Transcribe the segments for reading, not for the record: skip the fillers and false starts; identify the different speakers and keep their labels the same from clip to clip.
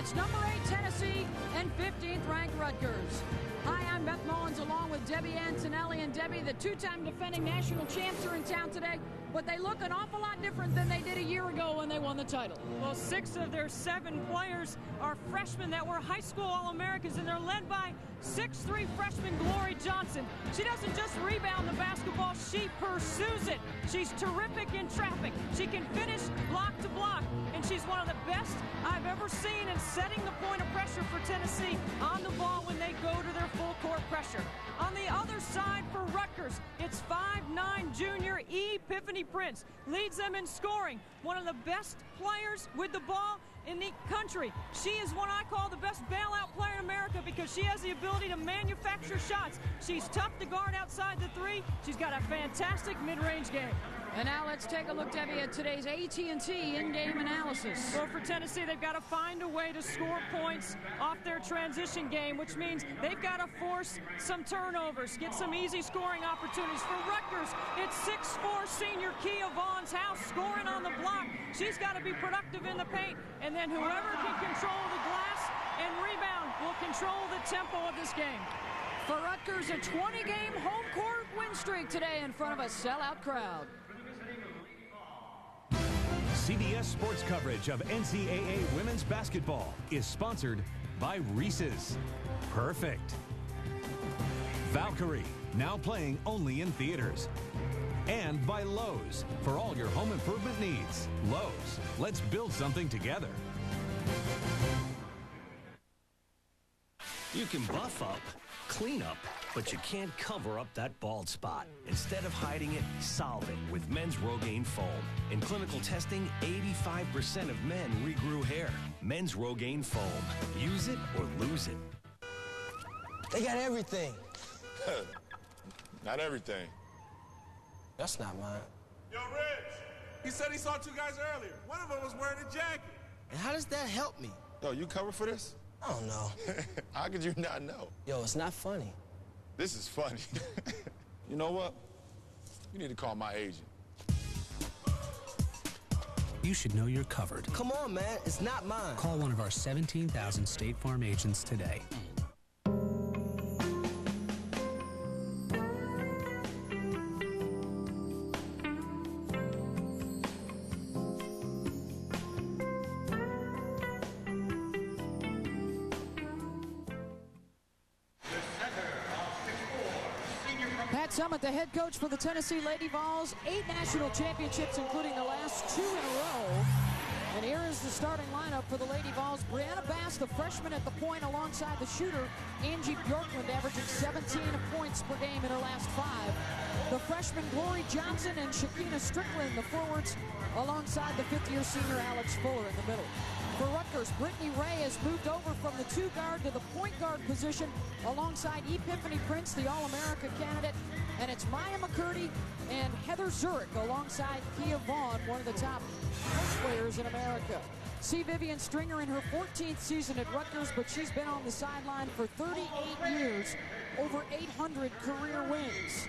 Speaker 1: It's number 8 Tennessee and 15th ranked Rutgers. Hi, I'm Beth Mullins along with Debbie Antonelli. And Debbie, the two-time defending national champs are in town today, but they look an awful lot different than they did a year ago when they won the title.
Speaker 2: Well, 6 of their 7 players are freshmen that were high school All-Americans, and they're led by 6'3" freshman Glory Johnson. She doesn't just rebound the basketball, she pursues it. She's terrific in traffic. She can finish block to block, and she's one of the best I've ever seen in setting the point of pressure for Tennessee on the ball when they go to their full court pressure. On the other side for Rutgers, it's 5'9" junior Epiphany Prince. Leads them in scoring. One of the best players with the ball in the country. She is what I call the best bailout player in America because she has the ability to manufacture shots. She's tough to guard outside the 3. She's got a fantastic mid-range game.
Speaker 1: And now let's take a look, Debbie, at today's AT&T in-game analysis.
Speaker 2: Well, for Tennessee, they've got to find a way to score points off their transition game, which means they've got to force some turnovers, get some easy scoring opportunities. For Rutgers, it's 6'4" senior Kia Vaughn's house scoring on the block. She's got to be productive in the paint, and then whoever can control the glass and rebound will control the tempo of this game.
Speaker 1: For Rutgers, a 20-game home court win streak today in front of a sellout crowd.
Speaker 3: CBS Sports coverage of NCAA women's basketball is sponsored by Reese's. Perfect. Valkyrie, now playing only in theaters. And by Lowe's, for all your home improvement needs. Lowe's, let's build something together.
Speaker 4: You can buff up, clean up, but you can't cover up that bald spot. Instead of hiding it, solve it with Men's Rogaine Foam. In clinical testing, 85% of men regrew hair. Men's Rogaine Foam. Use it or lose it.
Speaker 5: They got everything.
Speaker 6: Not everything.
Speaker 5: That's not mine.
Speaker 7: Yo, Rich, he said he saw 2 guys earlier. One of them was wearing a jacket.
Speaker 5: And how does that help me?
Speaker 6: Yo, you covered for this?
Speaker 5: I don't know.
Speaker 6: How could you not know?
Speaker 5: Yo, it's not funny.
Speaker 6: This is funny. You know what? You need to call my agent.
Speaker 8: You should know you're covered.
Speaker 5: Come on, man. It's not mine.
Speaker 8: Call one of our 17,000 State Farm agents today.
Speaker 1: Pat Summitt, the head coach for the Tennessee Lady Vols, 8 national championships, including the last 2 in a row. And here is the starting lineup for the Lady Vols. Brianna Bass, the freshman at the point, alongside the shooter, Angie Bjorklund, averaging 17 points per game in her last 5. The freshman Glory Johnson and Shakina Strickland, the forwards, alongside the 5th-year senior Alex Fuller in the middle. For Rutgers, Brittany Ray has moved over from the 2-guard to the point guard position alongside Epiphany Prince, the All-America candidate. And it's Maya McCurdy and Heather Zurich alongside Kia Vaughn, one of the top post players in America. See Vivian Stringer in her 14th season at Rutgers, but she's been on the sideline for 38 years, over 800 career wins.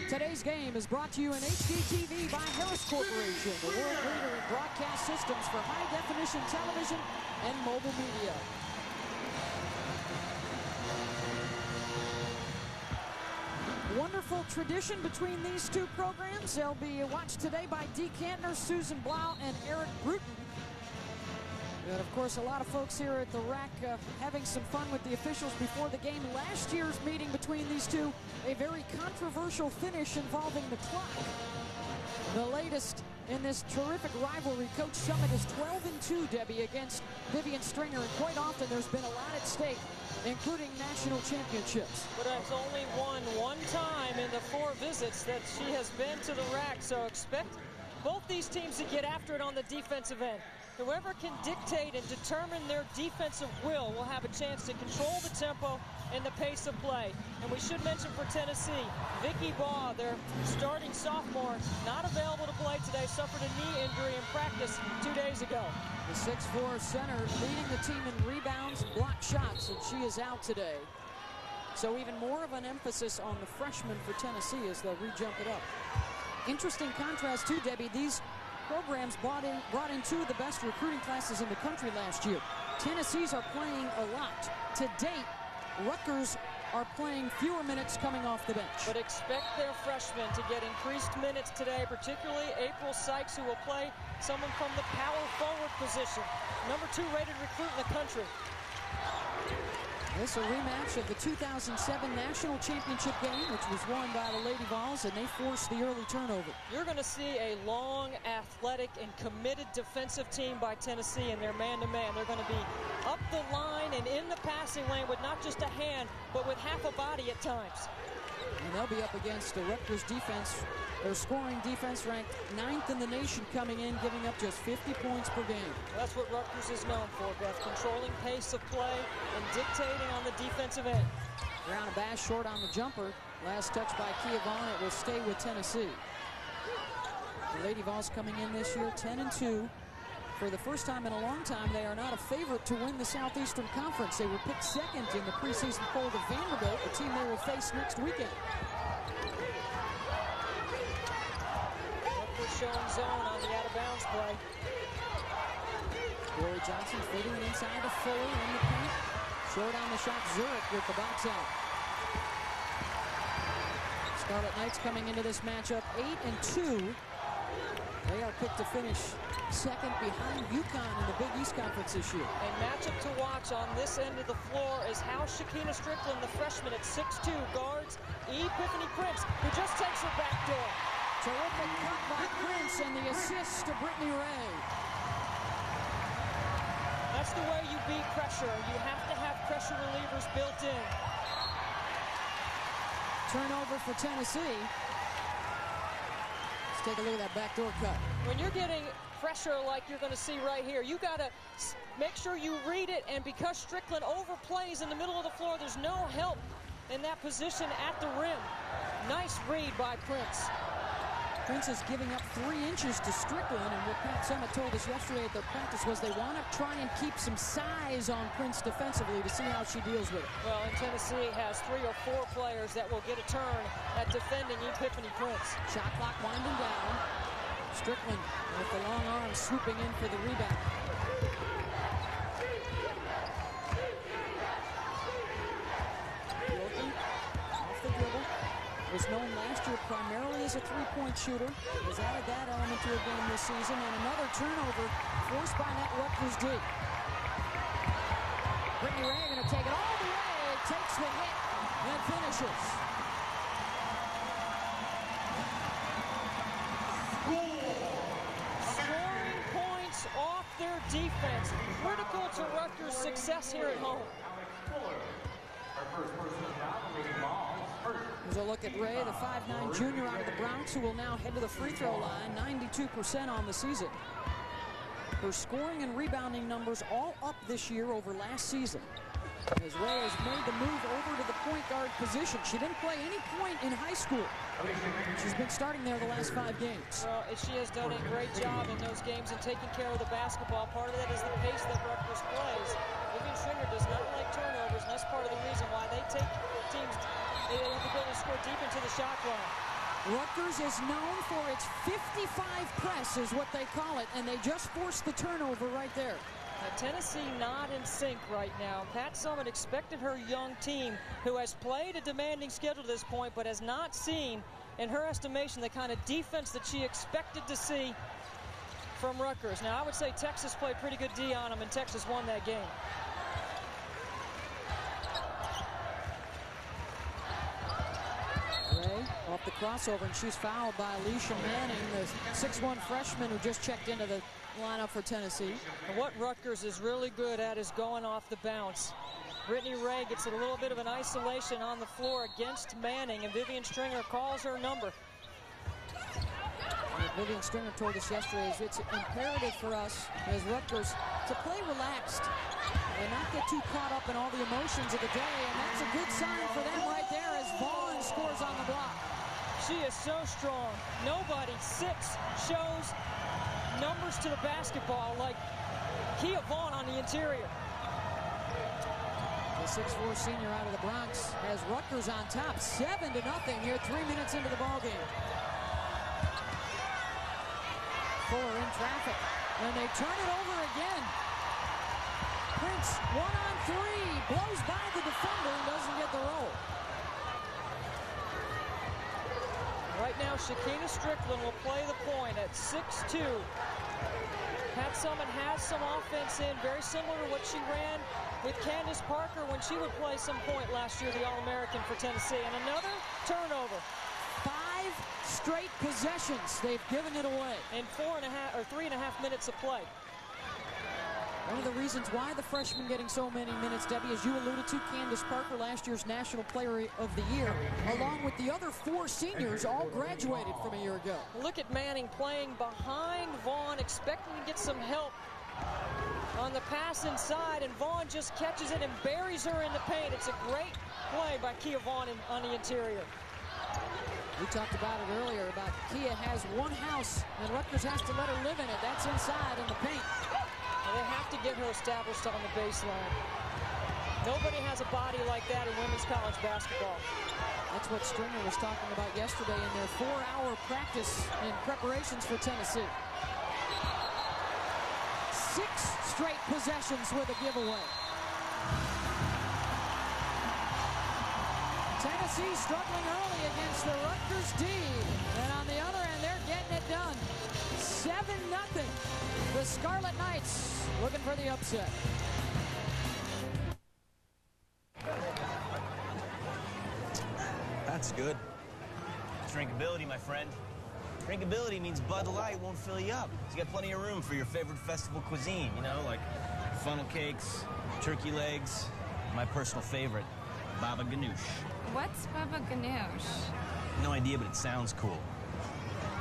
Speaker 1: Today's game is brought to you in HDTV by Harris Corporation, the world leader in broadcast systems for high-definition television and mobile media. Wonderful tradition between these 2 programs. They'll be watched today by Dee Kantner, Susan Blau, and Eric Bruton. And of course, a lot of folks here at the RAC having some fun with the officials before the game. Last year's meeting between these 2, a very controversial finish involving the clock. The latest in this terrific rivalry. Coach Summitt is 12-2, Debbie, against Vivian Stringer, and quite often there's been a lot at stake, including national championships.
Speaker 2: But has only won 1 time in the 4 visits that she has been to the RAC, so expect both these teams to get after it on the defensive end. Whoever can dictate and determine their defensive will have a chance to control the tempo and the pace of play. And we should mention for Tennessee, Vicky Baugh, their starting sophomore, not available to play today, suffered a knee injury in practice 2 days ago.
Speaker 1: The 6'4" center leading the team in rebounds and block shots, and she is out today. So even more of an emphasis on the freshman for Tennessee as they'll re-jump it up. Interesting contrast too, Debbie. These programs brought in two of the best recruiting classes in the country last year. Tennessee's are playing a lot. To date, Rutgers are playing fewer minutes coming off the bench.
Speaker 9: But expect their freshmen to get increased minutes today, particularly April Sykes, who will play someone from the power forward position. Number 2 rated recruit in the country.
Speaker 1: This is a rematch of the 2007 National Championship game, which was won by the Lady Vols, and they forced the early turnover.
Speaker 9: You're going to see a long, athletic, and committed defensive team by Tennessee in their man-to-man. They're going to be up the line and in the passing lane with not just a hand, but with half a body at times.
Speaker 1: And they'll be up against the Rutgers defense. Their scoring defense ranked 9th in the nation coming in, giving up just 50 points per game.
Speaker 9: That's what Rutgers is known for, Beth. Controlling pace of play and dictating on the defensive end.
Speaker 1: Brown Bass short on the jumper. Last touch by Kia Vaughn. It will stay with Tennessee. The Lady Vols coming in this year 10-2. For the first time in a long time, they are not a favorite to win the Southeastern Conference. They were picked second in the preseason poll to Vanderbilt, the team they will face next weekend.
Speaker 9: Rutgers showing zone on the out-of-bounds play.
Speaker 1: Corey Johnson fitting it inside to Fuller in the paint. Short on the shot, Zurich with the box out. Scarlet Knights coming into this matchup 8-2. They are picked to finish second behind UConn in the Big East Conference this year.
Speaker 9: A matchup to watch on this end of the floor is how Shakina Strickland, the freshman at 6'2", guards Epiphany Prince, who just takes her back door.
Speaker 1: Terrific cut by Prince and the assist to Brittany Ray.
Speaker 9: That's the way you beat pressure. You have to have pressure relievers built in.
Speaker 1: Turnover for Tennessee. Let's take a look at that backdoor cut.
Speaker 9: When you're getting pressure like you're going to see right here, you got to make sure you read it, and because Strickland overplays in the middle of the floor, there's no help in that position at the rim. Nice read by Prince.
Speaker 1: Prince is giving up 3 inches to Strickland, and what Pat Summitt told us yesterday at their practice was they want to try and keep some size on Prince defensively to see how she deals with it.
Speaker 9: Well, and Tennessee has 3 or 4 players that will get a turn at defending Epiphany Prince.
Speaker 1: Shot clock winding down. Strickland with the long arm swooping in for the rebound. Wilkie off the dribble. Was known last year primarily as a three-point shooter. Has added that element to her game this season, and another turnover forced by that Rutgers D. Brittany Ray going to take it all the way, takes the hit, and finishes.
Speaker 9: Scoring points off their defense. Critical to Rutgers' success here at home.
Speaker 1: Here's a look at Ray, the 5'9" junior out of the Bronx, who will now head to the free throw line, 92% on the season. Her scoring and rebounding numbers all up this year over last season, as Ray has made the move over to the point guard position. She didn't play any point in high school. She's been starting there the last 5 games.
Speaker 9: Well, she has done a great job in those games and taking care of the basketball. Part of that is the pace that Rutgers plays. Vivian Stringer does not like turnovers, and that's part of the reason why they take teams. They have the ability to score deep into the shot clock.
Speaker 1: Rutgers is known for its 55 press, is what they call it, and they just forced the turnover right there.
Speaker 9: Now, Tennessee not in sync right now. Pat Summitt expected her young team, who has played a demanding schedule to this point, but has not seen, in her estimation, the kind of defense that she expected to see from Rutgers. Now, I would say Texas played pretty good D on them, and Texas won that game.
Speaker 1: Ray off the crossover, and she's fouled by Alicia Manning, the 6'1" freshman who just checked into the lineup for Tennessee.
Speaker 9: And what Rutgers is really good at is going off the bounce. Brittany Ray gets a little bit of an isolation on the floor against Manning, and Vivian Stringer calls her number.
Speaker 1: What Vivian Stringer told us yesterday is it's imperative for us as Rutgers to play relaxed and not get too caught up in all the emotions of the day, and that's a good sign for them right there as Vaughn scores on the block.
Speaker 9: She is so strong. Nobody shows numbers to the basketball like Kia Vaughn on the interior.
Speaker 1: The 6'4" senior out of the Bronx has Rutgers on top, 7-0 here, 3 minutes into the ballgame. Fuller in traffic, and they turn it over again. Prince, 1-on-3, blows by the defender and doesn't get the roll.
Speaker 9: Right now, Shakina Strickland will play the point at 6'2". Pat Summitt has some offense in, very similar to what she ran with Candace Parker when she would play some point last year, the All-American for Tennessee. And another turnover.
Speaker 1: 5 straight possessions. They've given it away.
Speaker 9: In 3.5 minutes of play.
Speaker 1: One of the reasons why the freshmen getting so many minutes, Debbie, as you alluded to, Candace Parker, last year's National Player of the Year, along with the other 4 seniors, all graduated from a year ago.
Speaker 9: Look at Manning playing behind Vaughn, expecting to get some help on the pass inside, and Vaughn just catches it and buries her in the paint. It's a great play by Kia Vaughn on the interior.
Speaker 1: We talked about it earlier, about Kia has one house, and Rutgers has to let her live in it. That's inside in the paint.
Speaker 9: And they have to get her established on the baseline. Nobody has a body like that in women's college basketball.
Speaker 1: That's what Stringer was talking about yesterday in their 4-hour practice in preparations for Tennessee. 6 straight possessions with a giveaway. Tennessee struggling early against the Rutgers D. And on the other end, they're getting it done. 7-0. The Scarlet Knights looking for the upset.
Speaker 10: That's good. Drinkability, my friend. Drinkability means Bud Light won't fill you up. You got plenty of room for your favorite festival cuisine, you know, like funnel cakes, turkey legs, my personal favorite, baba ganoush.
Speaker 11: What's baba ganoush?
Speaker 10: No idea, but it sounds cool.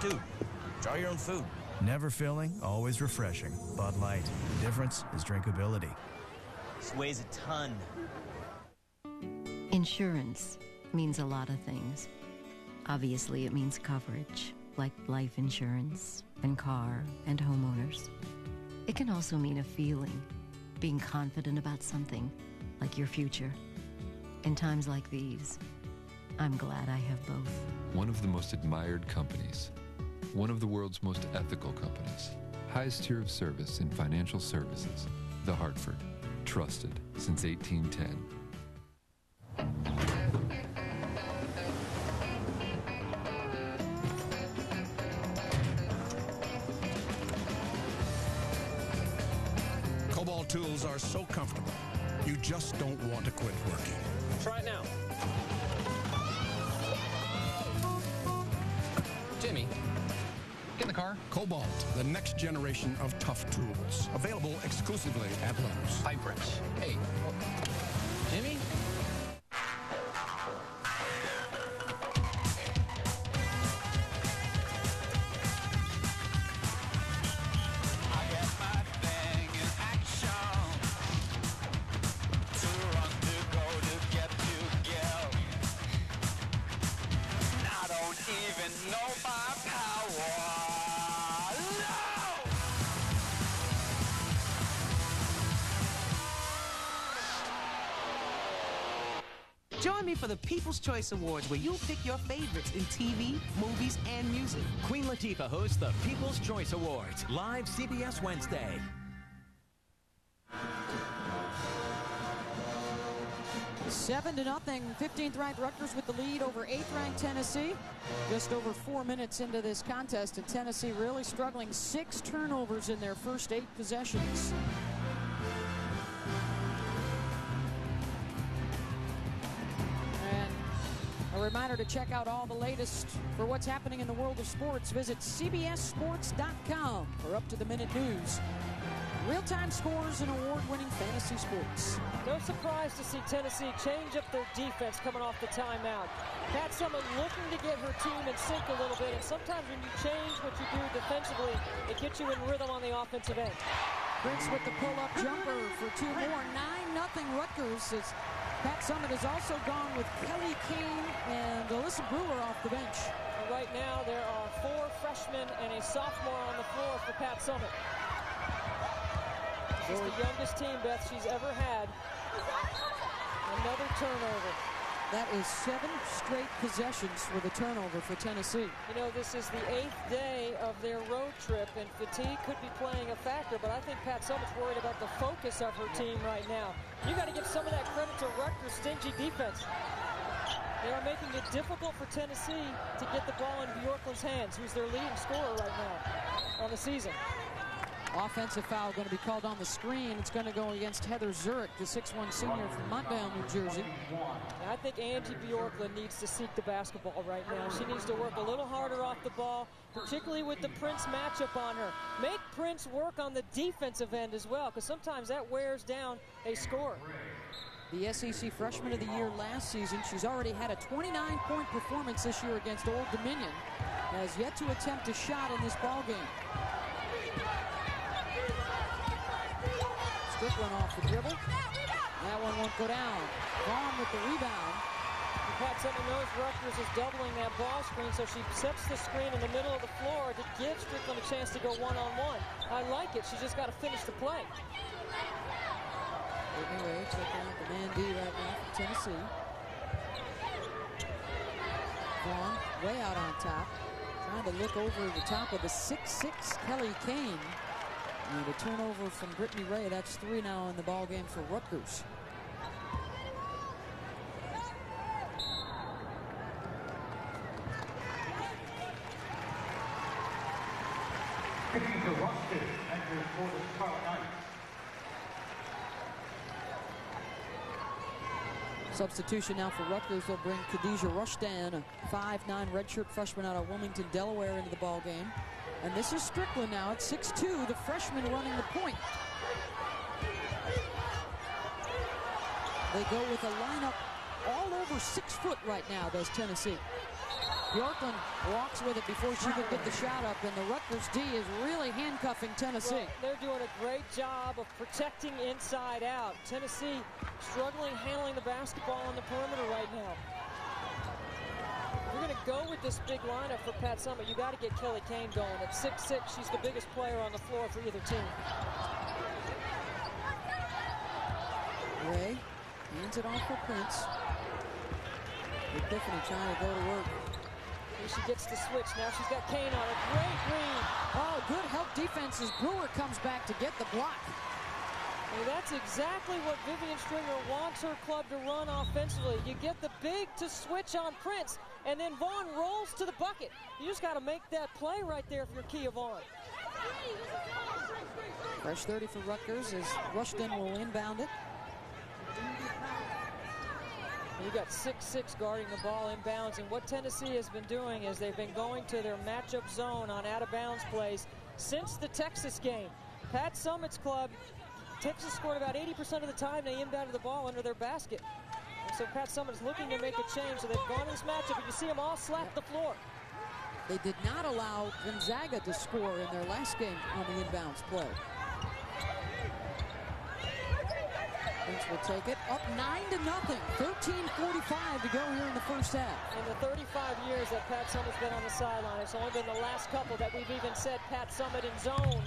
Speaker 10: Dude, draw your own food.
Speaker 12: Never filling, always refreshing. Bud Light. The difference is drinkability.
Speaker 10: This weighs a ton.
Speaker 13: Insurance means a lot of things. Obviously, it means coverage, like life insurance and car and homeowners. It can also mean a feeling, being confident about something, like your future. In times like these, I'm glad I have both.
Speaker 14: One of the most admired companies. One of the world's most ethical companies. Highest tier of service in financial services. The Hartford. Trusted since 1810.
Speaker 15: Cobalt tools are so comfortable, you just don't want to quit working.
Speaker 16: Try it now. Jimmy, get in the car.
Speaker 15: Cobalt, the next generation of tough tools. Available exclusively at Lowe's.
Speaker 16: Pipe wrench. Hey, Jimmy?
Speaker 17: Join me for the People's Choice Awards, where you'll pick your favorites in TV, movies, and music.
Speaker 18: Queen Latifah hosts the People's Choice Awards, live CBS Wednesday.
Speaker 1: Seven to nothing. 15th ranked Rutgers with the lead over 8th ranked Tennessee. Just over 4 minutes into this contest, and Tennessee really struggling. 6 turnovers in their first 8 possessions. A reminder to check out all the latest for what's happening in the world of sports. Visit cbssports.com for up-to-the-minute news. Real-time scores and award-winning fantasy sports.
Speaker 9: No surprise to see Tennessee change up their defense coming off the timeout. Pat Summitt looking to get her team in sync a little bit, and sometimes when you change what you do defensively, it gets you in rhythm on the offensive end.
Speaker 1: Prince with the pull-up jumper for 2 more. 9-0 Rutgers. As Pat Summitt has also gone with Kelly Kane and Alyssa Brewer off the bench.
Speaker 9: And right now there are 4 freshmen and a sophomore on the floor for Pat Summitt. She's the youngest team, Beth, she's ever had. Another turnover.
Speaker 1: That is 7 straight possessions for the turnover for Tennessee.
Speaker 9: You know, this is the 8th day of their road trip, and fatigue could be playing a factor, but I think Pat Summitt's worried about the focus of her team right now. You got to give some of that credit to Rutgers' stingy defense. They are making it difficult for Tennessee to get the ball in Bjorklund's hands, who's their leading scorer right now on the season.
Speaker 1: Offensive foul going to be called on the screen. It's going to go against Heather Zurich, the 6'1 senior from Montvale, New Jersey.
Speaker 9: I think Angie Bjorklund needs to seek the basketball right now. She needs to work a little harder off the ball, particularly with the Prince matchup on her. Make Prince work on the defensive end as well, because sometimes that wears down a scorer.
Speaker 1: The SEC Freshman of the Year last season. She's already had a 29-point performance this year against Old Dominion. Has yet to attempt a shot in this ball game. Strickland off the dribble. That one won't go down. Vaughn with the rebound.
Speaker 9: Pat Summitt knows Rutgers is doubling that ball screen, so she sets the screen in the middle of the floor to give Strickland a chance to go one-on-one. I like it. She's just got to finish the play.
Speaker 1: Anyway, checking out the man D right now from Tennessee. Vaughn way out on top. Trying to look over the top of the 6'6 Kelly Kane. And a turnover from Brittany Ray. That's 3 now in the ball game for Rutgers. Substitution now for Rutgers. They'll bring Khadijah Rushdan, a 5'9 redshirt freshman out of Wilmington, Delaware, into the ball game. And this is Strickland now at 6'2", the freshman running the point. They go with a lineup all over 6 foot right now, does Tennessee. Bjorklund walks with it before she could get the shot up, and the Rutgers D is really handcuffing Tennessee.
Speaker 9: Well, they're doing a great job of protecting inside out. Tennessee struggling handling the basketball on the perimeter right now. If you're going to go with this big lineup for Pat Summitt, you got to get Kelly Kane going. At 6'6", she's the biggest player on the floor for either team.
Speaker 1: Ray hands it off for Prince. Epiphany trying to go to work.
Speaker 9: Here she gets the switch. Now she's got Kane on it. Great read.
Speaker 1: Oh, good help defense as Brewer comes back to get the block.
Speaker 9: Well, that's exactly what Vivian Stringer wants her club to run offensively. You get the big to switch on Prince, and then Vaughn rolls to the bucket. You just got to make that play right there for your Kia Vaughn.
Speaker 1: Fresh 30 for Rutgers as Rushden will inbound it.
Speaker 9: You got 6'6" guarding the ball inbounds, and what Tennessee has been doing is they've been going to their matchup zone on out-of-bounds plays since the Texas game. Pat Summitt's club, Texas scored about 80% of the time they inbounded the ball under their basket. And so Pat Summitt is looking to make a change, so they've gone to this matchup, and you see them all slap the floor.
Speaker 1: They did not allow Gonzaga to score in their last game on the inbounds play. Prince will take it up 9-0. 13:45 to go here in the first half.
Speaker 9: In the 35 years that Pat Summitt's been on the sideline, it's only been the last couple that we've even said Pat Summitt in zone.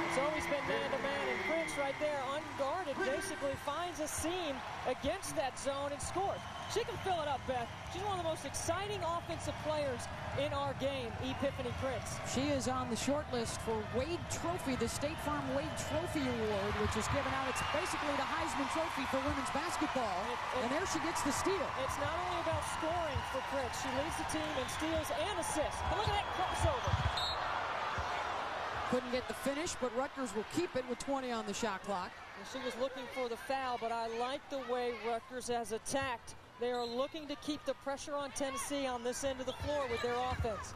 Speaker 9: It's always been man-to-man, and Prince right there, unguarded, basically finds a seam against that zone and scores. She can fill it up, Beth. She's one of the most exciting offensive players in our game, Epiphany Prince.
Speaker 1: She is on the short list for Wade Trophy, the State Farm Wade Trophy Award, which is given out. It's basically the Heisman Trophy for women's basketball, and there she gets the steal.
Speaker 9: It's not only about scoring for Prince. She leads the team in steals and assists. But look at that crossover.
Speaker 1: Couldn't get the finish, but Rutgers will keep it with 20 on the shot clock.
Speaker 9: And she was looking for the foul, but I like the way Rutgers has attacked. They are looking to keep the pressure on Tennessee on this end of the floor with their offense.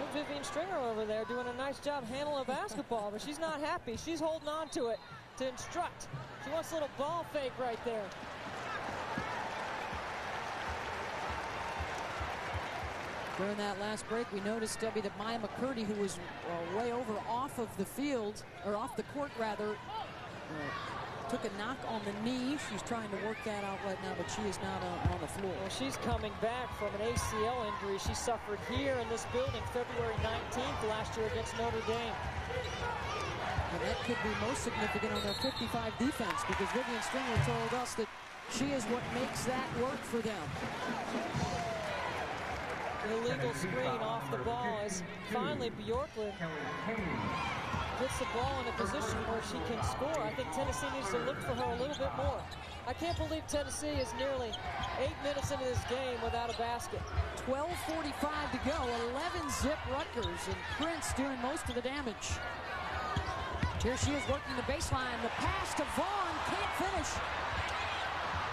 Speaker 9: Look, Vivian Stringer over there doing a nice job handling the basketball, but she's not happy. She's holding on to it to instruct. She wants a little ball fake right there.
Speaker 1: During that last break, we noticed, Debbie, that Maya McCurdy, who was way over off of the field, or off the court rather, took a knock on the knee. She's trying to work that out right now, but she is not on the floor.
Speaker 9: Well, she's coming back from an ACL injury she suffered here in this building February 19th last year against Notre Dame.
Speaker 1: And that could be most significant on their 55 defense because Vivian Stringer told us that she is what makes that work for them.
Speaker 9: An illegal screen off the ball as finally Bjorklund gets the ball in a position where she can score. I think Tennessee needs to look for her a little bit more. I can't believe Tennessee is nearly 8 minutes into this game without a basket.
Speaker 1: 12:45 to go, 11-zip Rutgers, and Prince doing most of the damage. Here she is working the baseline. The pass to Vaughn, can't finish.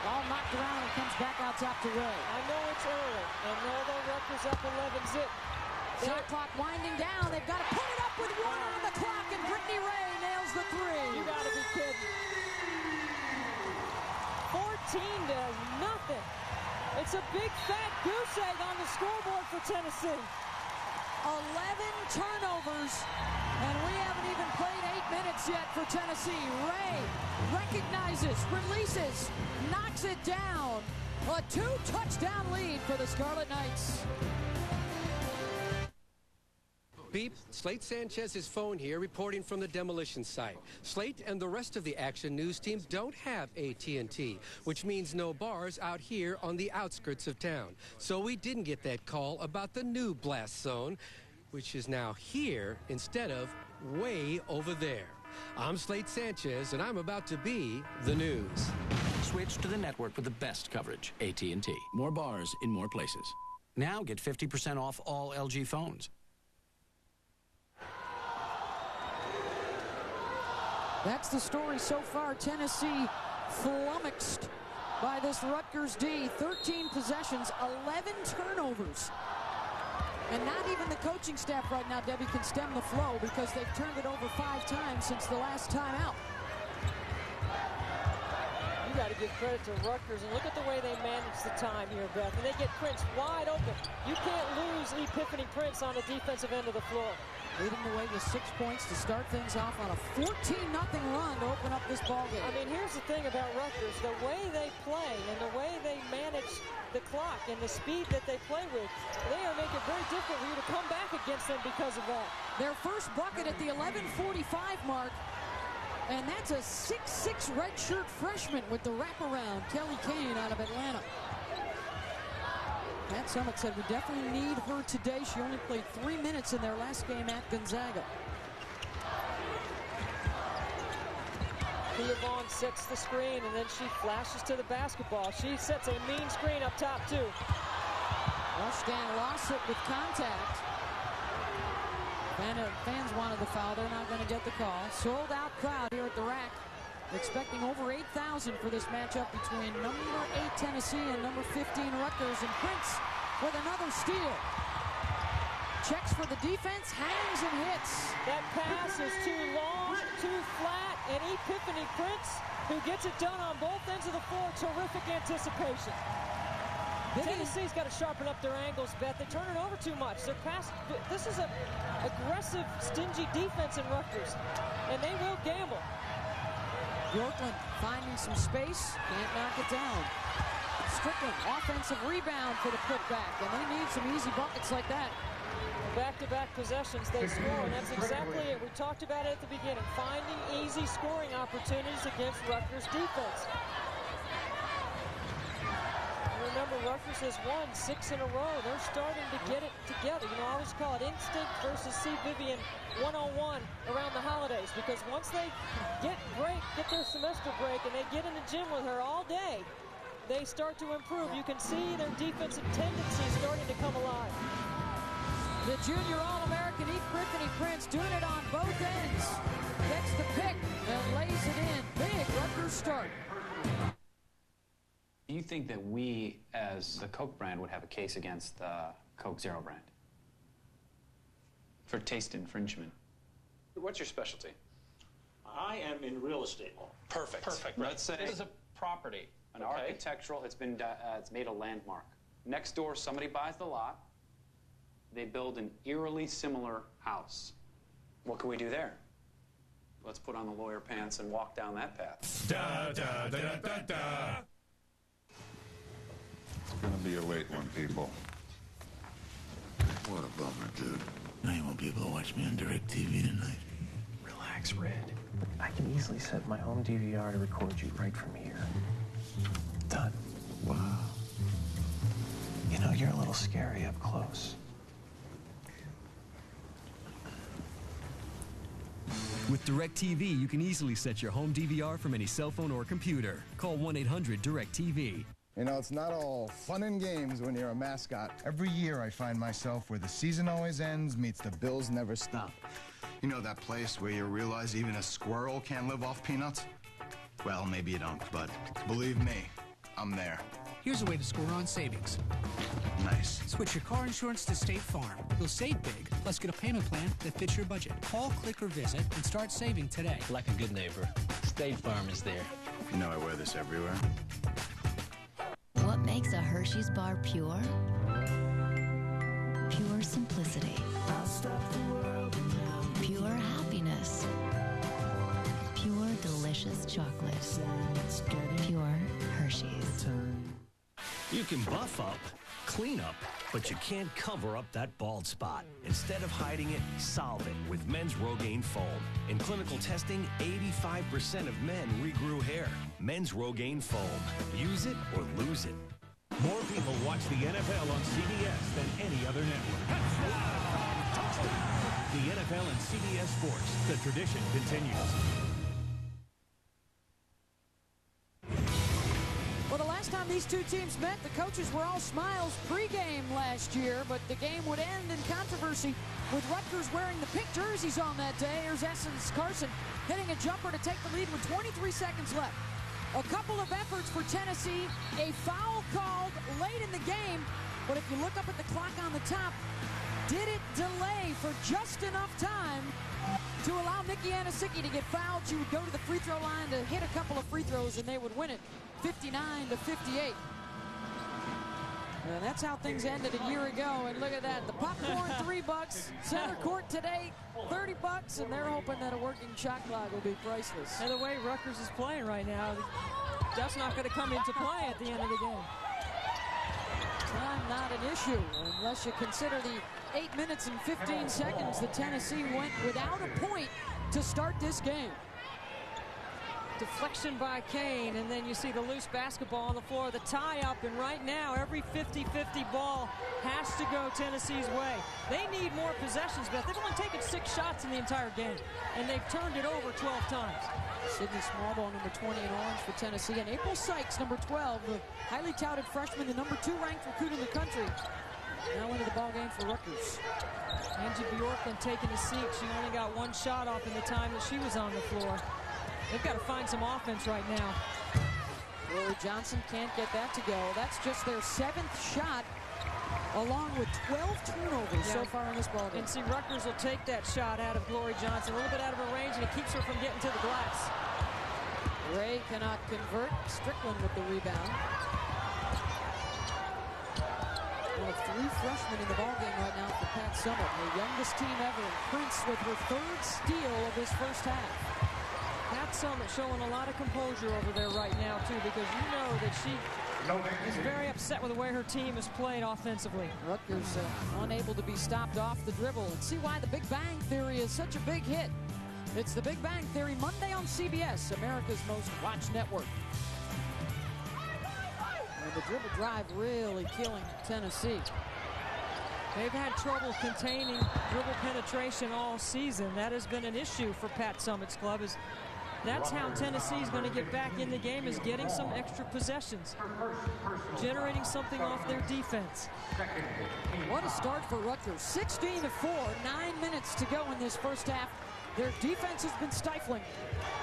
Speaker 1: Ball knocked around and comes back out top to Ray.
Speaker 9: I know it's early, and although Rutgers up 11-zip,
Speaker 1: shot clock winding down. They've got to put it up with 1 on the clock, and Brittany Ray nails the three.
Speaker 9: You got to be kidding. 14-0. It's a big fat goose egg on the scoreboard for Tennessee.
Speaker 1: 11 turnovers, and we haven't even played 8 minutes yet for Tennessee. Ray recognizes, releases, knocks it down. A 2-touchdown lead for the Scarlet Knights.
Speaker 19: Beep, Slate Sanchez's phone here reporting from the demolition site. Slate and the rest of the Action News team don't have AT&T, which means no bars out here on the outskirts of town. So we didn't get that call about the new blast zone, which is now here instead of way over there. I'm Slate Sanchez, and I'm about to be the news.
Speaker 18: Switch to the network with the best coverage, AT&T. More bars in more places. Now get 50% off all LG phones.
Speaker 1: That's the story so far. Tennessee flummoxed by this Rutgers D. 13 possessions, 11 turnovers. And not even the coaching staff right now, Debbie, can stem the flow because they've turned it over 5 times since the last time out.
Speaker 9: You got to give credit to Rutgers, and look at the way they manage the time here, Beth. And they get Prince wide open. You can't lose Epiphany Prince on the defensive end of the floor.
Speaker 1: Leading the way with 6 points to start things off on a 14-0 run to open up this ballgame.
Speaker 9: I mean, here's the thing about Rutgers. The way they play and the way they manage the clock and the speed that they play with, they are making it very difficult for you to come back against them because of that.
Speaker 1: Their first bucket at the 11:45 mark, and that's a 6'6" redshirt freshman with the wraparound, Kelly Kane out of Atlanta. Pat Summitt said we definitely need her today. She only played 3 minutes in their last game at Gonzaga.
Speaker 9: Thea Vaughn sets the screen, and then she flashes to the basketball. She sets a mean screen up top, too.
Speaker 1: Rushdan lost it with contact. Fans wanted the foul. They're not going to get the call. Sold out crowd here at the rack. Expecting over 8,000 for this matchup between number 8 Tennessee and number 15 Rutgers. And Prince with another steal. Checks for the defense, hangs and hits.
Speaker 9: That pass is too long, too flat, and Epiphany Prince, who gets it done on both ends of the floor, terrific anticipation. Tennessee's got to sharpen up their angles, Beth. They turn it over too much. They're past. This is an aggressive, stingy defense in Rutgers, and they will gamble.
Speaker 1: Bjorklund finding some space, can't knock it down. Strickland, offensive rebound for the putback, and they need some easy buckets like that.
Speaker 9: Back-to-back possessions, they score, and that's exactly it. We talked about it at the beginning, finding easy scoring opportunities against Rutgers' defense. Remember, Rutgers has won 6 in a row. They're starting to get it together. You know, I always call it instinct versus C. Vivian 101 around the holidays, because once they get their semester break, and they get in the gym with her all day, they start to improve. You can see their defensive tendencies starting to come alive.
Speaker 1: The junior All-American Epiphany Prince doing it on both ends. Gets the pick and lays it in. Big Rutgers start.
Speaker 20: Do you think that we, as the Coke brand, would have a case against the Coke Zero brand for taste infringement?
Speaker 21: What's your specialty?
Speaker 22: I am in real estate law.
Speaker 21: Perfect.
Speaker 20: Perfect.
Speaker 21: Right.
Speaker 20: Let's say
Speaker 21: This is a property.
Speaker 20: an architectural, it's made a landmark. Next door, somebody buys the lot. They build an eerily similar house. What can we do there? Let's put on the lawyer pants and walk down that path.
Speaker 6: Da, da, da, da, da. It's gonna be a late one, people. What a bummer, dude.
Speaker 23: Now you won't be able to watch me on DirecTV tonight. Relax.
Speaker 3: wax red. I can easily set my home DVR to record you right from here. Done. Wow. You know, you're a little scary up close.
Speaker 4: With DirecTV, you can easily set your home DVR from any cell phone or computer. Call 1-800-DirecTV.
Speaker 23: You know, it's not all fun and games when you're a mascot. Every year I find myself where the season always ends meets the bills never stop. You know that place where you realize even a squirrel can't live off peanuts? Well, maybe you don't, but believe me, I'm there.
Speaker 8: Here's a way to score on savings.
Speaker 23: Nice.
Speaker 8: Switch your car insurance to State Farm. You'll save big, plus get a payment plan that fits your budget. Call, click, or visit and start saving today.
Speaker 16: Like a good neighbor, State Farm is there.
Speaker 23: You know I wear this everywhere.
Speaker 24: What makes a Hershey's bar pure? Pure simplicity. Pure happiness. Pure delicious chocolate. Pure Hershey's.
Speaker 25: You can buff up, clean up, but you can't cover up that bald spot. Instead of hiding it, solve it with Men's Rogaine Foam. In clinical testing, 85% of men regrew hair. Men's Rogaine Foam. Use it or lose it.
Speaker 26: More people watch the NFL on CBS than any other network. The NFL and CBS Sports. The tradition continues.
Speaker 1: Well, the last time these two teams met, the coaches were all smiles pregame last year, but the game would end in controversy with Rutgers wearing the pink jerseys on that day. Here's Essence Carson hitting a jumper to take the lead with 23 seconds left. A couple of efforts for Tennessee, a foul called late in the game, but if you look up at the clock on the top, did it delay for just enough time to allow Nikki Anasicki to get fouled? She would go to the free throw line to hit a couple of free throws, and they would win it 59-58. And that's how things ended a year ago. And look at that, the popcorn $3, center court today $30, and they're hoping that a working shot clock will be priceless.
Speaker 9: And the way Rutgers is playing right now, that's not going to come into play at the end of the game.
Speaker 1: Time not an issue unless you consider the 8 minutes and 15 seconds that Tennessee went without a point to start this game.
Speaker 9: Deflection by Kane, and then you see the loose basketball on the floor, the tie-up, and right now every 50-50 ball has to go Tennessee's way. They need more possessions, Beth. They've only taken 6 shots in the entire game, and they've turned it over 12 times.
Speaker 1: Sydney Smallball, number 20 in orange for Tennessee, and April Sykes, number 12, the highly touted freshman, the number 2 ranked recruit in the country, now into the ball game for Rutgers.
Speaker 9: Angie Bjorklund taking a seat. She only got 1 shot off in the time that she was on the floor. They've got to find some offense right now.
Speaker 1: Lily Johnson can't get that to go. That's just their 7th shot, along with 12 turnovers so far in this ball game.
Speaker 9: And see, Rutgers will take that shot out of Glory Johnson, a little bit out of her range, and it keeps her from getting to the glass.
Speaker 1: Ray cannot convert. Strickland with the rebound. One of 3 freshmen in the ball game right now for Pat Summitt, her youngest team ever. And Prince with her 3rd steal of this first half.
Speaker 9: Pat Summitt showing a lot of composure over there right now, too, because you know that she is very upset with the way her team has played offensively.
Speaker 1: Rutgers unable to be stopped off the dribble. And see why the Big Bang Theory is such a big hit. It's the Big Bang Theory Monday on CBS, America's most watched network. And the dribble drive really killing Tennessee.
Speaker 9: They've had trouble containing dribble penetration all season. That has been an issue for Pat Summitt's club. That's how Tennessee's going to get back in the game, is getting some extra possessions, generating something off their defense.
Speaker 1: What a start for Rutgers. 16-4, 9 minutes to go in this first half. Their defense has been stifling,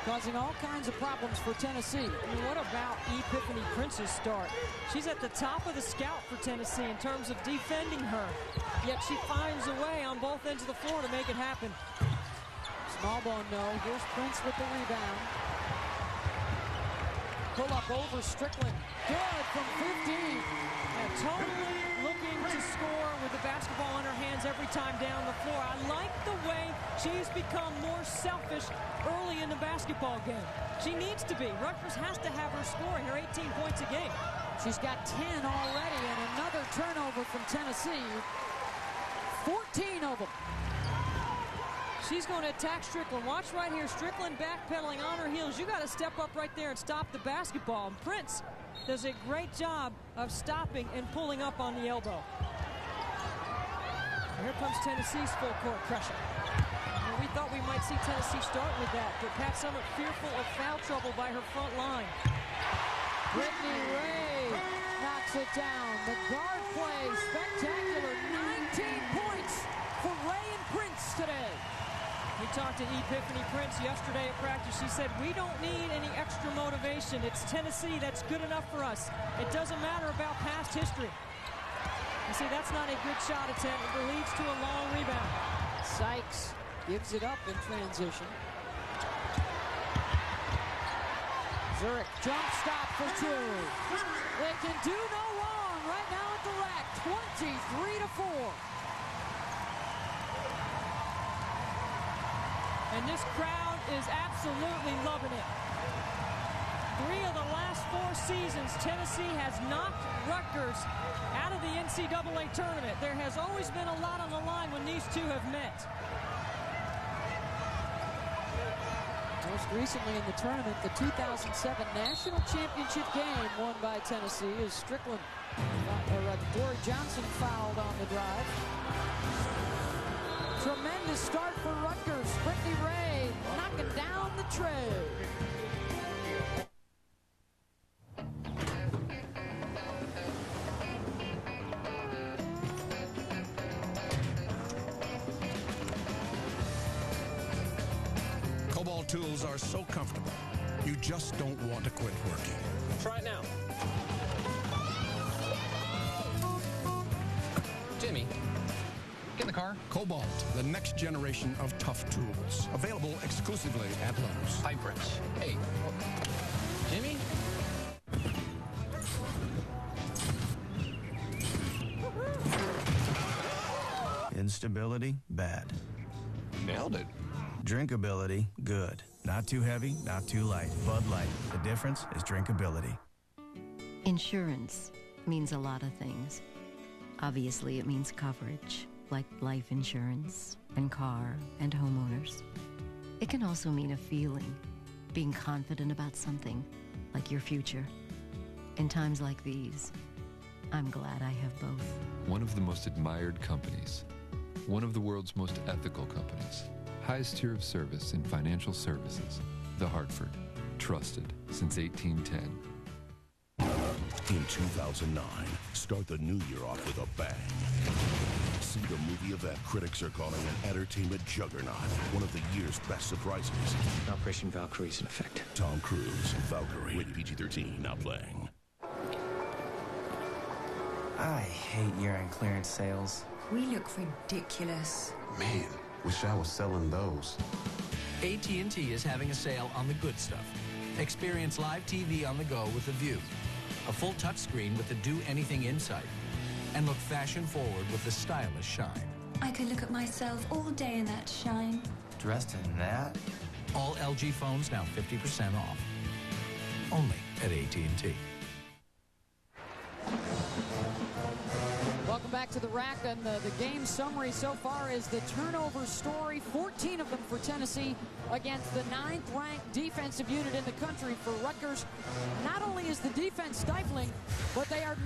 Speaker 1: causing all kinds of problems for Tennessee.
Speaker 9: And what about Epiphany Prince's start? She's at the top of the scout for Tennessee in terms of defending her, yet she finds a way on both ends of the floor to make it happen.
Speaker 1: Smallbone, no. Here's Prince with the rebound. Pull up over Strickland. Good from 15.
Speaker 9: And totally looking to score with the basketball in her hands every time down the floor. I like the way she's become more selfish early in the basketball game. She needs to be. Rutgers has to have her scoring her 18 points a game.
Speaker 1: She's got 10 already, and another turnover from Tennessee. 14 of them.
Speaker 9: She's going to attack Strickland. Watch right here. Strickland backpedaling on her heels. You got to step up right there and stop the basketball. And Prince does a great job of stopping and pulling up on the elbow. And here comes Tennessee's full court pressure. And we thought we might see Tennessee start with that, but Pat Summitt fearful of foul trouble by her front line.
Speaker 1: Brittany Ray knocks it down. The guard play, spectacular. 19 points for Ray and Prince today.
Speaker 9: We talked to Epiphany Prince yesterday at practice. She said, we don't need any extra motivation. It's Tennessee. That's good enough for us. It doesn't matter about past history. You see, that's not a good shot attempt. It leads to a long rebound.
Speaker 1: Sykes gives it up in transition. Zurich jump stop for two. They can do no wrong right now at the rack. 23-4.
Speaker 9: And this crowd is absolutely loving it. 3 of the last 4 seasons, Tennessee has knocked Rutgers out of the NCAA tournament. There has always been a lot on the line when these two have met.
Speaker 1: Most recently in the tournament, the 2007 National Championship game won by Tennessee as Strickland, Dory Johnson fouled on the drive. Tremendous start for Rutgers. Brittany Ray knocking down the tray.
Speaker 15: Cobalt tools are so comfortable, you just don't want to quit working.
Speaker 16: Try it now. Jimmy, get in the car.
Speaker 15: Cobalt, the next generation of tough tools. Available exclusively at Lowe's.
Speaker 16: Pipe wrench. Hey, Jimmy?
Speaker 2: Instability, bad.
Speaker 6: Nailed it.
Speaker 2: Drinkability, good. Not too heavy, not too light. Bud Light. The difference is drinkability.
Speaker 13: Insurance means a lot of things. Obviously, it means coverage, like life insurance and car and homeowners. It can also mean a feeling, being confident about something, like your future. In times like these, I'm glad I have both.
Speaker 14: One of the most admired companies. One of the world's most ethical companies. Highest tier of service in financial services. The Hartford. Trusted since 1810.
Speaker 5: In 2009, start the new year off with a bang. See the movie event critics are calling an entertainment juggernaut. One of the year's best surprises.
Speaker 16: Operation Valkyrie is in effect.
Speaker 5: Tom Cruise, Valkyrie, rated PG-13, now playing.
Speaker 3: I hate year-end clearance sales.
Speaker 7: We look ridiculous.
Speaker 10: Man, wish I was selling those.
Speaker 18: AT&T is having a sale on the good stuff. Experience live TV on the go with The View. A full touchscreen with the Do Anything Insight. And look fashion forward with the stylish Shine.
Speaker 7: I could look at myself all day in that shine.
Speaker 3: Dressed in that?
Speaker 18: All LG phones now 50% off. Only at AT&T.
Speaker 1: Welcome back to the rack, and the game summary so far is the turnover story. 14 of them for Tennessee against the 9th-ranked defensive unit in the country for Rutgers. Not only is the defense stifling, but they are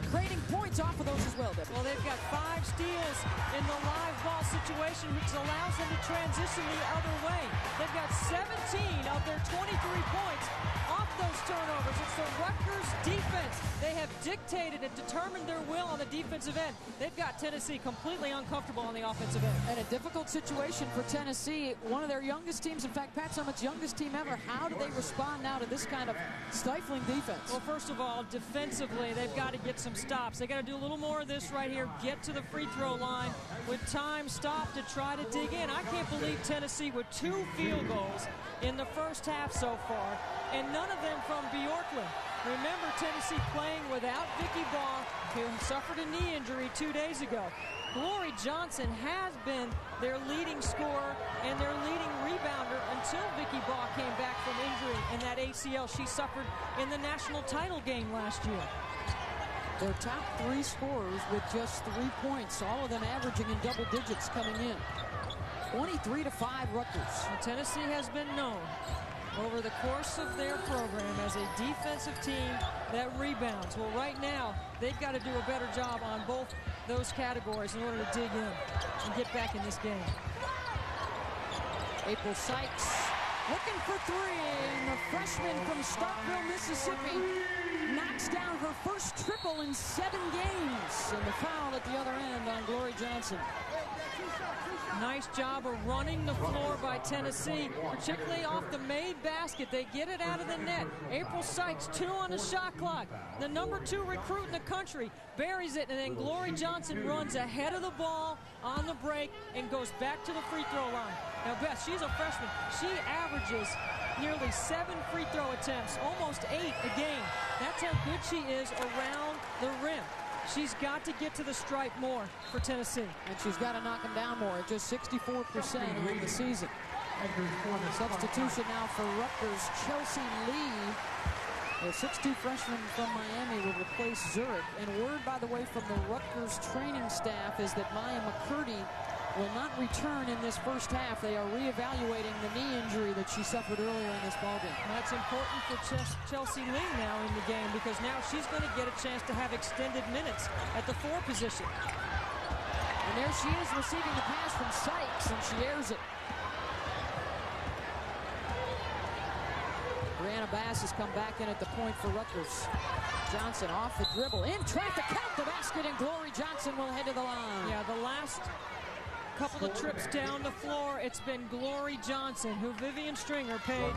Speaker 1: creating points off of those as well, Debbie.
Speaker 9: Well, they've got 5 steals in the live ball situation, which allows them to transition the other way. They've got 17 of their 23 points off those turnovers. It's the Rutgers defense. They have dictated and determined their will on the defensive end. They've got Tennessee completely uncomfortable on the offensive end.
Speaker 1: And a difficult situation for Tennessee. One of their youngest teams, in fact, Pat Summitt's youngest team ever. How do they respond now to this kind of stifling defense?
Speaker 9: Well, first of all, defensively, they've got to get some stops. They got to do a little more of this right here. Get to the free throw line with time stopped to try to dig in. I can't believe Tennessee with 2 field goals in the first half so far, and none of them from Bjorklund. Remember, Tennessee playing without Vicky Baugh, who suffered a knee injury 2 days ago. Glory Johnson has been their leading scorer and their leading rebounder until Vicky Baugh came back from injury in that ACL she suffered in the national title game last year.
Speaker 1: Their top 3 scorers with just 3 points, all of them averaging in double digits coming in. 23-5 Rutgers.
Speaker 9: Well, Tennessee has been known over the course of their program as a defensive team that rebounds. Well, right now, they've got to do a better job on both those categories in order to dig in and get back in this game.
Speaker 1: April Sykes looking for three, and the freshman from Starkville, Mississippi, knocks down her first triple in 7 games. And the foul at the other end on Glory Johnson.
Speaker 9: Nice job of running the floor by Tennessee, particularly off the made basket. They get it out of the net. April Sykes, 2 on the shot clock. The number 2 recruit in the country buries it, and then Glory Johnson runs ahead of the ball on the break and goes back to the free throw line. Now, Beth, she's a freshman. She averages nearly 7 free throw attempts, almost 8 a game. That's how good she is around the rim. She's got to get to the stripe more for Tennessee.
Speaker 1: And she's got to knock them down more at just 64% on the season. Substitution now for Rutgers, Chelsea Lee. The 6'2" freshman from Miami will replace Zurich. And word, by the way, from the Rutgers training staff is that Maya McCurdy will not return in this first half. They are reevaluating the knee injury that she suffered earlier in this ballgame.
Speaker 9: That's important for Chelsea Lee now in the game, because now she's going to get a chance to have extended minutes at the 4 position.
Speaker 1: And there she is receiving the pass from Sykes, and she airs it. Brianna Bass has come back in at the point for Rutgers. Johnson off the dribble, in traffic, count the basket, and Glory Johnson will head to the line.
Speaker 9: Yeah, the last couple of trips down the floor, it's been Glory Johnson, who Vivian Stringer paid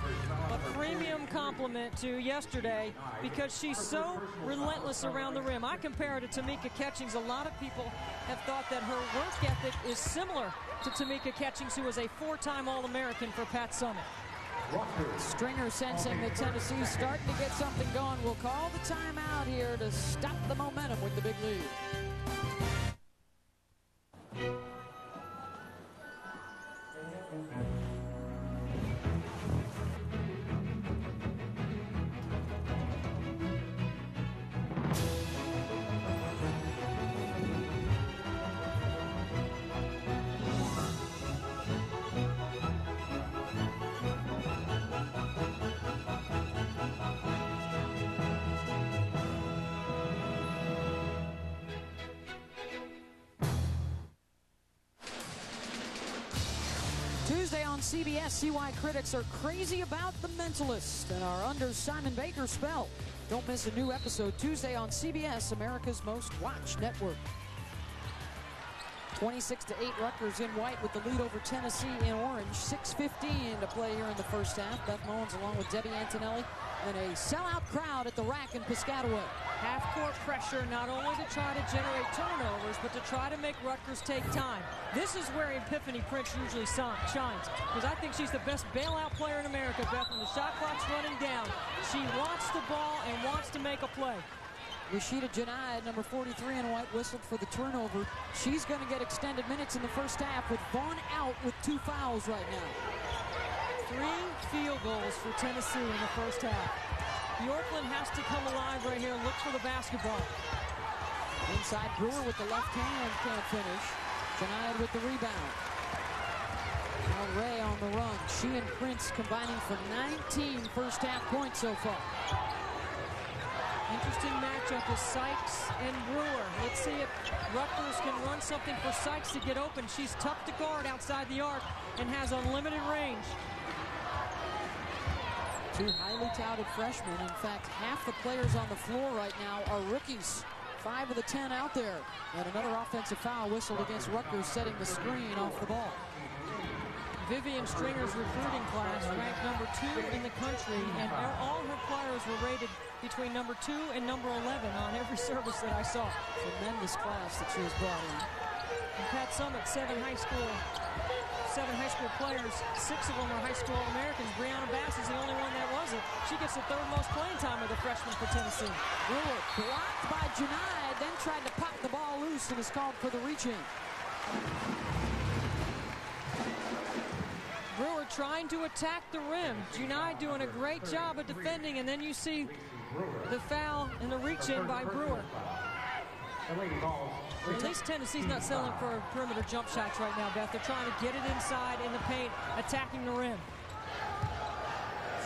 Speaker 9: a premium compliment to yesterday because she's so relentless around the rim. I compare her to Tamika Catchings. A lot of people have thought that her work ethic is similar to Tamika Catchings, who was a 4-time All-American for Pat Summitt.
Speaker 1: Stringer, sensing that Tennessee's starting to get something going, will call the timeout here to stop the momentum with the big lead. Tuesday on CBS, see why critics are crazy about The Mentalist and are under Simon Baker's spell. Don't miss a new episode Tuesday on CBS, America's most watched network. 26-8 Rutgers in white with the lead over Tennessee in orange. 6:15 to play here in the first half. Beth Mowens along with Debbie Antonelli and a sellout crowd at the Rack in Piscataway.
Speaker 9: Half-court pressure, not only to try to generate turnovers, but to try to make Rutgers take time. This is where Epiphany Prince usually shines, because I think she's the best bailout player in America, Beth. When the shot clock's running down, she wants the ball and wants to make a play.
Speaker 1: Rashida Janai, number 43 in white, whistled for the turnover. She's going to get extended minutes in the first half with Vaughn out with 2 fouls right now.
Speaker 9: 3 field goals for Tennessee in the first half. Yorkland has to come alive right here and look for the basketball.
Speaker 1: Inside, Brewer with the left hand, can't finish. Janai with the rebound. Now Ray on the run. She and Prince combining for 19 first half points so far.
Speaker 9: Interesting matchup with Sykes and Brewer. Let's see if Rutgers can run something for Sykes to get open. She's tough to guard outside the arc and has unlimited range.
Speaker 1: 2 highly touted freshmen. In fact, half the players on the floor right now are rookies. 5 of the 10 out there. And another offensive foul whistled against Rutgers, setting the screen off the ball.
Speaker 9: Vivian Stringer's recruiting class ranked number 2 in the country, and all her players were rated between number 2 and number 11 on every service that I saw.
Speaker 1: Tremendous class that she was brought in.
Speaker 9: And Pat Summitt, 7 high school players, 6 of them are high school All-Americans. Brianna Bass is the only one that wasn't. She gets the 3rd most playing time of the freshmen for Tennessee.
Speaker 1: Brewer blocked by Janai, then tried to pop the ball loose and is called for the reach-in.
Speaker 9: Brewer trying to attack the rim. Janai doing a great job of defending, and then you see the foul and the reach-in by Brewer. At least Tennessee's not settling for perimeter jump shots right now, Beth. They're trying to get it inside in the paint, attacking the rim.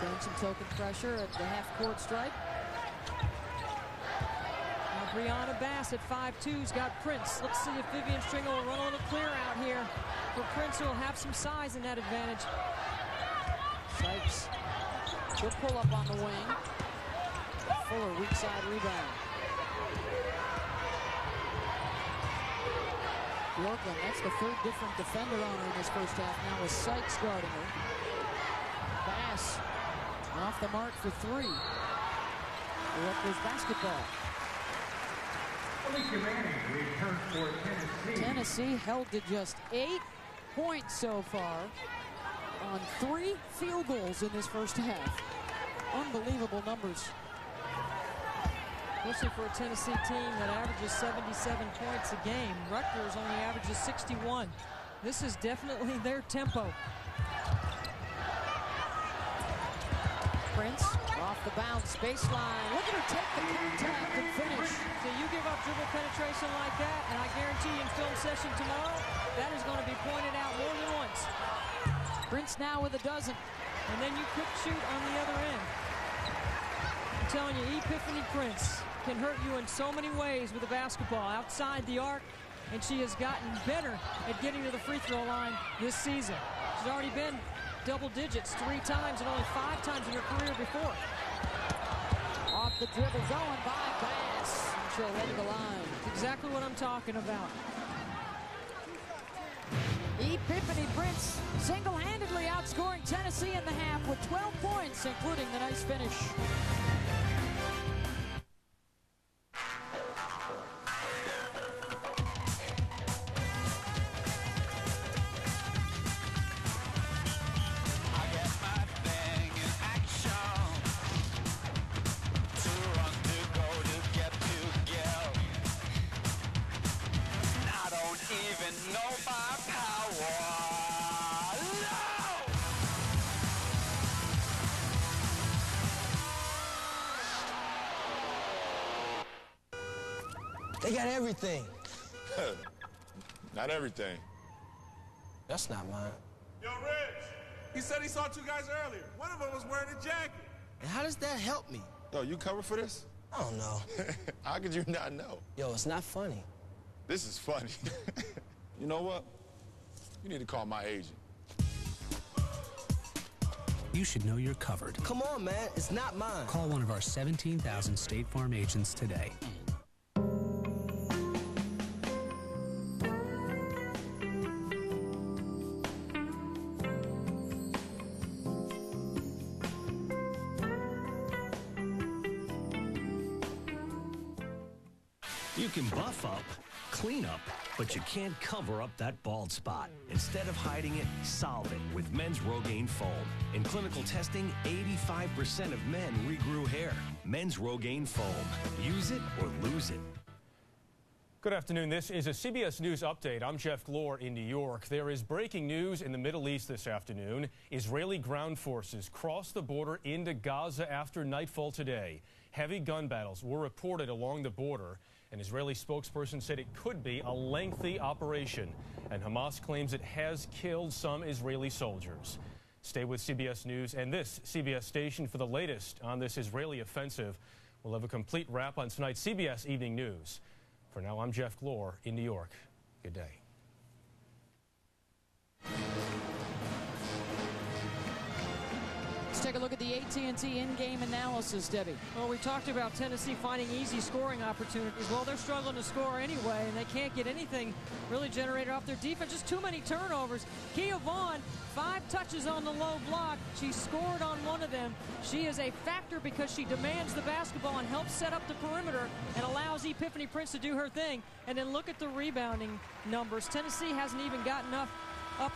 Speaker 1: Showing some token pressure at the half-court stripe.
Speaker 9: Now Brianna Bass at 5'2's got Prince. Let's see if Vivian Stringer will run a little clear out here. For Prince, who will have some size in that advantage.
Speaker 1: Sykes, she'll pull up on the wing. Fuller, weak side rebound. Yorkland, that's the third different defender on her in this first half now, with Sykes guarding her. Bass off the mark for three. Rutgers basketball. Tennessee held to just 8 points so far on 3 field goals in this first half. Unbelievable numbers.
Speaker 9: Especially for a Tennessee team that averages 77 points a game. Rutgers only averages 61. This is definitely their tempo.
Speaker 1: Prince off the bounce, baseline. Look at her take the contact and finish.
Speaker 9: So you give up dribble penetration like that, and I guarantee you in film session tomorrow, that is going to be pointed out more than once.
Speaker 1: Prince now with a dozen.
Speaker 9: And then you quick shoot on the other end. I'm telling you, Epiphany Prince can hurt you in so many ways with the basketball outside the arc, and she has gotten better at getting to the free throw line this season. She's already been double digits 3 times and only 5 times in her career before.
Speaker 1: Off the dribble, going by Bass. She'll head to the line.
Speaker 9: That's exactly what I'm talking about.
Speaker 1: Epiphany Prince single-handedly outscoring Tennessee in the half with 12 points, including the nice finish.
Speaker 11: They got everything.
Speaker 6: Not everything.
Speaker 11: That's not mine.
Speaker 12: Yo, Rich, he said he saw 2 guys earlier. One of them was wearing a jacket.
Speaker 11: And how does that help me?
Speaker 6: Yo, you covered for this?
Speaker 11: I don't know.
Speaker 6: How could you not know?
Speaker 11: Yo, it's not funny.
Speaker 6: This is funny. You know what? You need to call my agent.
Speaker 8: You should know you're covered.
Speaker 11: Come on, man. It's not mine.
Speaker 8: Call one of our 17,000 State Farm agents today.
Speaker 25: You can buff up, clean up, but you can't cover up that bald spot. Instead of hiding it, solve it with Men's Rogaine Foam. In clinical testing, 85% of men regrew hair. Men's Rogaine Foam. Use it or lose it.
Speaker 17: Good afternoon. This is a CBS News update. I'm Jeff Glor in New York. There is breaking news in the Middle East this afternoon. Israeli ground forces crossed the border into Gaza after nightfall today. Heavy gun battles were reported along the border. An Israeli spokesperson said it could be a lengthy operation, and Hamas claims it has killed some Israeli soldiers. Stay with CBS News and this CBS station for the latest on this Israeli offensive. We'll have a complete wrap on tonight's CBS Evening News. For now, I'm Jeff Glor in New York. Good day.
Speaker 1: Let's take a look at the AT&T in-game analysis, Debbie.
Speaker 9: Well, we talked about Tennessee finding easy scoring opportunities. Well, they're struggling to score anyway, and they can't get anything really generated off their defense. Just too many turnovers. Kia Vaughn, 5 touches on the low block. She scored on one of them. She is a factor because she demands the basketball and helps set up the perimeter and allows Epiphany Prince to do her thing. And then look at the rebounding numbers. Tennessee hasn't even gotten up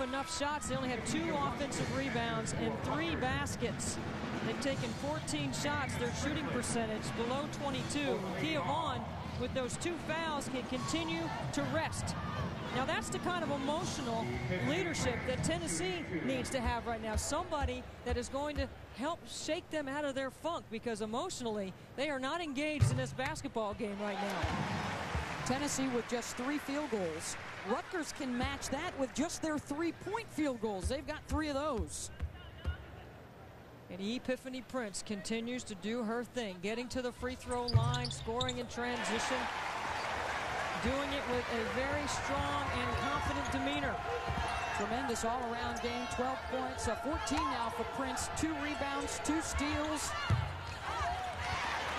Speaker 9: enough shots. They only had 2 offensive rebounds and 3 baskets. They've taken 14 shots. Their shooting percentage below 22. Kia Vaughn, with those 2 fouls, can continue to rest. Now that's the kind of emotional leadership that Tennessee needs to have right now. Somebody that is going to help shake them out of their funk, because emotionally they are not engaged in this basketball game right now.
Speaker 1: Tennessee with just 3 field goals. Rutgers can match that with just their 3-point field goals. They've got 3 of those.
Speaker 9: And Epiphany Prince continues to do her thing, getting to the free throw line, scoring in transition, doing it with a very strong and confident demeanor.
Speaker 1: Tremendous all-around game, 12 points, 14 now for Prince, 2 rebounds, 2 steals.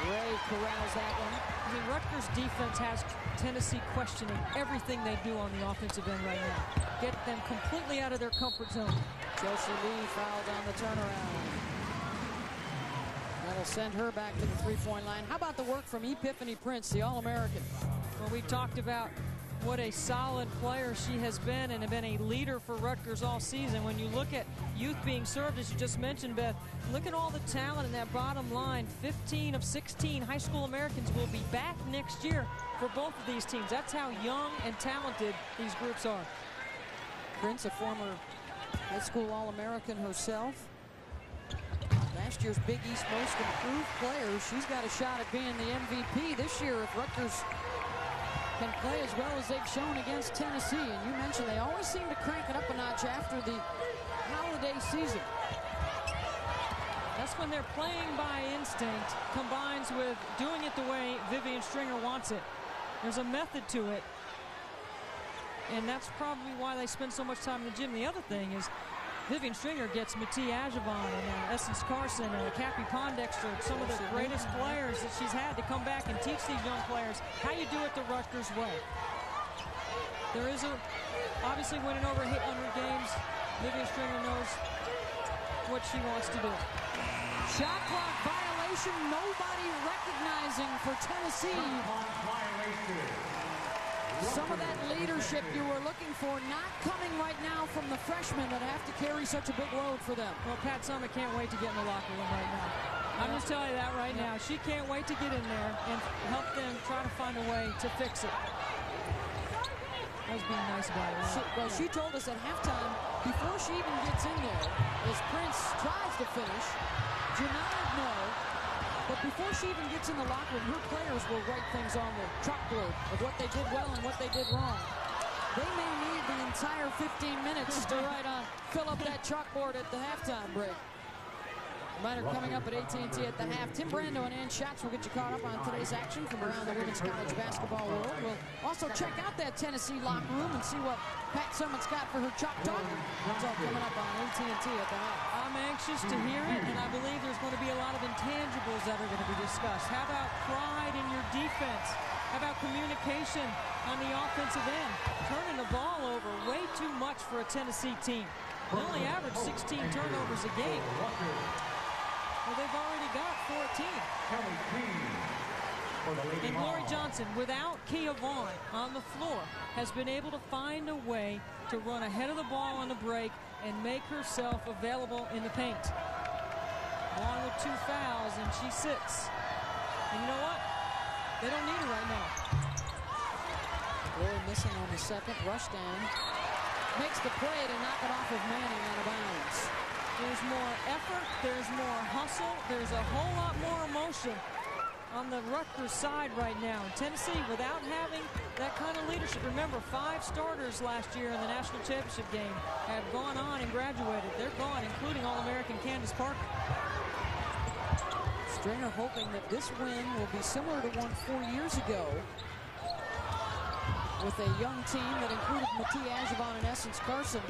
Speaker 1: Ray corrals that one.
Speaker 9: I mean, Rutgers defense has Tennessee questioning everything they do on the offensive end right now. Get them completely out of their comfort zone.
Speaker 1: Chelsea Lee fouled on the turnaround. That'll send her back to the 3-point line. How about the work from Epiphany Prince, the All-American?
Speaker 9: Well, we talked about what a solid player she has been and have been a leader for Rutgers all season. When you look at youth being served, as you just mentioned, Beth, look at all the talent in that bottom line. 15 of 16 high school Americans will be back next year for both of these teams. That's how young and talented these groups are.
Speaker 1: Prince, a former high school All-American herself. Last year's Big East Most Improved Player. She's got a shot at being the MVP this year if Rutgers can play as well as they've shown against Tennessee. And you mentioned they always seem to crank it up a notch after the holiday season.
Speaker 9: That's when they're playing by instinct combines with doing it the way Vivian Stringer wants it. There's a method to it. And that's probably why they spend so much time in the gym. The other thing is Vivian Stringer gets Matee Ajavon and Essence Carson and Cappy Pondexter, some of the greatest players that she's had to come back and teach these young players how you do it the Rutgers way. There is obviously winning over 800 games. Vivian Stringer knows what she wants to do.
Speaker 1: Shot clock violation, nobody recognizing for Tennessee. Some of that leadership you were looking for not coming right now from the freshmen that have to carry such a big load for them.
Speaker 9: Well, Pat Summitt can't wait to get in the locker room right now. I'm just telling you that right now. She can't wait to get in there and help them try to find a way to fix it. I was being nice about it.
Speaker 1: She told us at halftime, before she even gets in there, as Prince tries to finish, Janai no. But before she even gets in the locker room, her players will write things on the chalkboard of what they did well and what they did wrong. They may need the entire 15 minutes to fill up that chalkboard at the halftime break. Reminder coming up at AT&T at the half. Tim Brando and Ann Schatz will get you caught up on today's action from around the women's college basketball world. We'll also check out that Tennessee locker room and see what Pat Summitt's got for her chalk talk. That's all coming up on AT&T at the half.
Speaker 9: I'm anxious to hear it, and I believe there's going to be a lot of intangibles that are going to be discussed. How about pride in your defense? How about communication on the offensive end? Turning the ball over way too much for a Tennessee team. They only average 16 turnovers a game. Well, they've already got 14. And Glory Johnson, without Kia Vaughn on the floor, has been able to find a way to run ahead of the ball on the break and make herself available in the paint. Along with 2 fouls, and she sits. And you know what? They don't need her right now.
Speaker 1: Glory missing on the second. Rushdown makes the play to knock it off of Manning out of bounds.
Speaker 9: There's more effort, there's more hustle, there's a whole lot more emotion on the Rutgers side right now. Tennessee, without having that kind of leadership. Remember, 5 starters last year in the national championship game have gone on and graduated. They're gone, including All-American Candace Parker.
Speaker 1: Stringer hoping that this win will be similar to one 4 years ago with a young team that included Matee Ajavon and Essence Carson.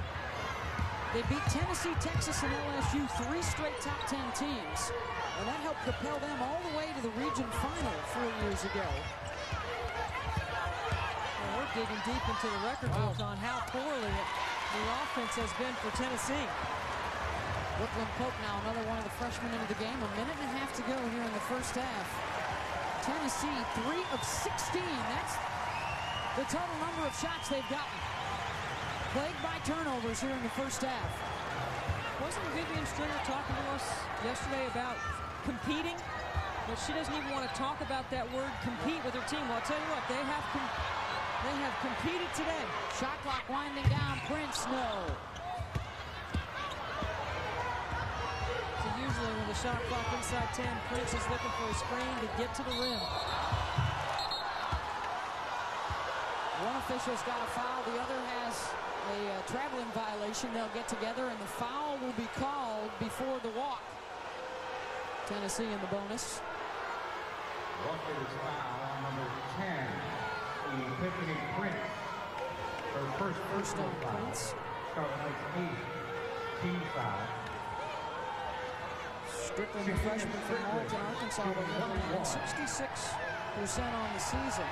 Speaker 1: They beat Tennessee, Texas, and LSU, 3 straight top 10 teams. And that helped propel them all the way to the region final 4 years ago.
Speaker 9: Well, we're digging deep into the record books on how poorly the offense has been for Tennessee.
Speaker 1: Brooklyn Pope now, another one of the freshmen into the game. A minute and a half to go here in the first half. Tennessee, 3 of 16. That's the total number of shots they've gotten. Plagued by turnovers here in the first half.
Speaker 9: Wasn't Vivian Stringer talking to us yesterday about competing? But she doesn't even want to talk about that word compete with her team. Well, I'll tell you what, they have competed today.
Speaker 1: Shot clock winding down. Prince, no.
Speaker 9: So usually when the shot clock inside 10, Prince is looking for a screen to get to the rim.
Speaker 1: official's got a foul. The other has a traveling violation. They'll get together, and the foul will be called before the walk. Tennessee in the bonus.
Speaker 4: Rutgers foul on number 10, Epiphany Prince. Her first on Prince. Starting like 8, team foul.
Speaker 1: Strickland, the freshman from Malton, Arkansas, with 66% on the season.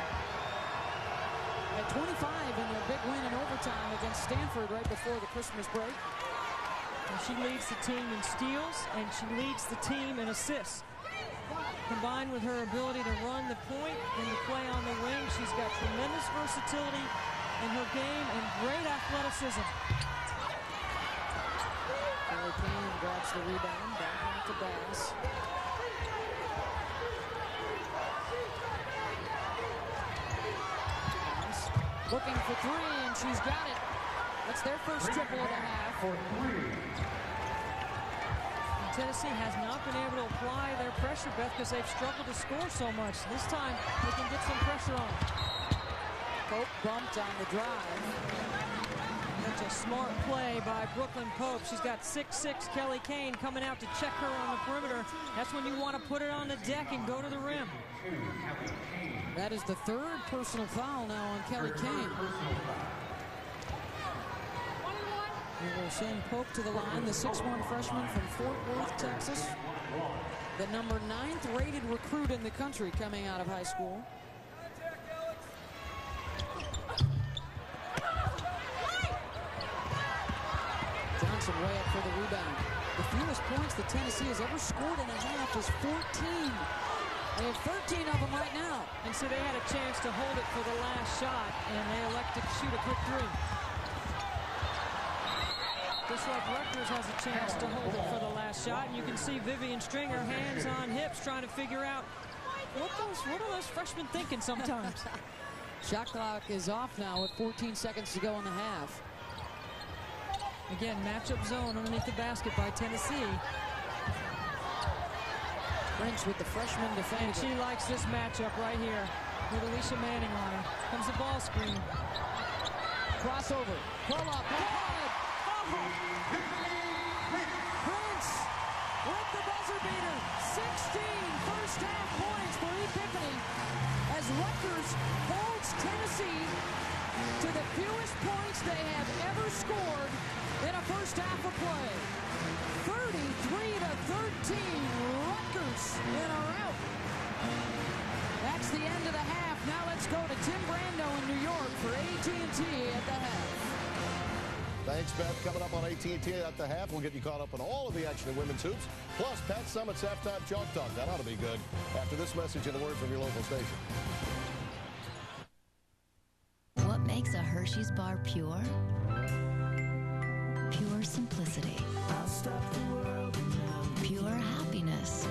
Speaker 1: At 25 in their big win in overtime against Stanford right before the Christmas break.
Speaker 9: And she leads the team in steals, and she leads the team in assists. Combined with her ability to run the point and to play on the wing, she's got tremendous versatility in her game and great athleticism.
Speaker 1: Kelly Kane grabs the rebound, back out to Bass. Looking for three, and she's got it. That's their first triple of the half.
Speaker 9: And Tennessee has not been able to apply their pressure, Beth, because they've struggled to score so much. This time, they can get some pressure on.
Speaker 1: Pope bumped on the drive.
Speaker 9: That's a smart play by Brooklyn Pope. She's got 6'6" Kelly Kane coming out to check her on the perimeter. That's when you want to put it on the deck and go to the rim.
Speaker 1: That is the third personal foul now on Kelly Kane. We will send Pope to the line, the 6'1" freshman from Fort Worth, Texas. The number 9th rated recruit in the country coming out of high school. Johnson way up for the rebound. The fewest points that Tennessee has ever scored in a half is 14. They have 13 of them right now.
Speaker 9: And so they had a chance to hold it for the last shot, and they elected to shoot a quick three. Just like Rutgers has a chance to hold it for the last shot, and you can see Vivian Stringer, hands on hips, trying to figure out what are those freshmen thinking sometimes.
Speaker 1: Shot clock is off now with 14 seconds to go in the half.
Speaker 9: Again, matchup zone underneath the basket by Tennessee.
Speaker 1: French with the freshman defender.
Speaker 9: And she likes this matchup right here with Alicia Manning on her. Comes the ball screen.
Speaker 1: Crossover. Pull up. Prince with the buzzer beater. 16 first half points for Epiphany as Rutgers holds Tennessee to the fewest points they have ever scored in a first half of play. 33-13, Rutgers in a rout. That's the end of the half. Now let's go to Tim Brando in New York for AT&T at the half.
Speaker 19: Thanks, Beth. Coming up on AT&T at the half, we'll get you caught up on all of the action in women's hoops, plus Pat Summit's halftime chalk talk. That ought to be good. After this message and a word from your local station.
Speaker 24: What makes a Hershey's bar pure? Pure simplicity. I'll stop the world now. Pure happiness.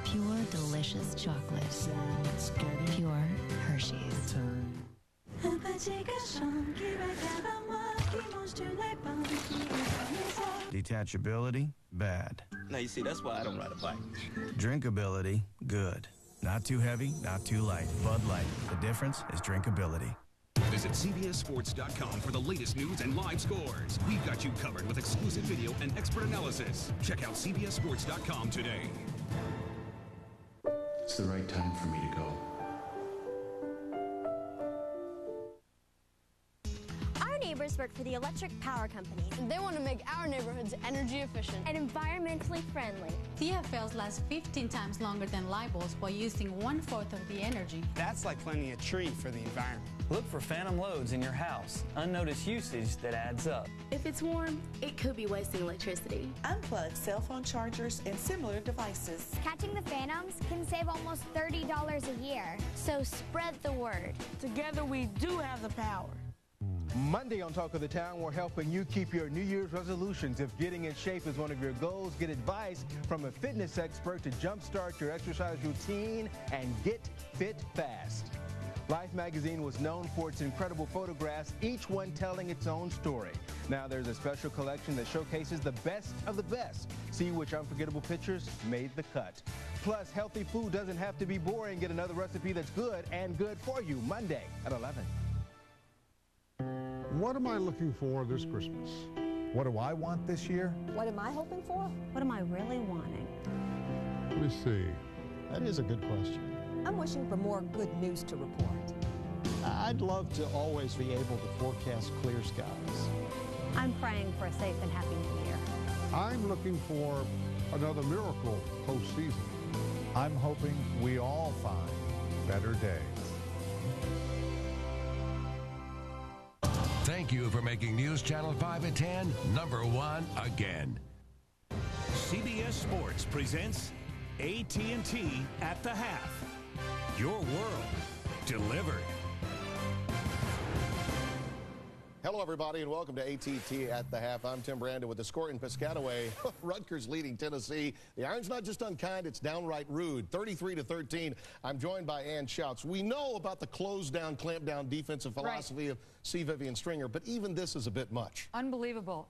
Speaker 24: Pure delicious chocolate. Pure Hershey's.
Speaker 2: Detachability, bad.
Speaker 16: Now, you see, that's why I don't ride a bike.
Speaker 2: Drinkability, good. Not too heavy, not too light. Bud Light. The difference is drinkability.
Speaker 20: Visit CBSSports.com for the latest news and live scores. We've got you covered with exclusive video and expert analysis. Check out CBSSports.com today.
Speaker 10: It's the right time for me to go.
Speaker 21: Our neighbors work for the electric power company.
Speaker 22: They want to make our neighborhoods energy efficient
Speaker 21: and environmentally friendly.
Speaker 23: TFLs last 15 times longer than light bulbs while using 1/4 of the energy.
Speaker 27: That's like planting a tree for the environment.
Speaker 28: Look for phantom loads in your house. Unnoticed usage that adds up.
Speaker 22: If it's warm, it could be wasting electricity.
Speaker 29: Unplug cell phone chargers and similar devices.
Speaker 21: Catching the phantoms can save almost $30 a year. So spread the word.
Speaker 29: Together we do have the power.
Speaker 30: Monday on Talk of the Town, we're helping you keep your New Year's resolutions. If getting in shape is one of your goals, get advice from a fitness expert to jumpstart your exercise routine and get fit fast. Life magazine was known for its incredible photographs, each one telling its own story. Now there's a special collection that showcases the best of the best. See which unforgettable pictures made the cut. Plus, healthy food doesn't have to be boring. Get another recipe that's good and good for you Monday at 11.
Speaker 3: What am I looking for this Christmas?
Speaker 5: What do I want this year?
Speaker 6: What am I hoping for? What am I really wanting?
Speaker 3: Let me see.
Speaker 5: That is a good question.
Speaker 6: I'm wishing for more good news to report.
Speaker 5: I'd love to always be able to forecast clear skies.
Speaker 6: I'm praying for a safe and happy New Year.
Speaker 3: I'm looking for another miracle postseason.
Speaker 5: I'm hoping we all find better days.
Speaker 7: Thank you for making News Channel 5 at 10 #1 again.
Speaker 20: CBS Sports presents AT&T at the half. Your world delivered.
Speaker 19: Hello, everybody, and welcome to AT&T at the half. I'm Tim Brandon with the score in Piscataway. Rutgers leading Tennessee. The Iron's not just unkind, it's downright rude. 33-13. I'm joined by Ann Schouts. We know about the close-down, clamp-down defensive philosophy of C. Vivian Stringer, but even this is a bit much.
Speaker 12: Unbelievable.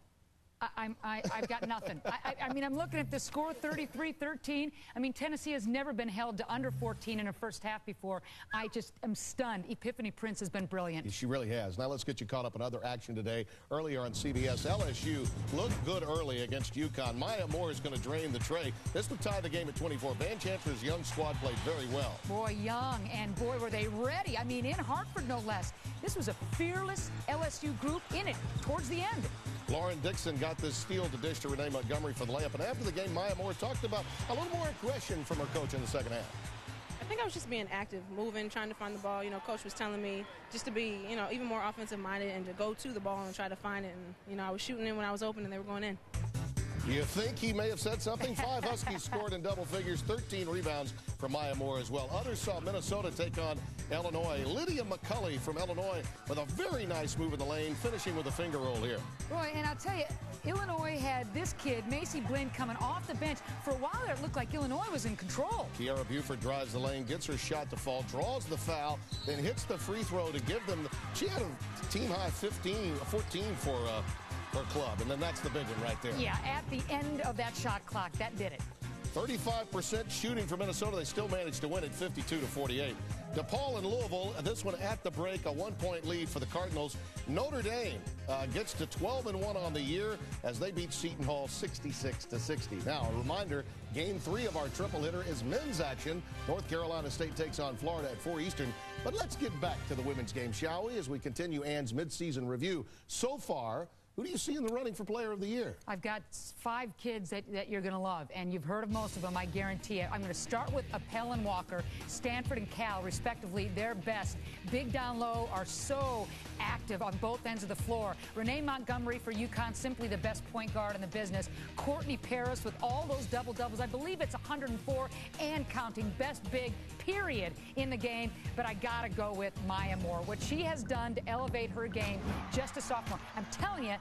Speaker 12: I've got nothing. I mean, I'm looking at the score, 33-13. I mean, Tennessee has never been held to under 14 in a first half before. I just am stunned. Epiphany Prince has been brilliant.
Speaker 19: She really has. Now let's get you caught up in other action today. Earlier on CBS, LSU looked good early against UConn. Maya Moore is going to drain the tray. This would tie the game at 24. Van Chancellor's young squad played very well.
Speaker 12: Boy, young, and boy, were they ready. I mean, in Hartford, no less. This was a fearless LSU group in it towards the end.
Speaker 19: Lauren Dixon got this steal to dish to Renee Montgomery for the layup. And after the game, Maya Moore talked about a little more aggression from her coach in the second half.
Speaker 13: I think I was just being active, moving, trying to find the ball. You know, coach was telling me just to be, you know, even more offensive-minded and to go to the ball and try to find it. And, you know, I was shooting in when I was open and they were going in.
Speaker 19: You think he may have said something? 5 Huskies scored in double figures, 13 rebounds from Maya Moore as well. Others saw Minnesota take on Illinois. Lydia McCulley from Illinois with a very nice move in the lane, finishing with a finger roll here.
Speaker 12: Boy, and I'll tell you, Illinois had this kid, Macy Blinn, coming off the bench. For a while there, it looked like Illinois was in control.
Speaker 19: Kiara Buford drives the lane, gets her shot to fall, draws the foul, then hits the free throw to give them. She had a team-high 14 for her club, and then that's the big one right there.
Speaker 12: Yeah, at the end of that shot clock, that did it.
Speaker 19: 35% shooting for Minnesota. They still managed to win at 52-48. DePaul and Louisville, this one at the break, a 1-point lead for the Cardinals. Notre Dame gets to 12-1 on the year as they beat Seton Hall 66-60. Now, a reminder, Game 3 of our triple hitter is men's action. North Carolina State takes on Florida at 4 Eastern. But let's get back to the women's game, shall we, as we continue Ann's midseason review. So far, who do you see in the running for Player of the Year?
Speaker 12: I've got 5 kids that you're going to love, and you've heard of most of them, I guarantee it. I'm going to start with Appel and Walker, Stanford and Cal, respectively, their best. Big down low are so active on both ends of the floor. Renee Montgomery for UConn, simply the best point guard in the business. Courtney Paris with all those double-doubles. I believe it's 104 and counting. Best big, period, in the game. But I got to go with Maya Moore. What she has done to elevate her game, just a sophomore. I'm telling you,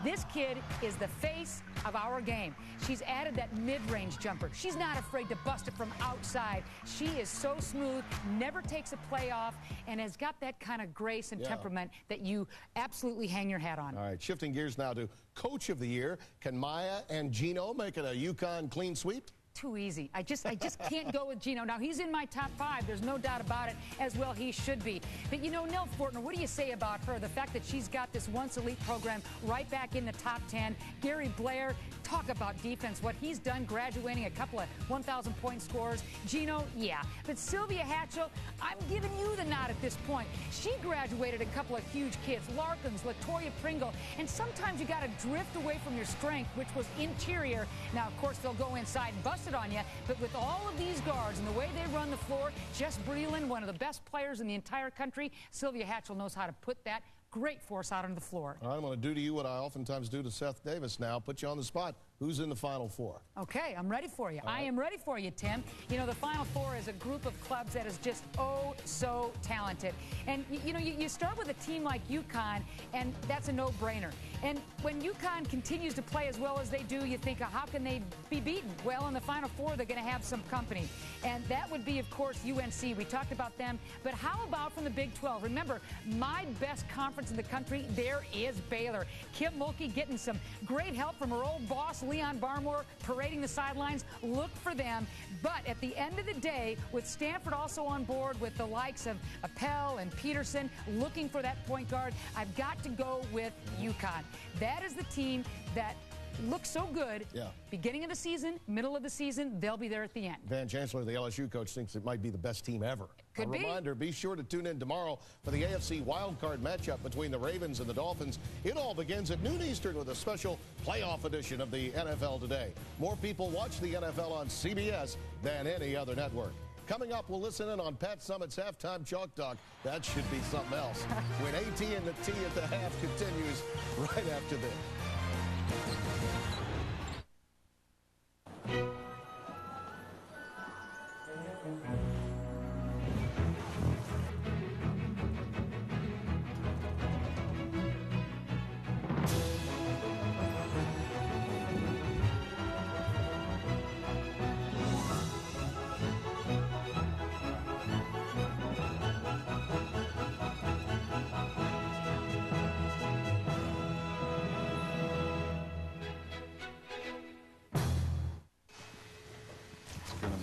Speaker 12: this kid is the face of our game. She's added that mid-range jumper. She's not afraid to bust it from outside. She is so smooth, never takes a play off, and has got that kind of grace and temperament that you absolutely hang your hat on.
Speaker 19: All right, shifting gears now to Coach of the Year. Can Maya and Gino make it a UConn clean sweep?
Speaker 12: Too easy. I just can't go with Gino. Now, he's in my top 5. There's no doubt about it, as well he should be. But, you know, Nell Fortner, what do you say about her? The fact that she's got this once elite program right back in the top 10. Gary Blair, talk about defense. What he's done, graduating a couple of 1,000-point scores. Gino, yeah. But Sylvia Hatchell, I'm giving you the nod at this point. She graduated a couple of huge kids, Larkins, Latoya Pringle, and sometimes you got to drift away from your strength, which was interior. Now, of course, they'll go inside and bust it on you, but with all of these guards and the way they run the floor, Jess Breland, one of the best players in the entire country, Sylvia Hatchell knows how to put that great force out on the floor.
Speaker 19: All right, I'm going to do to you what I oftentimes do to Seth Davis now, put you on the spot. Who's in the Final Four?
Speaker 12: Okay, I'm ready for you. I am ready for you, Tim. You know, the Final Four is a group of clubs that is just oh so talented. And, you know, you start with a team like UConn, and that's a no-brainer. And when UConn continues to play as well as they do, you think, how can they be beaten? Well, in the Final Four, they're going to have some company. And that would be, of course, UNC. We talked about them. But how about from the Big 12? Remember, my best conference in the country, there is Baylor. Kim Mulkey getting some great help from her old boss, Leon Barmore parading the sidelines. Look for them. But at the end of the day, with Stanford also on board with the likes of Appel and Peterson looking for that point guard, I've got to go with UConn. That is the team that looks so good.
Speaker 19: Yeah.
Speaker 12: Beginning of the season, middle of the season, they'll be there at the end.
Speaker 19: Van Chancellor, the LSU coach, thinks it might be the best team ever.
Speaker 12: Could be.
Speaker 19: Reminder, be sure to tune in tomorrow for the AFC wildcard matchup between the Ravens and the Dolphins. It all begins at noon Eastern with a special playoff edition of the NFL Today. More people watch the NFL on CBS than any other network. Coming up, we'll listen in on Pat Summitt's halftime chalk talk. That should be something else. When AT and the T at the half continues right after this.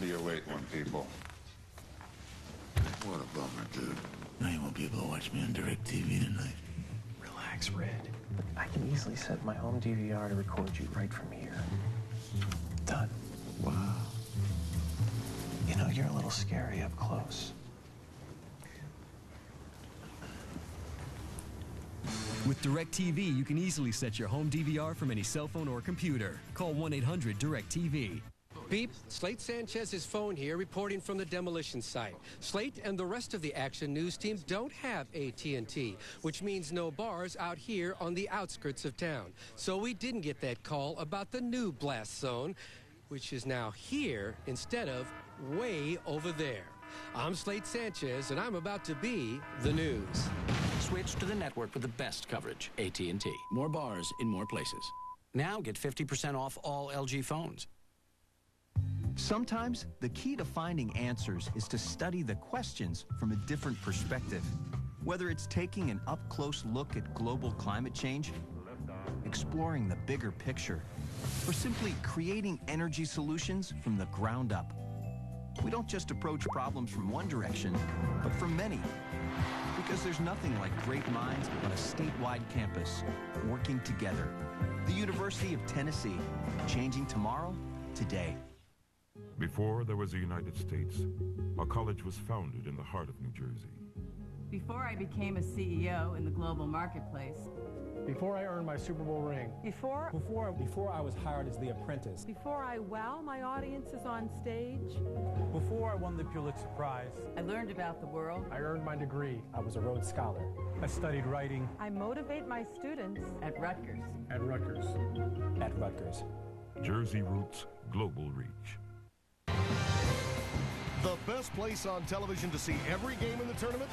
Speaker 10: Be a late one, people. What a bummer, dude.
Speaker 4: Now you won't be able to watch me on DirecTV tonight.
Speaker 8: Relax, Red. I can easily set my home DVR to record you right from here. Done.
Speaker 4: Wow.
Speaker 8: You know, you're a little scary up close.
Speaker 9: With DirecTV, you can easily set your home DVR from any cell phone or computer. Call 1-800-DirecTV.
Speaker 11: Beep, Slate Sanchez's phone here reporting from the demolition site. Slate and the rest of the Action News team don't have AT&T, which means no bars out here on the outskirts of town. So we didn't get that call about the new blast zone, which is now here instead of way over there. I'm Slate Sanchez, and I'm about to be the news.
Speaker 14: Switch to the network with the best coverage, AT&T. More bars in more places. Now get 50% off all LG phones.
Speaker 15: Sometimes the key to finding answers is to study the questions from a different perspective. Whether it's taking an up-close look at global climate change, exploring the bigger picture, or simply creating energy solutions from the ground up. We don't just approach problems from one direction, but from many. Because there's nothing like great minds on a statewide campus working together. The University of Tennessee, changing tomorrow, today.
Speaker 17: Before there was a United States, a college was founded in the heart of New Jersey.
Speaker 18: Before I became a CEO in the global marketplace.
Speaker 3: Before I earned my Super Bowl ring.
Speaker 25: Before I was hired as the apprentice.
Speaker 26: Before I wow my audiences on stage.
Speaker 25: Before I won the Pulitzer Prize.
Speaker 26: I learned about the world.
Speaker 3: I earned my degree.
Speaker 25: I was a Rhodes Scholar.
Speaker 3: I studied writing.
Speaker 26: I motivate my students.
Speaker 18: At Rutgers.
Speaker 3: At Rutgers.
Speaker 25: At Rutgers.
Speaker 17: Jersey Roots Global Reach.
Speaker 19: The best place on television to see every game in the tournament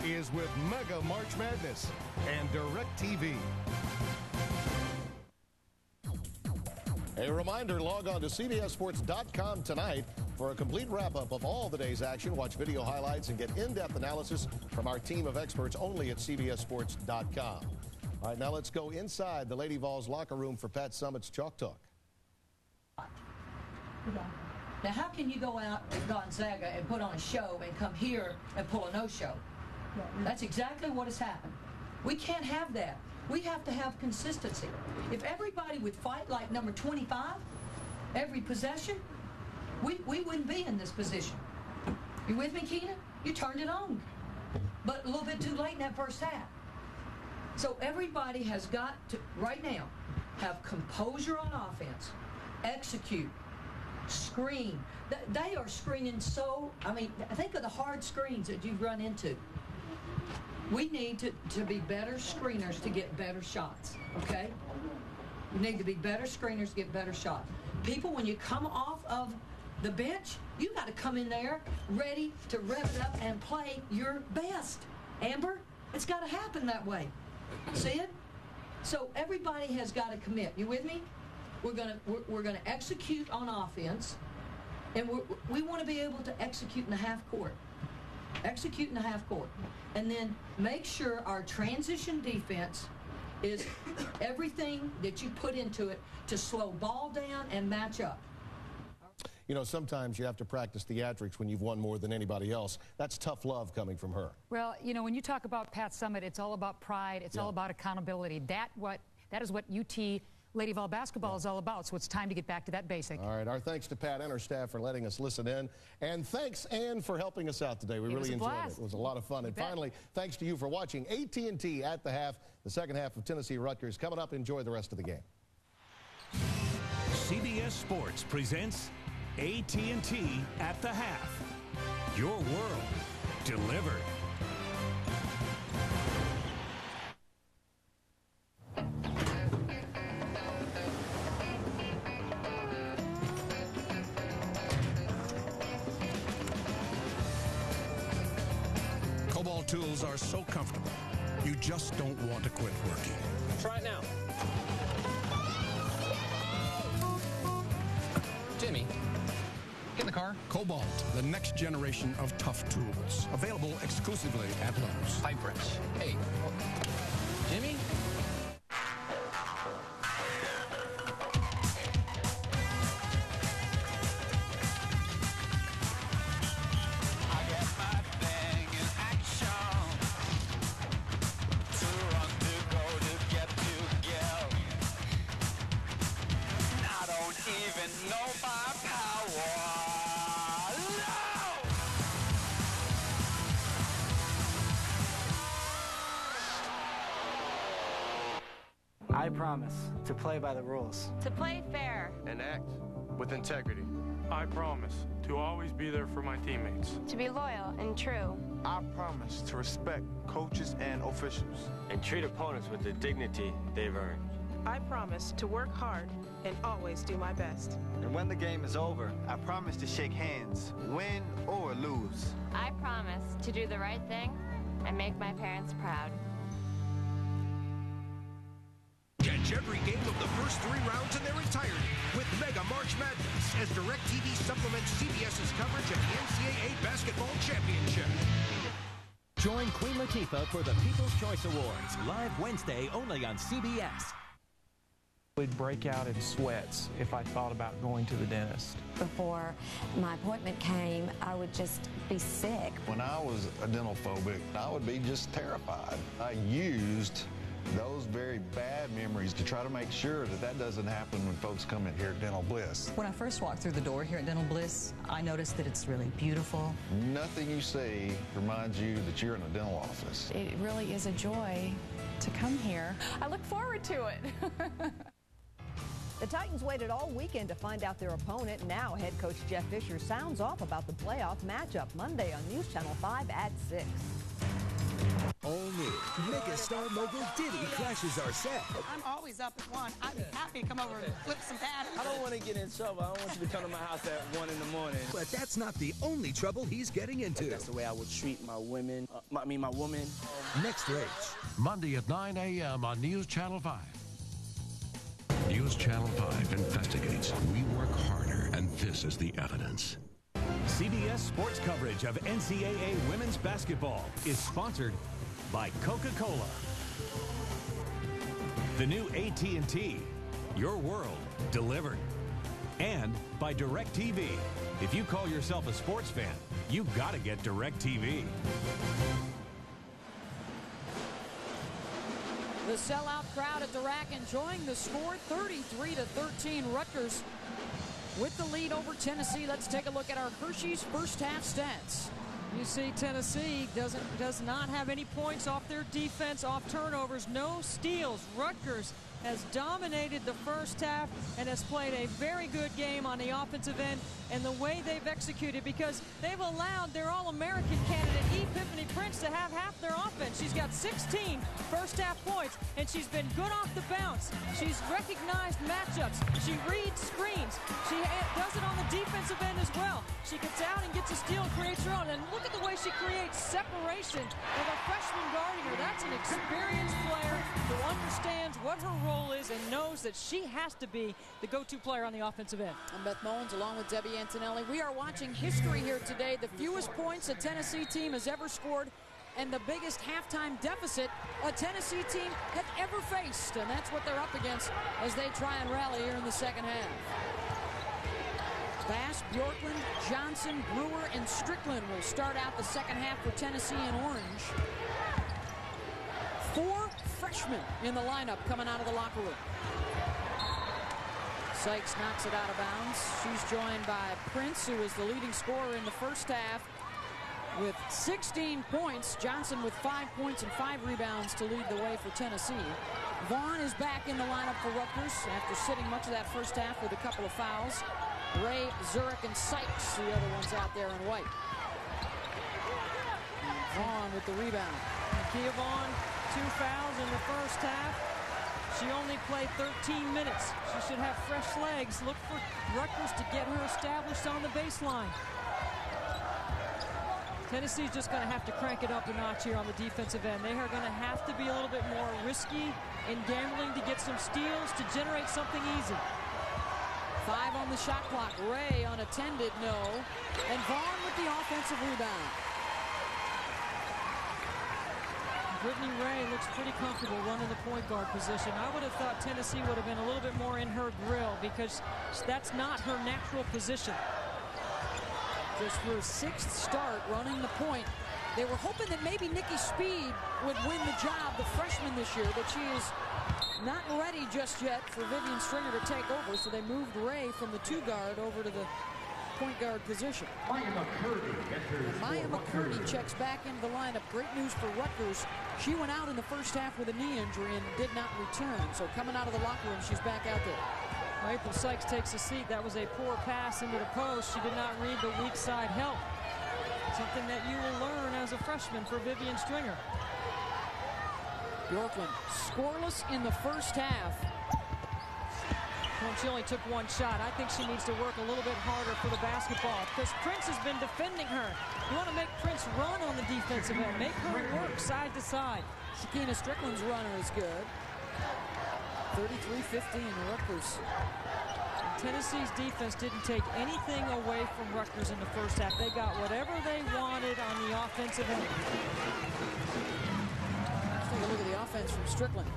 Speaker 19: is with Mega March Madness and DirecTV. A reminder, log on to CBSSports.com tonight for a complete wrap-up of all the day's action. Watch video highlights and get in-depth analysis from our team of experts only at CBSSports.com. All right, now let's go inside the Lady Vols locker room for Pat Summitt's Chalk Talk.
Speaker 31: Now, how can you go out at Gonzaga and put on a show and come here and pull a no-show? That's exactly what has happened. We can't have that. We have to have consistency. If everybody would fight like number 25, every possession, we wouldn't be in this position. You with me, Keenan? You turned it on. But a little bit too late in that first half. So everybody has got to, right now, have composure on offense, execute, screen. They are screening so, I mean, think of the hard screens that you've run into. We need to be better screeners to get better shots, okay? We need to be better screeners to get better shots. People, when you come off of the bench, you got to come in there ready to rev it up and play your best. Amber, it's got to happen that way. See it? So everybody has got to commit. You with me? We're gonna execute on offense, and we want to be able to execute in the half court. Execute in the half court, and then make sure our transition defense is everything that you put into it to slow ball down and match up.
Speaker 19: You know, sometimes you have to practice theatrics when you've won more than anybody else. That's tough love coming from her.
Speaker 12: Well, you know, when you talk about Pat Summitt, it's all about pride. It's all about accountability. That is what UT Lady Vol basketball is all about, so it's time to get back to that basic.
Speaker 19: All right, our thanks to Pat and her staff for letting us listen in. And thanks, Ann, for helping us out today. We really enjoyed it. It was a lot of fun. And finally, thanks to you for watching AT&T at the half, the second half of Tennessee Rutgers. Coming up, enjoy the rest of the game.
Speaker 20: CBS Sports presents AT&T at the half. Your world delivered.
Speaker 1: Cobalt tools are so comfortable, you just don't want to quit working.
Speaker 8: Try it now.
Speaker 1: Jimmy, get in the car. Cobalt, the next generation of tough tools. Available exclusively at Lowe's.
Speaker 8: Pipe wrench. Hey, Jimmy?
Speaker 2: I promise to play by the rules.
Speaker 16: To play fair.
Speaker 8: And act with integrity.
Speaker 21: I promise to always be there for my teammates.
Speaker 16: To be loyal and true.
Speaker 22: I promise to respect coaches and officials.
Speaker 8: And treat opponents with the dignity they've earned.
Speaker 23: I promise to work hard and always do my best.
Speaker 2: And when the game is over, I promise to shake hands, win or lose.
Speaker 16: I promise to do the right thing and make my parents proud.
Speaker 20: Catch every game of the first 3 rounds in their entirety with Mega March Madness as DirecTV supplements CBS's coverage of the NCAA Basketball Championship.
Speaker 24: Join Queen Latifah for the People's Choice Awards, live Wednesday only on CBS.
Speaker 8: Would break out in sweats if I thought about going to the dentist.
Speaker 6: Before my appointment came, I would just be sick.
Speaker 10: When I was a dental phobic, I would be just terrified. I used those very bad memories to try to make sure that that doesn't happen when folks come in here at Dental Bliss.
Speaker 31: When I first walked through the door here at Dental Bliss, I noticed that it's really beautiful.
Speaker 10: Nothing you see reminds you that you're in a dental office.
Speaker 27: It really is a joy to come here. I look forward to it.
Speaker 28: The Titans waited all weekend to find out their opponent. Now head coach Jeff Fisher sounds off about the playoff matchup Monday on News Channel 5 at 6.
Speaker 29: All new, megastar mogul Diddy crashes our set.
Speaker 30: I'm always up at 1. I'd be happy to come over and flip some patterns.
Speaker 32: I don't want to get in trouble. I don't want you to come to my house at 1 in the morning.
Speaker 29: But that's not the only trouble he's getting into.
Speaker 32: That's the way I would treat my women. my woman.
Speaker 29: Next race.
Speaker 7: Monday at 9 a.m. on News Channel 5. News Channel 5 investigates. We work harder, and this is the evidence.
Speaker 20: CBS Sports coverage of NCAA women's basketball is sponsored by Coca-Cola. The new AT&T, your world delivered. And by DirecTV. If you call yourself a sports fan, you've got to get DirecTV.
Speaker 12: The sellout crowd at the rack enjoying the score, 33-13 Rutgers with the lead over Tennessee. Let's take a look at our Hershey's first half stats.
Speaker 33: You see Tennessee does not have any points off their defense, off turnovers, no steals. Rutgers has dominated the first half and has played a very good game on the offensive end, and the way they've executed, because they've allowed their All-American candidate E. Piffany Prince to have half their offense. She's got 16 first half points, and she's been good off the bounce. She's recognized matchups. She reads screens. She does it on the defensive end as well. She gets out and gets a steal and creates her own. And look at the way she creates separation with a freshman guarding her. That's an experienced player who understands what her role is and knows that she has to be the go-to player on the offensive end.
Speaker 12: I'm Beth Mullins along with Debbie Antonelli. We are watching history here today. The fewest points a Tennessee team has ever scored
Speaker 33: and the biggest halftime deficit a Tennessee team had ever faced. And that's what they're up against as they try and rally here in the second half. Bass, Bjorklund, Johnson, Brewer, and Strickland will start out the second half for Tennessee in orange. 4 freshmen in the lineup coming out of the locker room. Sykes knocks it out of bounds. She's joined by Prince, who was the leading scorer in the first half with 16 points. Johnson with 5 points and 5 rebounds to lead the way for Tennessee. Vaughn is back in the lineup for Rutgers after sitting much of that first half with a couple of fouls. Ray, Zurich, and Sykes, the other ones out there in white. Vaughn with the rebound. Kia Vaughn, 2 fouls in the first half. She only played 13 minutes. She should have fresh legs. Look for Rutgers to get her established on the baseline. Tennessee's just going to have to crank it up a notch here on the defensive end. They are going to have to be a little bit more risky in gambling to get some steals to generate something easy. 5 on the shot clock. Ray unattended, no. And Vaughn with the offensive rebound. Brittany Ray looks pretty comfortable running the point guard position. I would have thought Tennessee would have been a little bit more in her grill because that's not her natural position. Just her 6th start running the point. They were hoping that maybe Nikki Speed would win the job, the freshman this year, but she is not ready just yet for Vivian Stringer to take over, so they moved Ray from the 2 guard over to the point guard position. Maya McCurdy checks back into the lineup. Great news for Rutgers. She went out in the first half with a knee injury and did not return, so coming out of the locker room, she's back out there. April Sykes takes a seat. That was a poor pass into the post. She did not read the weak side help. Something that you will learn as a freshman for Vivian Stringer. Bjorklund scoreless in the first half. Well, she only took 1 shot. I think she needs to work a little bit harder for the basketball because Prince has been defending her. You want to make Prince run on the defensive end. Make her work side to side. Shakina Strickland's runner is good. 33-15 Rutgers. Tennessee's defense didn't take anything away from Rutgers in the first half. They got whatever they wanted on the offensive end. Let's take a look at the offense from Strickland.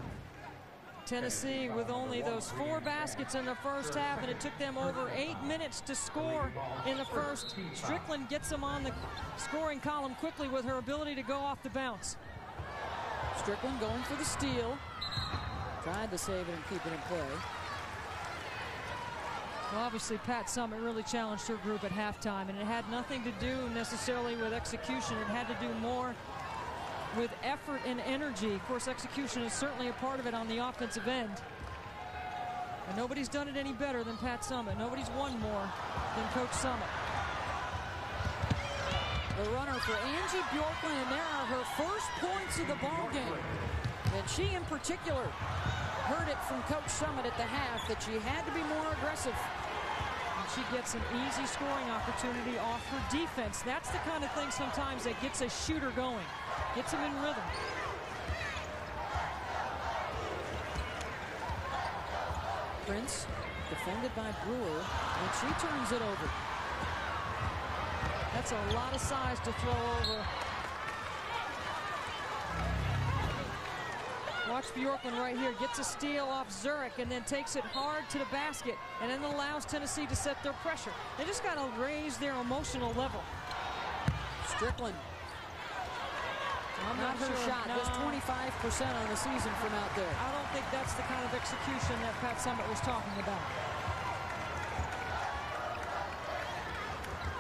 Speaker 33: Tennessee with only those 4 baskets in the first half, and it took them over 8 minutes to score in the first. Strickland gets them on the scoring column quickly with her ability to go off the bounce. Strickland going for the steal. Tried to save it and keep it in play. Well, obviously, Pat Summitt really challenged her group at halftime, and it had nothing to do necessarily with execution. It had to do more with effort and energy. Of course, execution is certainly a part of it on the offensive end. And nobody's done it any better than Pat Summitt. Nobody's won more than Coach Summitt. The runner for Angie Bjorklund, and there are her first points of the ball game. And she, in particular, heard it from Coach Summitt at the half that she had to be more aggressive. And she gets an easy scoring opportunity off her defense. That's the kind of thing sometimes that gets a shooter going. Gets him in rhythm. Prince, defended by Brewer, and she turns it over. That's a lot of size to throw over. Watch Bjorklund right here. Gets a steal off Zurich and then takes it hard to the basket and then allows Tennessee to set their pressure. They just got to raise their emotional level. Strickland. Not her shot, just 25% on the season from out there. I don't think that's the kind of execution that Pat Summitt was talking about.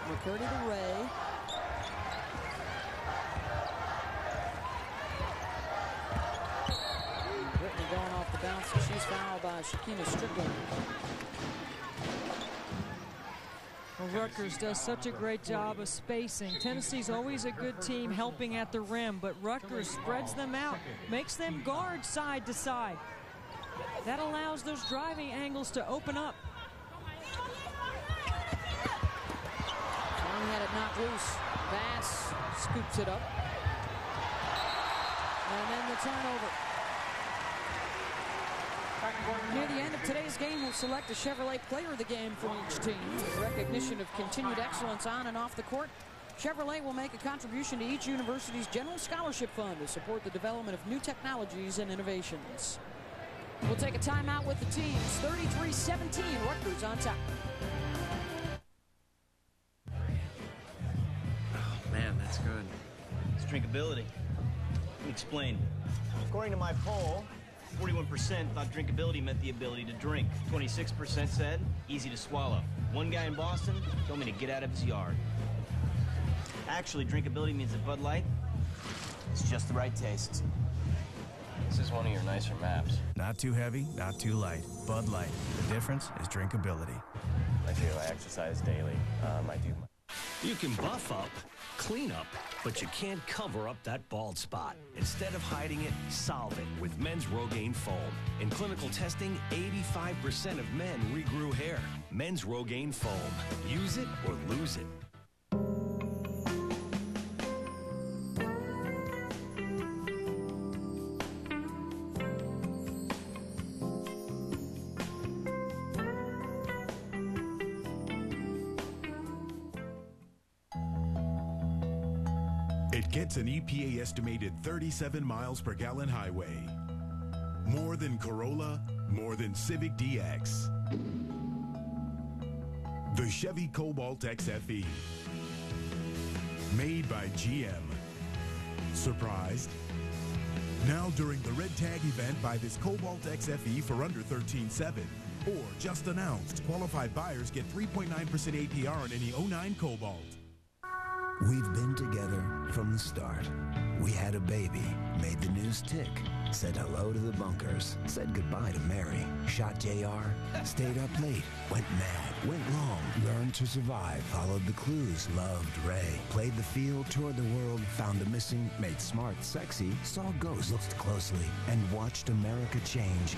Speaker 33: McCurdy to Ray. Brittany going off the bounce, and she's fouled by Shakina Strickland. Well, Rutgers does such a great job of spacing. Tennessee's always a good team helping at the rim, but Rutgers spreads them out, makes them guard side to side. That allows those driving angles to open up. Finally had it knocked loose. Bass scoops it up. And then the turnover. Near the end of today's game, we'll select a Chevrolet player of the game from each team. Recognition of continued excellence on and off the court. Chevrolet will make a contribution to each university's general scholarship fund to support the development of new technologies and innovations. We'll take a timeout with the teams. 33-17, Rutgers on top.
Speaker 3: Oh, man, that's good.
Speaker 4: It's drinkability. Let me explain. According to my poll, 41% thought drinkability meant the ability to drink. 26% said easy to swallow. One guy in Boston told me to get out of his yard. Actually, drinkability means that Bud Light is just the right taste.
Speaker 3: This is one of your nicer maps.
Speaker 5: Not too heavy, not too light. Bud Light. The difference is drinkability.
Speaker 3: I do. I exercise daily. I do.
Speaker 24: You can buff up, clean up, but you can't cover up that bald spot. Instead of hiding it, solve it with Men's Rogaine Foam. In clinical testing, 85% of men regrew hair. Men's Rogaine Foam. Use it or lose it.
Speaker 9: It gets an EPA estimated 37 miles per gallon highway. More than Corolla, more than Civic DX. The Chevy Cobalt XFE. Made by GM. Surprised? Now during the Red Tag event, buy this Cobalt XFE for under $13,700. Or just announced, qualified buyers get 3.9% APR on any 09 Cobalt.
Speaker 11: We've been together from the start. We had a baby, made the news tick, said hello to the bunkers, said goodbye to Mary, shot JR, stayed up late, went mad, went long, learned to survive, followed the clues, loved Ray, played the field, toured the world, found the missing, made smart, sexy, saw ghosts, looked closely, and watched America change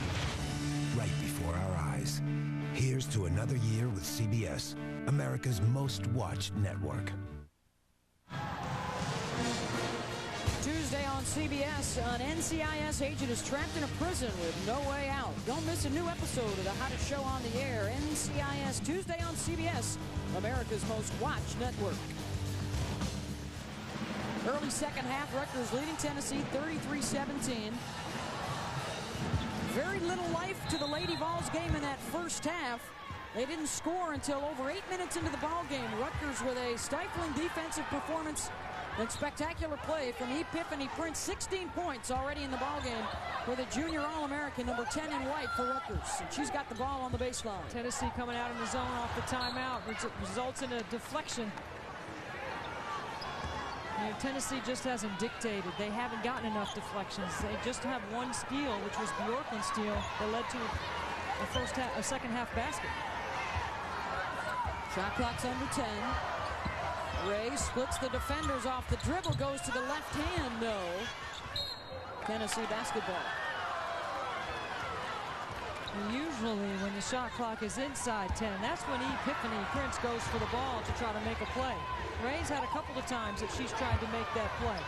Speaker 11: right before our eyes. Here's to another year with CBS, America's most watched network.
Speaker 33: Tuesday on CBS, an NCIS agent is trapped in a prison with no way out. Don't miss a new episode of the hottest show on the air, NCIS, Tuesday on CBS, America's most watched network. Early second half, Rutgers leading Tennessee 33-17. Very little life to the Lady Vols game in that first half. They didn't score until over 8 minutes into the ball game. Rutgers with a stifling defensive performance and spectacular play from Epiphany Prince. 16 points already in the ball game for the junior All-American, number 10 in white for Rutgers. And she's got the ball on the baseline. Tennessee coming out in the zone off the timeout, which results in a deflection. You know, Tennessee just hasn't dictated. They haven't gotten enough deflections. They just have one steal, which was Bjorkland's steal, that led to a second half basket. Shot clock's under 10. Ray splits the defenders off the dribble, goes to the left hand, no. Tennessee basketball. Usually when the shot clock is inside 10, that's when Epiphany Prince goes for the ball to try to make a play. Ray's had a couple of times that she's tried to make that play.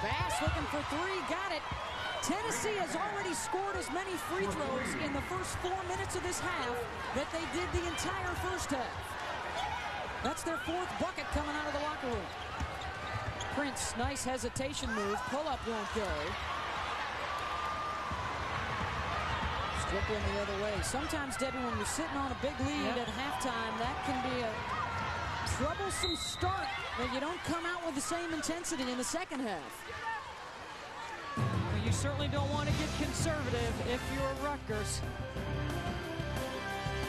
Speaker 33: Bass looking for three, got it. Tennessee has already scored as many free throws in the first 4 minutes of this half that they did the entire first half. That's their fourth bucket coming out of the locker room. Prince, nice hesitation move. Pull-up won't go. Strickland the other way. Sometimes, Debbie, when you're sitting on a big lead at halftime, that can be a troublesome start when you don't come out with the same intensity in the second half. Well, you certainly don't want to get conservative if you're Rutgers.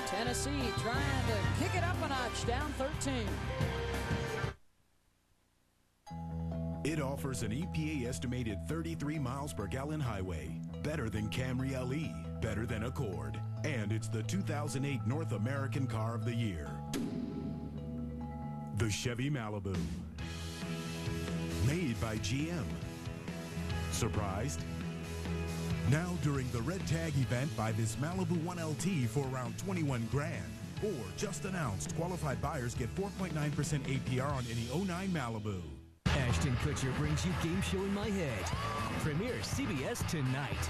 Speaker 33: Tennessee trying to kick it up a notch, down 13.
Speaker 9: It offers an EPA estimated 33 miles per gallon highway. Better than Camry LE, better than Accord. And it's the 2008 North American Car of the Year. The Chevy Malibu. Made by GM. Surprised? Now during the Red Tag event, buy this Malibu 1LT for around 21 grand. Or just announced, qualified buyers get 4.9% APR on any 09 Malibu.
Speaker 29: Ashton Kutcher brings you Game Show in My Head. Premiere CBS tonight.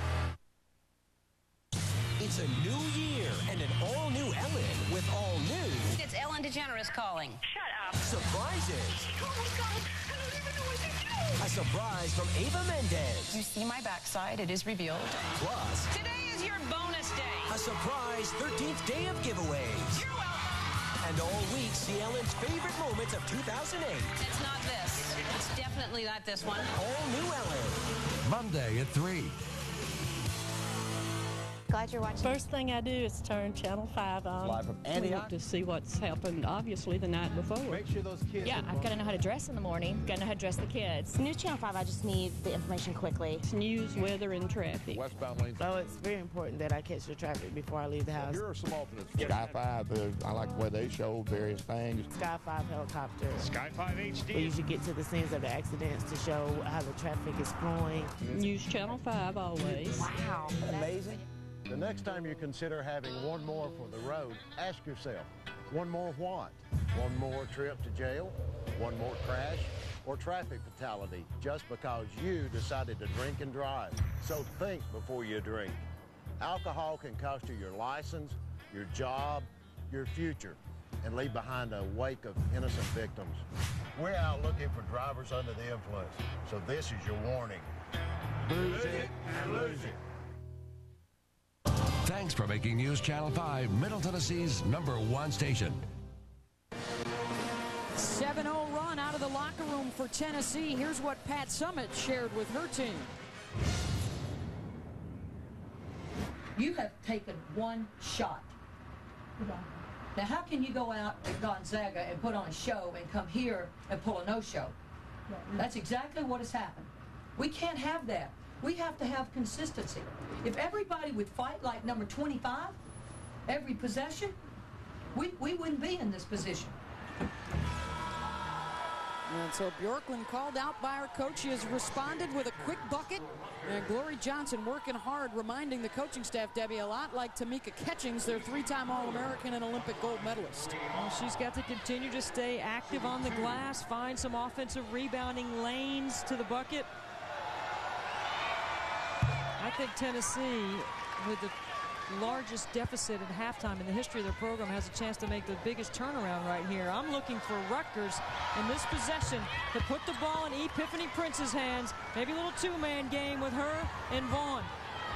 Speaker 1: It's a new year and an all-new Ellen with all new...
Speaker 2: It's Ellen DeGeneres calling. Shut up.
Speaker 1: Surprises.
Speaker 2: Oh, my God. I don't even know what to do.
Speaker 1: A surprise from Eva Mendes.
Speaker 2: You see my backside. It is revealed.
Speaker 1: Plus...
Speaker 2: Today is your bonus day.
Speaker 1: A surprise 13th day of giveaways.
Speaker 2: You're welcome.
Speaker 1: And all week, see Ellen's favorite moments of 2008.
Speaker 2: It's not this. It's definitely not this one.
Speaker 1: All new Ellen.
Speaker 7: Monday at 3.
Speaker 13: Glad you're watching.
Speaker 14: First thing I do is turn Channel 5 on.
Speaker 15: Live from Antioch.
Speaker 14: To see what's happened, obviously, the night before.
Speaker 15: Make sure those kids...
Speaker 14: Yeah, I've got to know how to dress in the morning. Got to know how to dress the kids.
Speaker 13: News Channel 5, I just need the information quickly.
Speaker 14: It's news, weather, and traffic.
Speaker 15: Westbound lanes.
Speaker 17: Oh, it's very important that I catch the traffic before I leave the house.
Speaker 15: Here are some alternates.
Speaker 18: Sky 5, I like the way they show various things.
Speaker 17: Sky 5 helicopter.
Speaker 15: Sky 5 HD.
Speaker 17: We usually get to the scenes of the accidents to show how the traffic is flowing.
Speaker 14: News Channel 5 always.
Speaker 13: Wow.
Speaker 15: Amazing. The next time you consider having one more for the road, ask yourself, one more what? One more trip to jail? One more crash? Or traffic fatality just because you decided to drink and drive? So think before you drink. Alcohol can cost you your license, your job, your future, and leave behind a wake of innocent victims. We're out looking for drivers under the influence, so this is your warning. Booze it and lose it.
Speaker 7: Thanks for making News Channel 5 Middle Tennessee's #1 station.
Speaker 33: 7-0 run out of the locker room for Tennessee. Here's what Pat Summitt shared with her team.
Speaker 31: You have taken one shot. Now, how can you go out at Gonzaga and put on a show and come here and pull a no-show? That's exactly what has happened. We can't have that. We have to have consistency. If everybody would fight like number 25, every possession, we wouldn't be in this position.
Speaker 33: And so Bjorklund called out by her coach. She has responded with a quick bucket. And Glory Johnson working hard, reminding the coaching staff, Debbie, a lot like Tamika Catchings, their 3-time All-American and Olympic gold medalist. Well, she's got to continue to stay active on the glass, find some offensive rebounding lanes to the bucket. I think Tennessee, with the largest deficit at halftime in the history of their program, has a chance to make the biggest turnaround right here. I'm looking for Rutgers in this possession to put the ball in Epiphany Prince's hands. Maybe a little two-man game with her and Vaughn.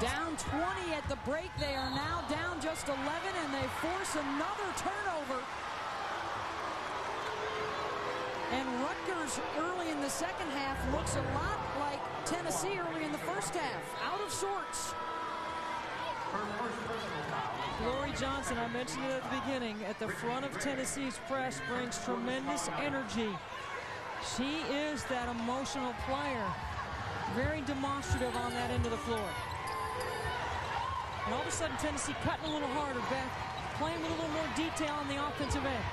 Speaker 33: Down 20 at the break. They are now down just 11, and they force another turnover. And Rutgers early in the second half looks a lot like Tennessee early in the first half. Out of sorts. Glory Johnson, I mentioned it at the beginning, at the front of Tennessee's press, brings tremendous energy. She is that emotional player. Very demonstrative on that end of the floor. And all of a sudden, Tennessee cutting a little harder, Beth, playing with a little more detail on the offensive end.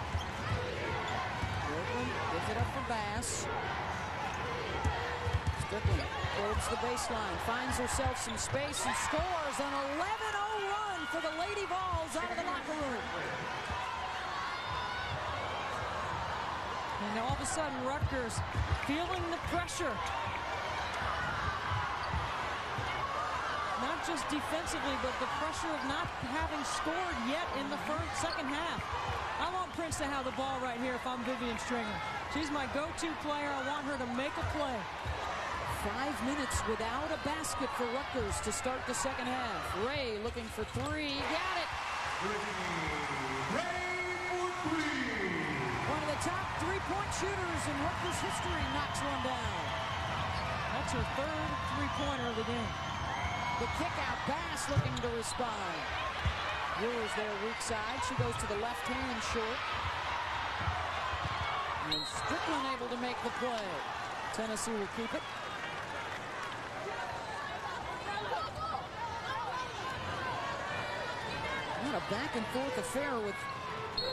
Speaker 33: Strickland gives it up for Bass. Strickland towards the baseline, finds herself some space and scores an 11-0 run for the Lady Vols out of the locker room. And all of a sudden, Rutgers feeling the pressure. Not just defensively, but the pressure of not having scored yet in the second half. I want Prince to have the ball right here if I'm Vivian Stringer. She's my go-to player. I want her to make a play. 5 minutes without a basket for Rutgers to start the second half. Ray looking for three. Got it. One of the top three-point shooters in Rutgers history knocks one down. That's her third three-pointer of the game. The kick out, Bass looking to respond. Ewers there weak side. She goes to the left hand short. And Strickland able to make the play. Tennessee will keep it. What a back and forth affair with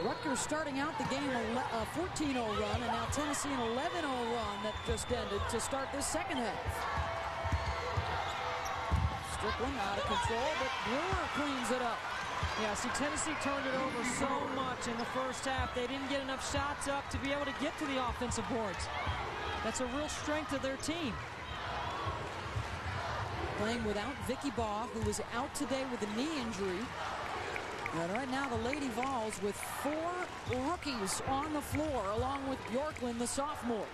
Speaker 33: Rutgers starting out the game a 14-0 run, and now Tennessee an 11-0 run that just ended to start this second half. Strickland out of control, but Brewer cleans it up. Yeah, see, Tennessee turned it over so much in the first half. They didn't get enough shots up to be able to get to the offensive boards. That's a real strength of their team. playing without Vicky Baugh, who was out today with a knee injury. And right now the Lady Vols with 4 rookies on the floor, along with Bjorklund, the sophomore.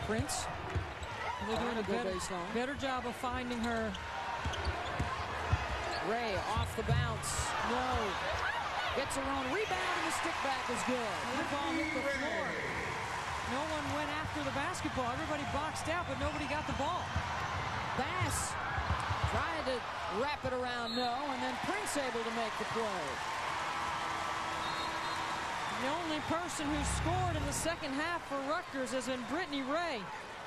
Speaker 33: Prince. They're doing a better job of finding her. Ray off the bounce. No. Gets her own rebound, and the stick back is good. The ball hit the floor. No one went after the basketball. Everybody boxed out, but nobody got the ball. Bass tried to wrap it around, no, and then Prince able to make the play. The only person who scored in the second half for Rutgers has been Brittany Ray.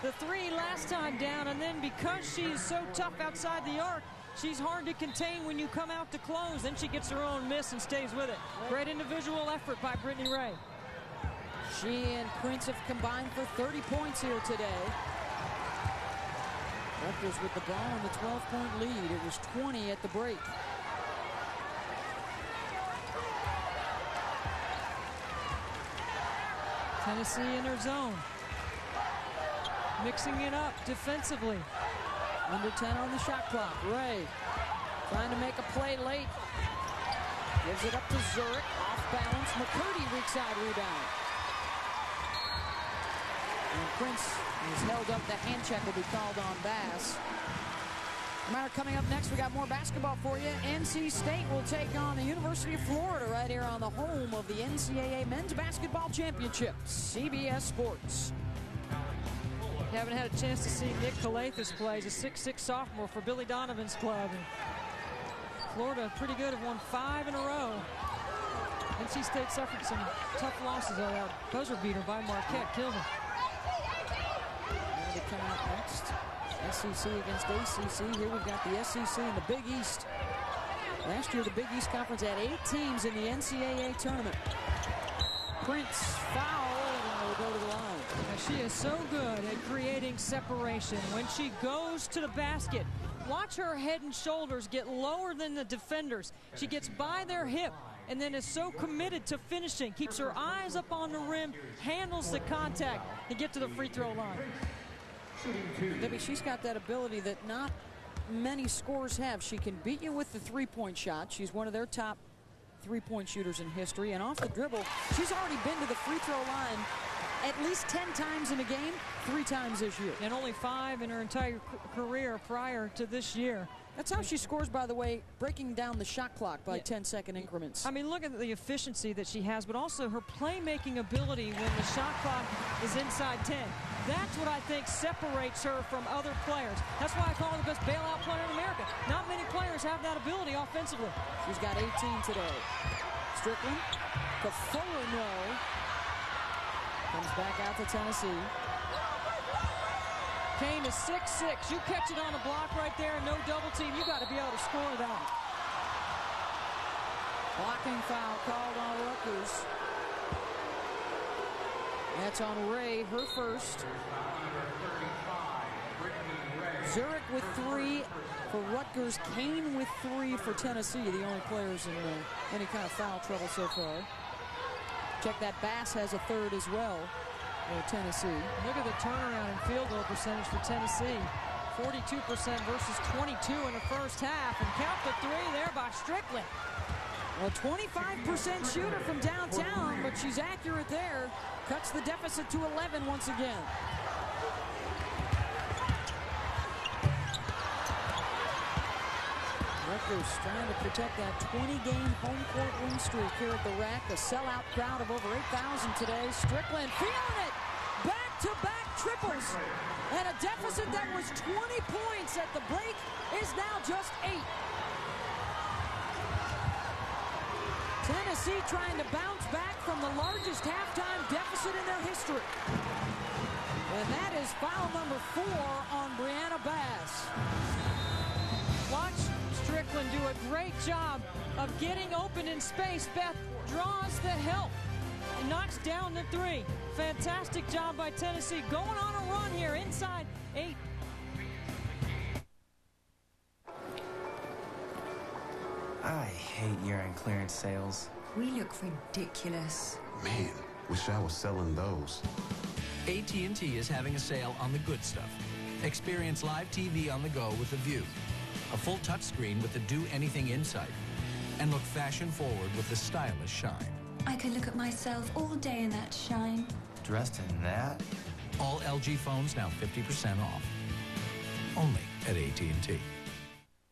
Speaker 33: The 3 last time down, and then because she's so tough outside the arc, she's hard to contain when you come out to close. Then she gets her own miss and stays with it. Great individual effort by Brittany Ray. She and Prince have combined for 30 points here today. Rutgers with the ball in the 12-point lead. It was 20 at the break. Tennessee in their zone. Mixing it up defensively. Under 10 on the shot clock. Ray trying to make a play late. Gives it up to Zurich. Off balance. McCurdy weak side rebound. And Prince is held up. The hand check will be called on Bass. No matter, coming up next, we got more basketball for you. NC State will take on the University of Florida right here on the home of the NCAA Men's Basketball Championship. CBS Sports. Haven't had a chance to see Nick Calathis play. He's a 6'6 sophomore for Billy Donovan's club. And Florida, pretty good, have won 5 in a row. NC State suffered some tough losses out there. Buzzer beater by Marquette killed him. They come out next. SEC against ACC. Here we've got the SEC in the Big East. Last year, the Big East Conference had 8 teams in the NCAA tournament. Prince foul, and will go to the line. Now, she is so good at creating separation. When she goes to the basket, watch her head and shoulders get lower than the defenders. She gets by their hip and then is so committed to finishing. Keeps her eyes up on the rim, handles the contact, and get to the free throw line. Debbie, she's got that ability that not many scorers have. She can beat you with the three-point shot. She's one of their top three-point shooters in history. And off the dribble, she's already been to the free throw line at least 10 times in a game, 3 times this year. And only 5 in her entire career prior to this year. That's how she scores, by the way, breaking down the shot clock by 10-second increments. I mean, look at the efficiency that she has, but also her playmaking ability when the shot clock is inside 10. That's what I think separates her from other players. That's why I call her the best bailout player in America. Not many players have that ability offensively. She's got 18 today. Strickland, Kafolino comes back out to Tennessee. Kane is 6'6". You catch it on a block right there, no double team. You got to be able to score that. Blocking foul called on Rutgers. That's on Ray, her first. Zurich with 3 for Rutgers. Kane with 3 for Tennessee. The only players in any kind of foul trouble so far. Check that, Bass has a third as well for Tennessee. Look at the turnaround in field goal percentage for Tennessee. 42% versus 22 in the first half. And count the 3 there by Strickland. A 25% shooter from downtown, but she's accurate there. Cuts the deficit to 11 once again. Rutgers trying to protect that 20-game home court win streak here at the Rack. A sellout crowd of over 8,000 today. Strickland feeling it. Back-to-back triples. And a deficit that was 20 points at the break is now just 8. Tennessee trying to bounce back from the largest halftime deficit in their history. And that is foul number 4 on Brianna Bass. Watch Strickland do a great job of getting open in space. Beth draws the help and knocks down the 3. Fantastic job by Tennessee. Going on a run here inside 8.
Speaker 6: I hate year-end clearance sales.
Speaker 8: We look ridiculous.
Speaker 10: Man, wish I was selling those.
Speaker 1: AT&T is having a sale on the good stuff.
Speaker 10: Experience live TV on the go with the View, a full touchscreen with the Do Anything Insight, and look fashion forward with the stylish Shine.
Speaker 8: I could look at myself all day in that shine.
Speaker 6: Dressed in that?
Speaker 10: All LG phones now 50% off. Only at AT&T.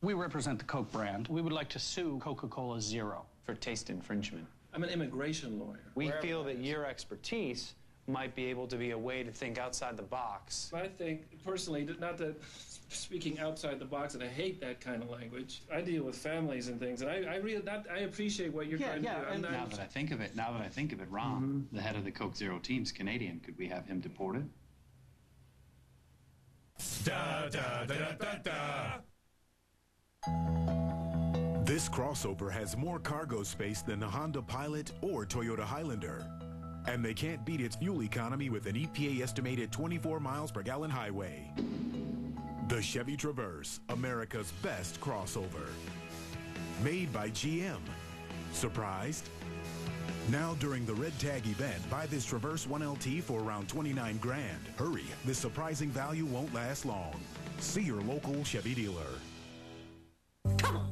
Speaker 16: We represent the Coke brand. We would like to sue Coca-Cola Zero for taste infringement. I'm an immigration lawyer. We feel that your expertise might be able to be a way to think outside the box. I think, personally, not that speaking outside the box, and I hate that kind of language. I deal with families and things, and I appreciate what you're trying to do.
Speaker 19: Now that I think of it, Ron, the head of the Coke Zero team's Canadian. Could we have him deported?
Speaker 9: Da, da, da, da, da. This crossover has more cargo space than the Honda Pilot or Toyota Highlander. And they can't beat its fuel economy with an EPA estimated 24 miles per gallon highway. The Chevy Traverse, America's best crossover. Made by GM. Surprised? Now during the Red Tag event, buy this Traverse 1LT for around $29 grand. Hurry, this surprising value won't last long. See your local Chevy dealer.
Speaker 24: Come on!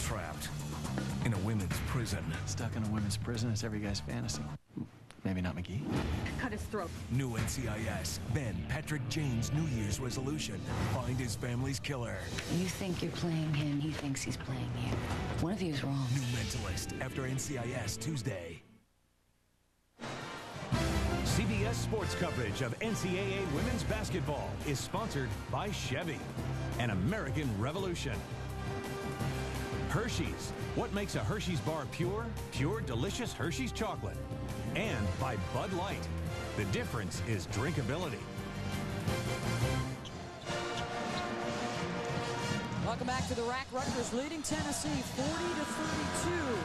Speaker 24: Trapped in a women's prison.
Speaker 3: Stuck in a women's prison is every guy's fantasy. Maybe not McGee.
Speaker 8: Cut his throat.
Speaker 29: New NCIS. Ben Patrick Jane's New Year's resolution. Find his family's killer.
Speaker 8: You think you're playing him, he thinks he's playing you. One of you is wrong.
Speaker 29: New Mentalist after NCIS Tuesday.
Speaker 20: CBS sports coverage of NCAA women's basketball is sponsored by Chevy, an American revolution. Hershey's. What makes a Hershey's bar pure? Pure, delicious Hershey's chocolate. And by Bud Light. The difference is drinkability.
Speaker 33: Welcome back to the rack. Rutgers leading Tennessee 40-32.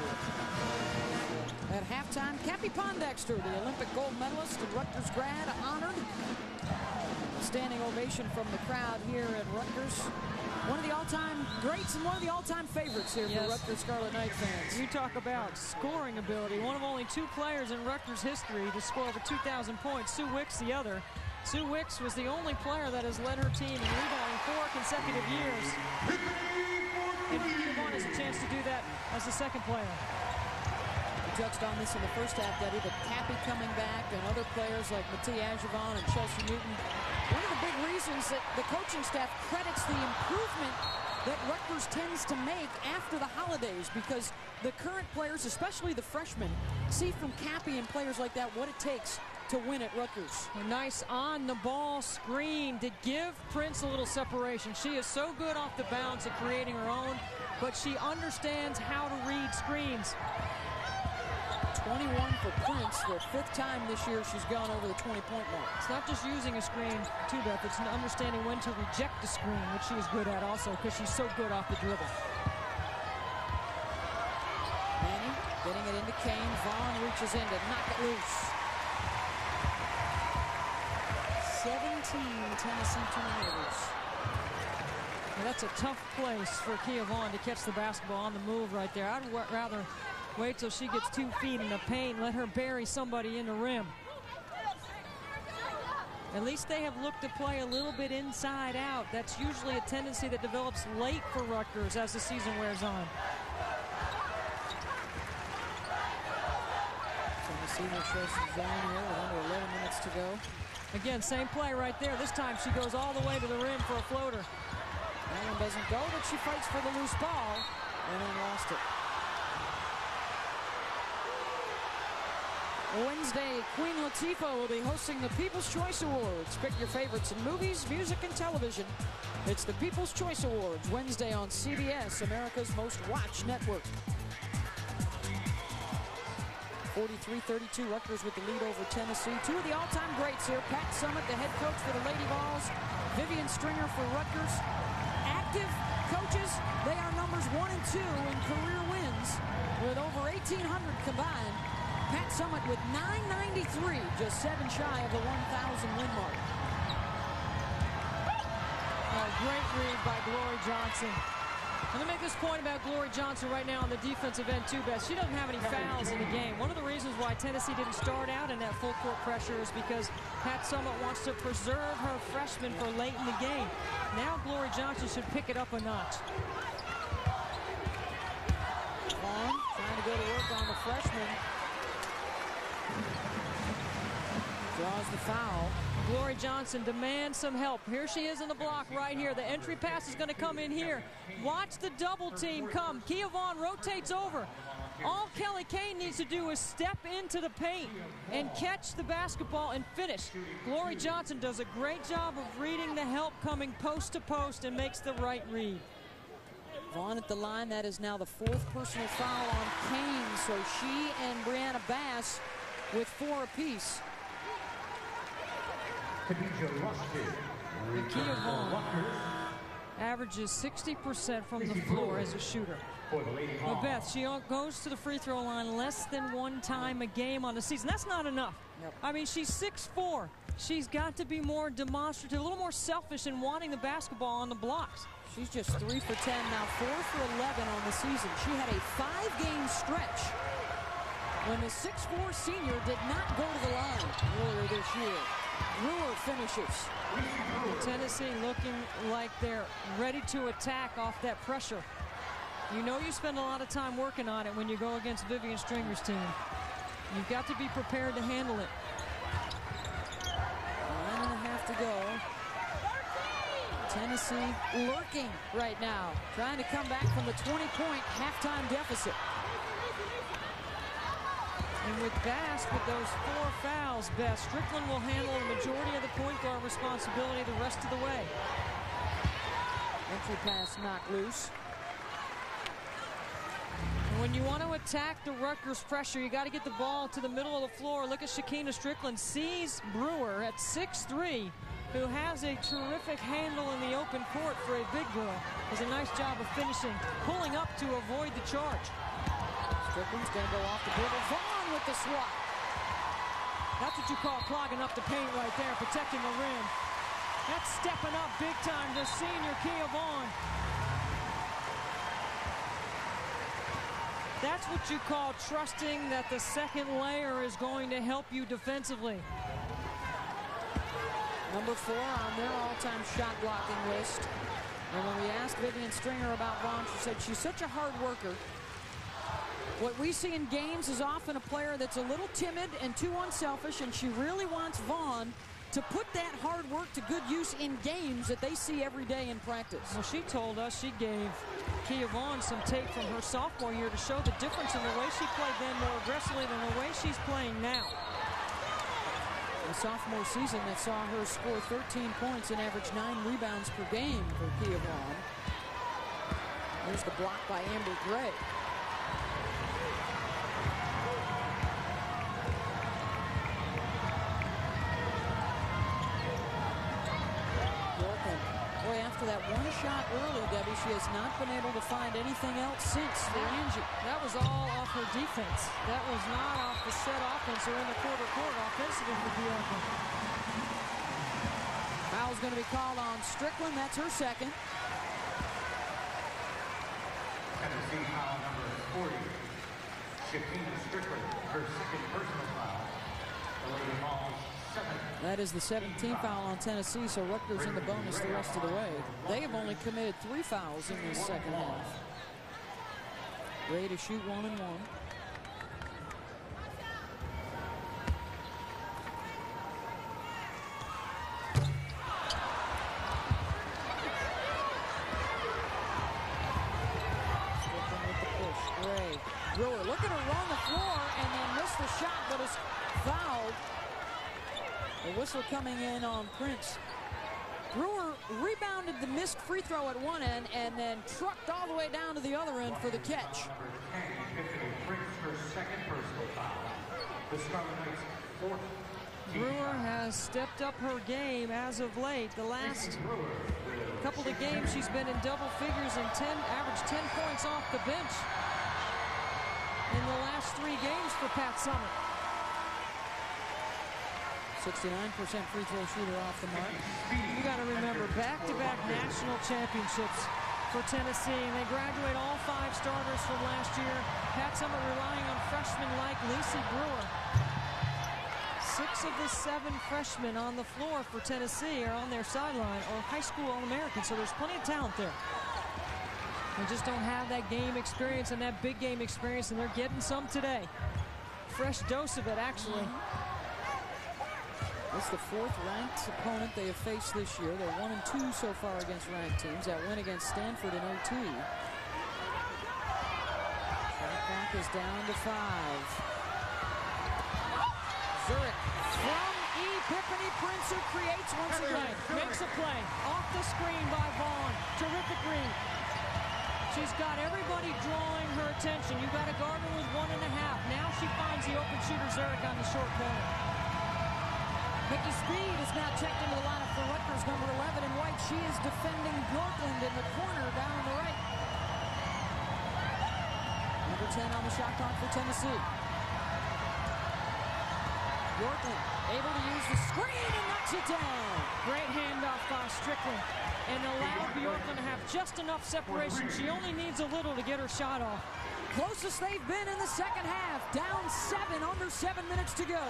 Speaker 33: At halftime, Cappy Pondexter, the Olympic gold medalist and Rutgers grad, honored. A standing ovation from the crowd here at Rutgers. One of the all-time greats and one of the all-time favorites here for Rutgers Scarlet Knight fans. You talk about scoring ability. One of only two players in Rutgers history to score over 2,000 points. Sue Wicks the other. Sue Wicks was the only player that has led her team in rebounding 4 consecutive years. And Yvonne has a chance to do that as the second player. We touched on this in the first half, Debbie, but Cappy coming back and other players like Mattia Ajavon and Chelsea Newton. One of the big reasons that the coaching staff credits the improvement that Rutgers tends to make after the holidays, because the current players, especially the freshmen, see from Cappy and players like that what it takes to win at Rutgers. A nice on-the-ball screen to give Prince a little separation. She is so good off the bounce at creating her own, but she understands how to read screens. 21 for Prince, the 5th time this year she's gone over the 20-point mark. It's not just using a screen, too, Beth. It's understanding when to reject the screen, which she is good at also, because she's so good off the dribble. Manning getting it into Kane. Vaughn reaches in to knock it loose. 17 Tennessee turnovers. Well, that's a tough place for Kia Vaughn to catch the basketball on the move right there. I'd rather wait till she gets 2 feet in the paint and let her bury somebody in the rim. At least they have looked to play a little bit inside out. That's usually a tendency that develops late for Rutgers as the season wears on. Tennessee will show some zone here with under 11 minutes to go. Again, same play right there. This time she goes all the way to the rim for a floater. That one doesn't go, but she fights for the loose ball and then lost it. Wednesday, Queen Latifah will be hosting the People's Choice Awards. Pick your favorites in movies, music, and television. It's the People's Choice Awards, Wednesday on CBS, America's most watched network. 43-32, Rutgers with the lead over Tennessee. 2 of the all-time greats here. Pat Summitt, the head coach for the Lady Vols. Vivian Stringer for Rutgers. Active coaches, they are numbers 1 and 2 in career wins with over 1,800 combined. Pat Summitt with 993, just 7 shy of the 1,000 win mark. A great read by Glory Johnson. Let me make this point about Glory Johnson right now on the defensive end too, Beth. She doesn't have any fouls in the game. One of the reasons why Tennessee didn't start out in that full court pressure is because Pat Summitt wants to preserve her freshman for late in the game. Now Glory Johnson should pick it up a notch. Vaughn trying to go to work on the freshman. Draws the foul. Glory Johnson demands some help. Here she is in the block right here. The entry pass is going to come in here. Watch the double team come. Kia Vaughn rotates over. All Kelly Kane needs to do is step into the paint and catch the basketball and finish. Glory Johnson does a great job of reading the help coming post to post and makes the right read. Vaughn at the line. That is now the 4th personal foul on Kane. So she and Brianna Bass with 4 apiece. Kia Vaughn averages 60% from the floor as a shooter. Well, Beth, she goes to the free throw line less than 1 time a game on the season. That's not enough. Yep. I mean, she's 6'4". She's got to be more demonstrative, a little more selfish in wanting the basketball on the blocks. She's just 3 for 10, now 4 for 11 on the season. She had a 5-game stretch when the 6'4" senior did not go to the line earlier this year. Brewer finishes. Tennessee looking like they're ready to attack off that pressure. You know you spend a lot of time working on it when you go against Vivian Stringer's team. You've got to be prepared to handle it. 9.5 to go. Tennessee lurking right now, trying to come back from the 20-point halftime deficit. And with Bass, with those 4 fouls, Beth Strickland will handle the majority of the point guard responsibility the rest of the way. Entry pass knocked loose. And when you want to attack the Rutgers pressure, you got to get the ball to the middle of the floor. Look at Shakina Strickland, sees Brewer at 6'3", who has a terrific handle in the open court for a big girl. Does a nice job of finishing, pulling up to avoid the charge. Strickland's going to go off the dribble. Vaughn with the swat. That's what you call clogging up the paint right there, protecting the rim. That's stepping up big time to senior Kia Vaughn. That's what you call trusting that the second layer is going to help you defensively. Number 4 on their all-time shot blocking list. And when we asked Vivian Stringer about Vaughn, she said she's such a hard worker. What we see in games is often a player that's a little timid and too unselfish, and she really wants Vaughn to put that hard work to good use in games that they see every day in practice. Well, she told us she gave Kia Vaughn some tape from her sophomore year to show the difference in the way she played then more aggressively than the way she's playing now. A sophomore season that saw her score 13 points and average 9 rebounds per game for Kia Vaughn. There's the block by Amber Gray. After that one shot early, Debbie, she has not been able to find anything else since for Angie. That was all off her defense. That was not off the set offense or in the quarter court offensively for Bjorken. Foul's going to be called on Strickland. That's her second.
Speaker 19: Tennessee foul number 40. Shakina Strickland, her second personal foul. The Lady Vols.
Speaker 33: That is the 17th foul on Tennessee, so Rutgers in the bonus the rest of the way. They have only committed 3 fouls in this second half. Ready to shoot 1 and 1. Strickland with the push. Gray. Brewer, look at her run the floor and then miss the shot, but is fouled. The whistle coming in on Prince. Brewer rebounded the missed free throw at one end and then trucked all the way down to the other end for the catch. Brewer has stepped up her game as of late. The last couple of games she's been in double figures and averaged 10 points off the bench in the last 3 games for Pat Summitt. 69% free throw shooter off the mark. You got to remember, back-to-back national championships for Tennessee, and they graduate all 5 starters from last year. Pat Summitt relying on freshmen like Lacey Brewer. 6 of the 7 freshmen on the floor for Tennessee are on their sideline or high school All-Americans, so there's plenty of talent there. They just don't have that game experience and that big game experience, and they're getting some today. Fresh dose of it, actually.
Speaker 4: It's the 4th ranked opponent they have faced this year. They're 1-2 so far against ranked teams. That win against Stanford in OT. Shot clock is down to 5. Zurich from Epiphany Prince, who creates once again. Makes a play. Off the screen by Vaughn. Terrific read. She's got everybody drawing her attention. You've got a Gardner with 1.5. Now she finds the open shooter Zurich on the short corner. Mickey Speed is now checked into the lineup for Rutgers, number 11 in white. She is defending Bjorklund in the corner down on the right. Number 10 on the shot clock for Tennessee. Bjorklund able to use the screen and knocks it down.
Speaker 33: Great handoff by Strickland and allowed Bjorklund to have just enough separation. She only needs a little to get her shot off.
Speaker 4: Closest they've been in the second half. Down 7, under 7 minutes to go.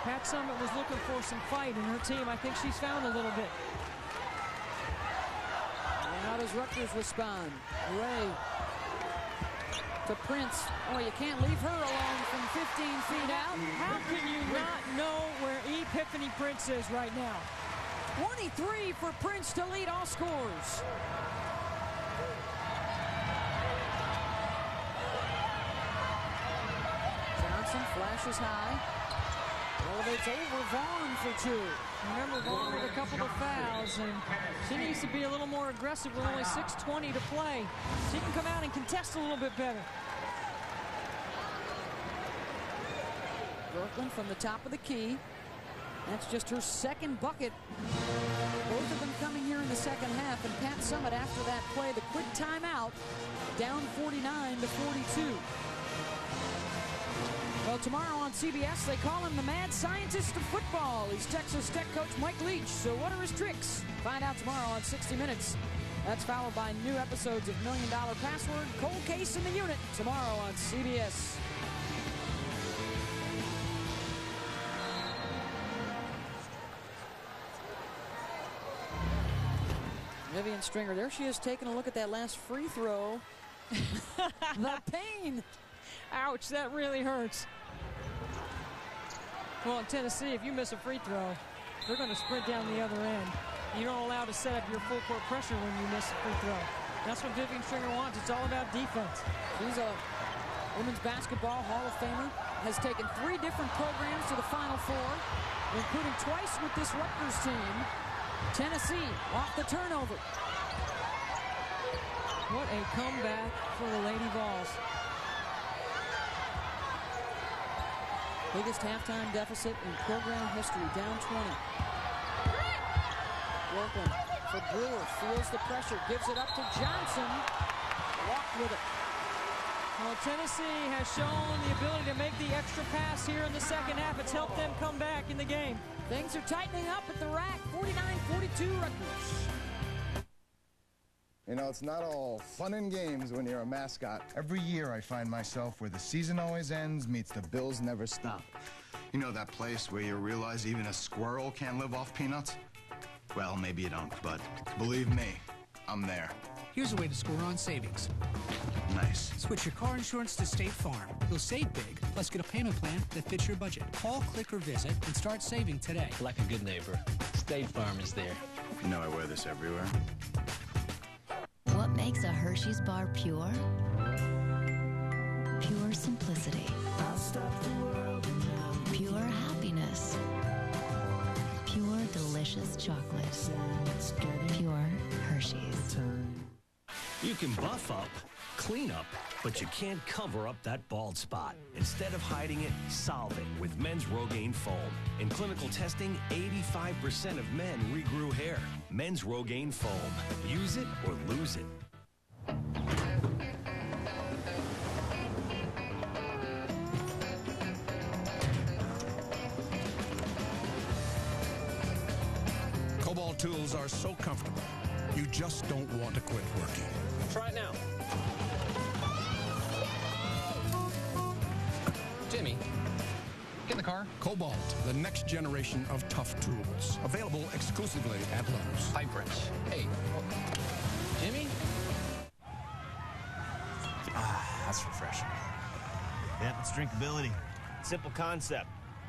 Speaker 33: Pat Summitt was looking for some fight in her team. I think she's found a little bit.
Speaker 4: And how does Rutgers respond? Ray to Prince. Oh, you can't leave her alone from 15 feet out.
Speaker 33: How can you not know where Epiphany Prince is right now?
Speaker 4: 23 for Prince to lead all scores. Johnson flashes high. Elevates over Vaughn for 2.
Speaker 33: Remember, Vaughn with a couple of fouls, and she needs to be a little more aggressive with only 6:20 to play. She can come out and contest a little bit better.
Speaker 4: Bjorklund from the top of the key. That's just her 2nd bucket. Both of them coming here in the second half, and Pat Summitt after that play, the quick timeout, down 49 to 42. Well, tomorrow on CBS, they call him the mad scientist of football. He's Texas Tech coach Mike Leach. So what are his tricks? Find out tomorrow on 60 Minutes. That's followed by new episodes of $1 Million Password, Cold Case in the Unit, tomorrow on CBS. Vivian Stringer, there she is taking a look at that last free throw. The pain.
Speaker 33: Ouch, that really hurts. Well, in Tennessee, if you miss a free throw, they're going to sprint down the other end. You don't allow to set up your full court pressure when you miss a free throw. That's what Vivian Stringer wants. It's all about defense.
Speaker 4: She's a women's basketball Hall of Famer. Has taken 3 different programs to the Final Four, including twice with this Rutgers team. Tennessee off the turnover.
Speaker 33: What a comeback for the Lady Vols.
Speaker 4: Biggest halftime deficit in program history, down 20. Bjorklund for Brewer, feels the pressure, gives it up to Johnson. Walked with it.
Speaker 33: Well, Tennessee has shown the ability to make the extra pass here in the second half. It's helped them come back in the game.
Speaker 4: Things are tightening up at the rack. 49-42 Rutgers.
Speaker 5: You know, it's not all fun and games when you're a mascot. Every year I find myself where the season always ends meets the bills never stop.
Speaker 11: You know that place where you realize even a squirrel can't live off peanuts? Well, maybe you don't, but believe me, I'm there.
Speaker 12: Here's a way to score on savings.
Speaker 11: Nice.
Speaker 12: Switch your car insurance to State Farm. You'll save big, plus get a payment plan that fits your budget. Call, click, or visit, and start saving today.
Speaker 21: Like a good neighbor, State Farm is there.
Speaker 11: You know I wear this everywhere.
Speaker 22: What makes a Hershey's bar pure? Pure simplicity. Pure happiness. Pure delicious chocolate. Pure Hershey's.
Speaker 24: You can buff up, clean up, but you can't cover up that bald spot. Instead of hiding it, solve it with Men's Rogaine Foam. In clinical testing, 85% of men regrew hair. Men's Rogaine Foam. Use it or lose it.
Speaker 9: Cobalt tools are so comfortable. You just don't want to quit working.
Speaker 2: Try it now. Jimmy, get in the car.
Speaker 13: Cobalt, the next generation of tough tools. Available exclusively at Lowe's.
Speaker 2: Pipe wrench. Hey, Jimmy?
Speaker 14: Ah, that's refreshing. Yeah, it's drinkability. Simple concept.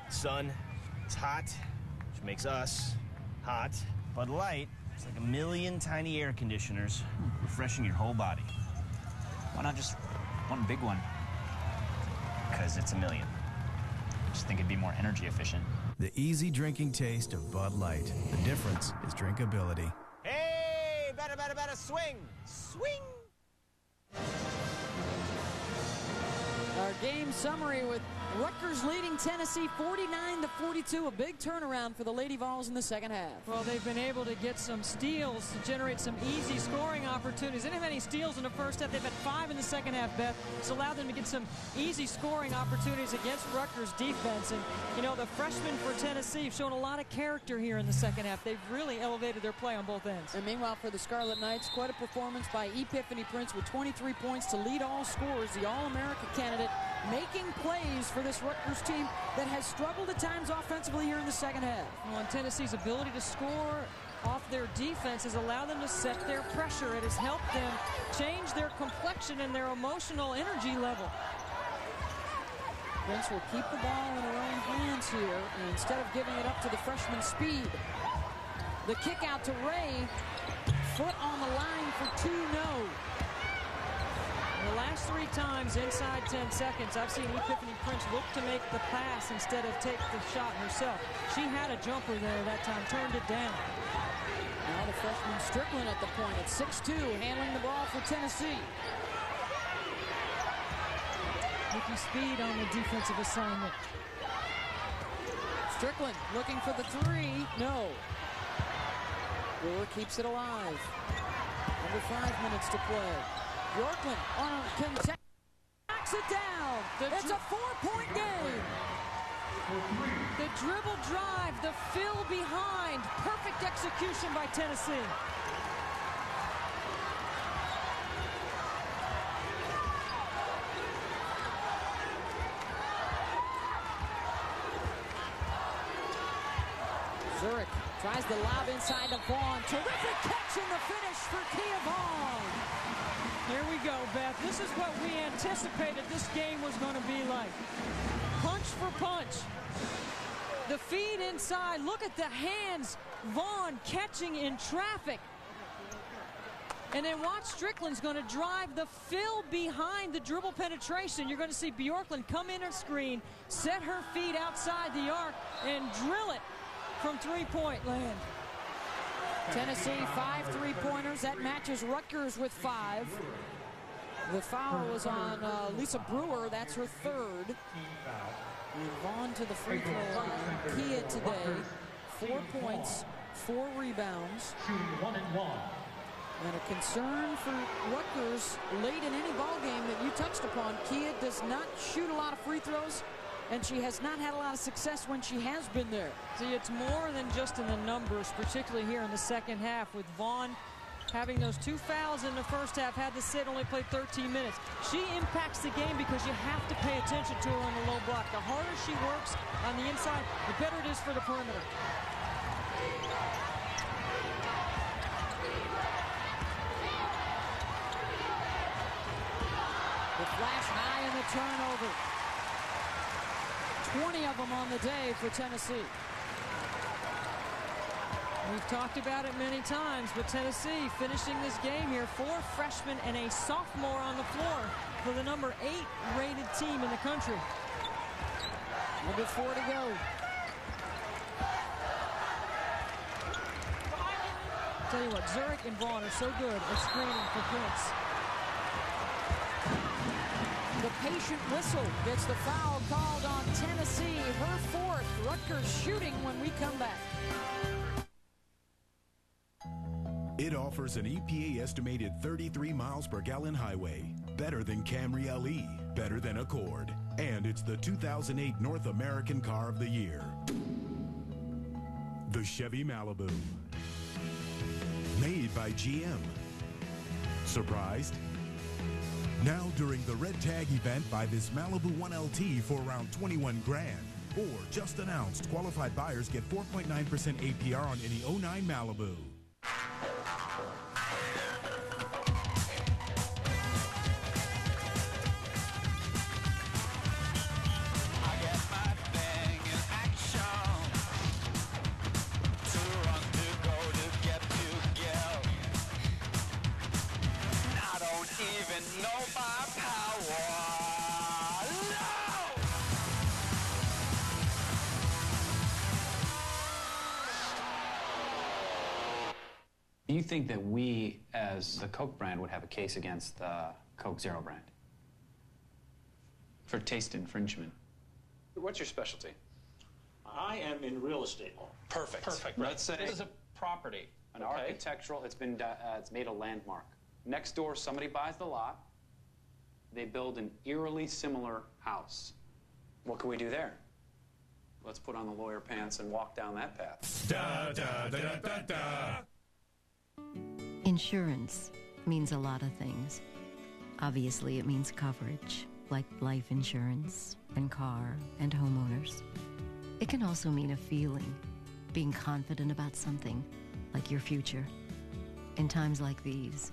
Speaker 14: Sun, it's hot, which makes us hot. Bud Light, it's like a million tiny air conditioners, refreshing your whole body.
Speaker 15: Why not just one big one?
Speaker 14: Because it's a million.
Speaker 15: Just think it'd be more energy efficient.
Speaker 6: The easy drinking taste of Bud Light. The difference is drinkability.
Speaker 14: Hey, better, swing! Swing!
Speaker 4: Our game summary with Rutgers leading Tennessee 49-42, a big turnaround for the Lady Vols in the second half.
Speaker 33: Well, they've been able to get some steals to generate some easy scoring opportunities. They didn't have any steals in the first half. They've had 5 in the second half, Beth. It's allowed them to get some easy scoring opportunities against Rutgers defense. And, you know, the freshmen for Tennessee have shown a lot of character here in the second half. They've really elevated their play on both ends.
Speaker 4: And meanwhile, for the Scarlet Knights, quite a performance by Epiphany Prince with 23 points to lead all scorers, the All-America candidate, making plays for this Rutgers team that has struggled at times offensively here in the second half.
Speaker 33: Well, and Tennessee's ability to score off their defense has allowed them to set their pressure. It has helped them change their complexion and their emotional energy level.
Speaker 4: Prince will keep the ball in her own hands here, and instead of giving it up to the freshman Speed, the kick out to Ray, foot on the line for 2-no.
Speaker 33: The last 3 times inside 10 seconds, I've seen Epiphany Prince look to make the pass instead of take the shot herself. She had a jumper there that time, turned it down.
Speaker 4: Now the freshman Strickland at the point at 6'2", handling the ball for Tennessee.
Speaker 33: Nikki Speed on the defensive assignment.
Speaker 4: Strickland looking for the 3. No. Brewer keeps it alive. Under 5 minutes to play. Bjorklund knocks it down. It's a 4-point game.
Speaker 33: The dribble drive, the fill behind. Perfect execution by Tennessee.
Speaker 4: Zurich tries the lob inside to Vaughn. Terrific catch in the finish for Kia Vaughn.
Speaker 33: Here we go, Beth. This is what we anticipated this game was going to be like. Punch for punch. The feed inside. Look at the hands. Vaughn catching in traffic. And then watch, Strickland's going to drive the fill behind the dribble penetration. You're going to see Bjorklund come in her screen, set her feet outside the arc, and drill it from three-point land.
Speaker 4: Tennessee, 5 3-pointers. That matches Rutgers with 5. The foul was on Lisa Brewer. That's her 3rd. And Vaughn to the free throw line. Kia today, 4 points, 4 rebounds. And a concern for Rutgers late in any ball game that you touched upon. Kia does not shoot a lot of free throws, and she has not had a lot of success when she has been there.
Speaker 33: See, it's more than just in the numbers, particularly here in the second half, with Vaughn having those 2 fouls in the first half, had to sit, only played 13 minutes. She impacts the game because you have to pay attention to her on the low block. The harder she works on the inside, the better it is for the perimeter.
Speaker 4: The flash high and the turnover. 20 of them on the day for Tennessee.
Speaker 33: We've talked about it many times, but Tennessee finishing this game here, 4 freshmen and a sophomore on the floor for the number 8 rated team in the country.
Speaker 4: Number 4 to go.
Speaker 33: Tell you what, Zurich and Vaughn are so good at screening for Prince.
Speaker 4: The patient whistle gets the foul called on Tennessee. Her 4th. Rutgers shooting when we come back.
Speaker 9: It offers an EPA-estimated 33 miles per gallon highway. Better than Camry LE. Better than Accord. And it's the 2008 North American Car of the Year. The Chevy Malibu. Made made by GM. Surprised? Now during the Red Tag event, buy this Malibu 1LT for around 21 grand. Or just announced, qualified buyers get 4.9% APR on any 09 Malibu.
Speaker 16: Do you think that we, as the Coke brand, would have a case against the Coke Zero brand for taste infringement?
Speaker 1: What's your specialty?
Speaker 7: I am in real estate law.
Speaker 1: Perfect.
Speaker 16: Perfect.
Speaker 1: Right.
Speaker 16: Let's say
Speaker 1: this is a property.
Speaker 16: An architectural, it's made a landmark. Next door, somebody buys the lot. They build an eerily similar house. What can we do there? Let's put on the lawyer pants and walk down that path.
Speaker 9: Da, da, da, da, da.
Speaker 22: Insurance means a lot of things. Obviously, it means coverage, like life insurance and car and homeowners. It can also mean a feeling, being confident about something, like your future. In times like these,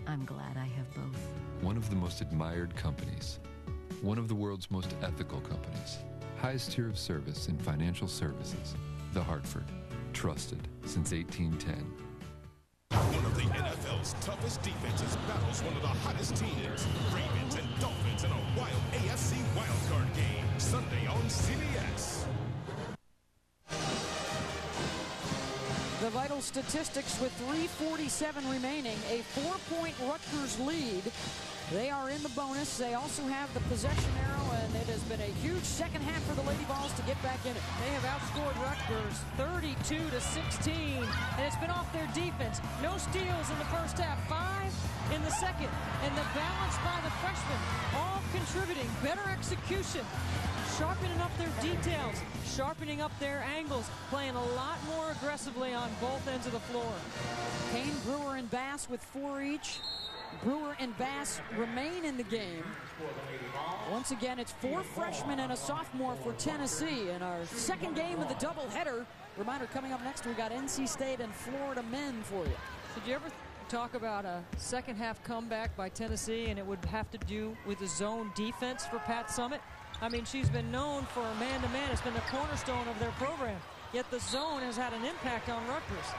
Speaker 22: I'm glad I have both.
Speaker 10: One of the most admired companies. One of the world's most ethical companies. Highest tier of service in financial services. The Hartford. Trusted since 1810.
Speaker 9: One of the NFL's toughest defenses battles one of the hottest teams. Ravens and Dolphins in a wild AFC wildcard game. Sunday on CBS.
Speaker 33: The vital statistics with 3:47 remaining, a 4-point Rutgers lead. They are in the bonus. They also have the possession arrow, and it has been a huge second half for the Lady Vols to get back in it. They have outscored Rutgers 32-16, and it's been off their defense. No steals in the first half, 5 in the second, and the balance by the freshmen, all contributing. Better execution, sharpening up their details, sharpening up their angles, playing a lot more aggressively on both ends of the floor. Kane, Brewer, and Bass with 4 each. Brewer and Bass remain in the game. Once again, it's 4 freshmen and a sophomore for Tennessee in our second game of the doubleheader. Reminder, coming up next, we got NC State and Florida men for you. Did you ever talk about a second half comeback by Tennessee, and it would have to do with the zone defense for Pat Summitt? I mean, she's been known for man-to-man. It's been the cornerstone of their program. Yet the zone has had an impact on Rutgers.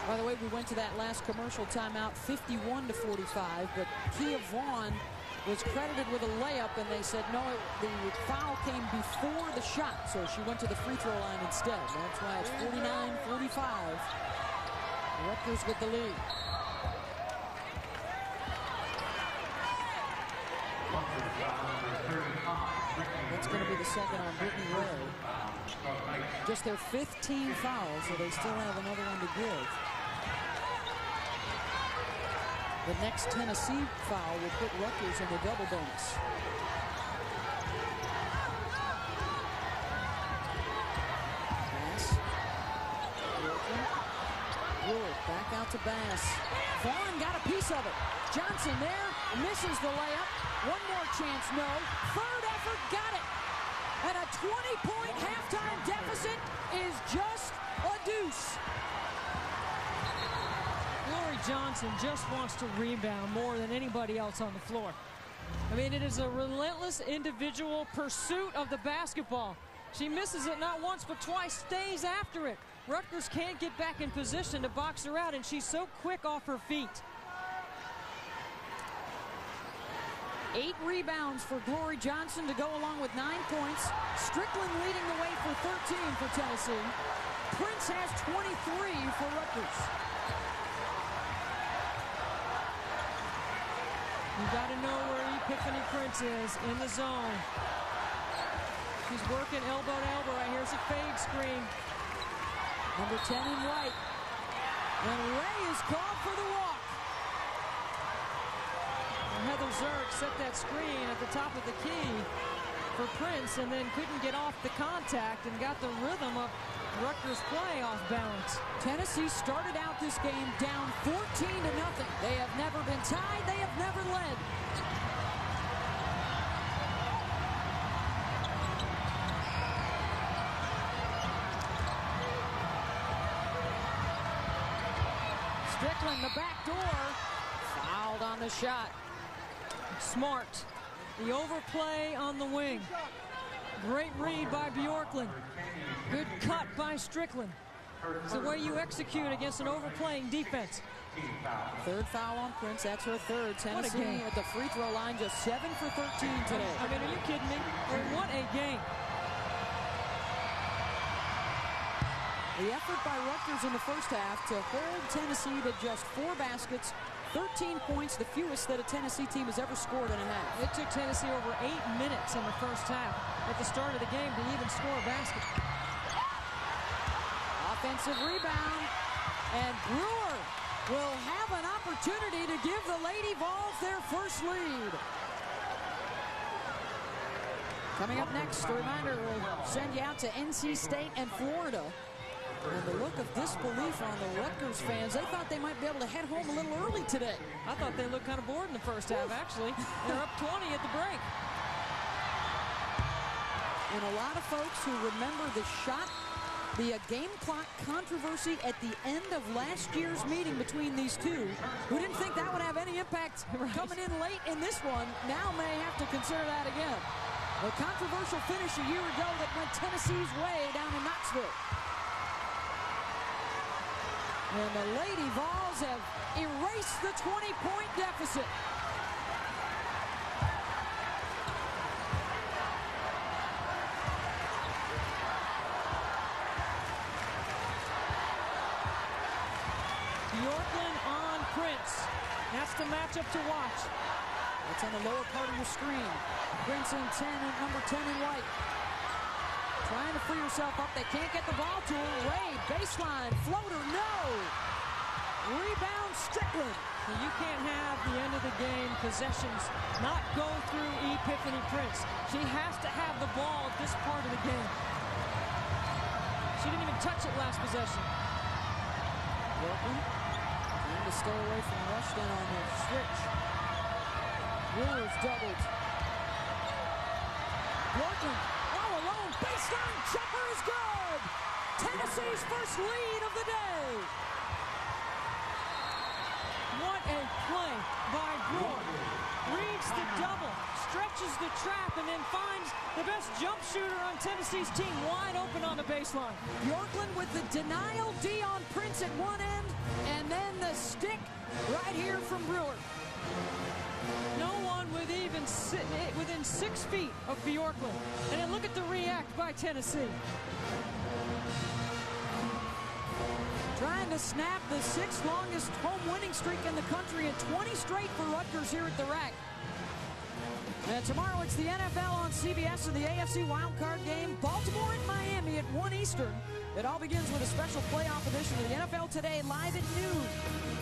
Speaker 33: By the way, we went to that last commercial timeout 51-45, but Kia Vaughn was credited with a layup, and they said, no, the foul came before the shot, so she went to the free throw line instead. That's why it's 49-45. Rutgers with the lead. That's going to be the second on Brittany Ray. Just their 5th team foul, so they still have another one to give. The next Tennessee foul will put Rutgers in the double bonus. Bass. Brewer back out to Bass. Vaughn got a piece of it. Johnson there, misses the layup. One more chance, no. Third effort, got it. And a 20-point halftime deficit is just a deuce. Glory Johnson just wants to rebound more than anybody else on the floor. I mean, it is a relentless individual pursuit of the basketball. She misses it not once but twice, stays after it. Rutgers can't get back in position to box her out, and she's so quick off her feet. 8 rebounds for Glory Johnson to go along with 9 points. Strickland leading the way for 13 for Tennessee. Prince has 23 for Rutgers. You got to know where Epiphany Prince is in the zone. She's working elbow to elbow. Right here's a fade screen. Number 10 in white. And Ray is called for the walk. Heather Zerk set that screen at the top of the key. for Prince and then couldn't get off the contact and got the rhythm of Rutgers play off balance.
Speaker 4: Tennessee started out this game down 14-0. They have never been tied. They have never led. Strickland, the back door, fouled on the shot.
Speaker 33: Smart. The overplay on the wing. Great read by Bjorklund. Good cut by Strickland. It's the way you execute against an overplaying defense.
Speaker 4: Third foul on Prince. That's her third. Tennessee at the free throw line, just 7 for 13 today.
Speaker 33: I mean, are you kidding me? What a game.
Speaker 4: The effort by Rutgers in the first half to hold Tennessee to just 4 baskets, 13 points, the fewest that a Tennessee team has ever scored in a half.
Speaker 33: It took Tennessee over 8 minutes in the first half at the start of the game to even score a basket.
Speaker 4: Offensive rebound, and Brewer will have an opportunity to give the Lady Vols their first lead. Coming up next, a reminder, we'll send you out to NC State and Florida. And the look of disbelief on the Rutgers fans, they thought they might be able to head home a little early today.
Speaker 33: I thought they looked kind of bored in the first half, actually. They're up 20 at the break.
Speaker 4: And a lot of folks who remember the shot, the game clock controversy at the end of last year's meeting between these two, who didn't think that would have any impact coming in late in this one, now may have to consider that again. A controversial finish a year ago that went Tennessee's way down in Knoxville. And the Lady Vols have erased the 20-point deficit.
Speaker 33: Bjorklund on Prince. That's the matchup to watch.
Speaker 4: That's on the lower part of your screen. Prince in 10 and number 10 in white. Trying to free herself up. They can't get the ball to her. Wade, baseline, floater, no. Rebound, Strickland.
Speaker 33: So you can't have the end of the game possessions not go through Epiphany Prince. She has to have the ball at this part of the game. She didn't even touch it last possession.
Speaker 4: Bjorklund trying to stay away from Rushton on the switch. Brewer's doubled. Bjorklund all alone. Baseline jumper is good. Tennessee's first lead of the day.
Speaker 33: What a play by Brewer. Reads the double, stretches the trap, and then finds the best jump shooter on Tennessee's team wide open on the baseline.
Speaker 4: Bjorklund with the denial D on Prince at one end, and then the stick right here from Brewer.
Speaker 33: No one with even within 6 feet of Bjorklund. And then look at the react by Tennessee.
Speaker 4: Trying to snap the 6th longest home winning streak in the country and 20 straight for Rutgers here at the rack. And tomorrow it's the NFL on CBS and the AFC wildcard game. Baltimore and Miami at 1 Eastern. It all begins with a special playoff edition of the NFL Today live at noon.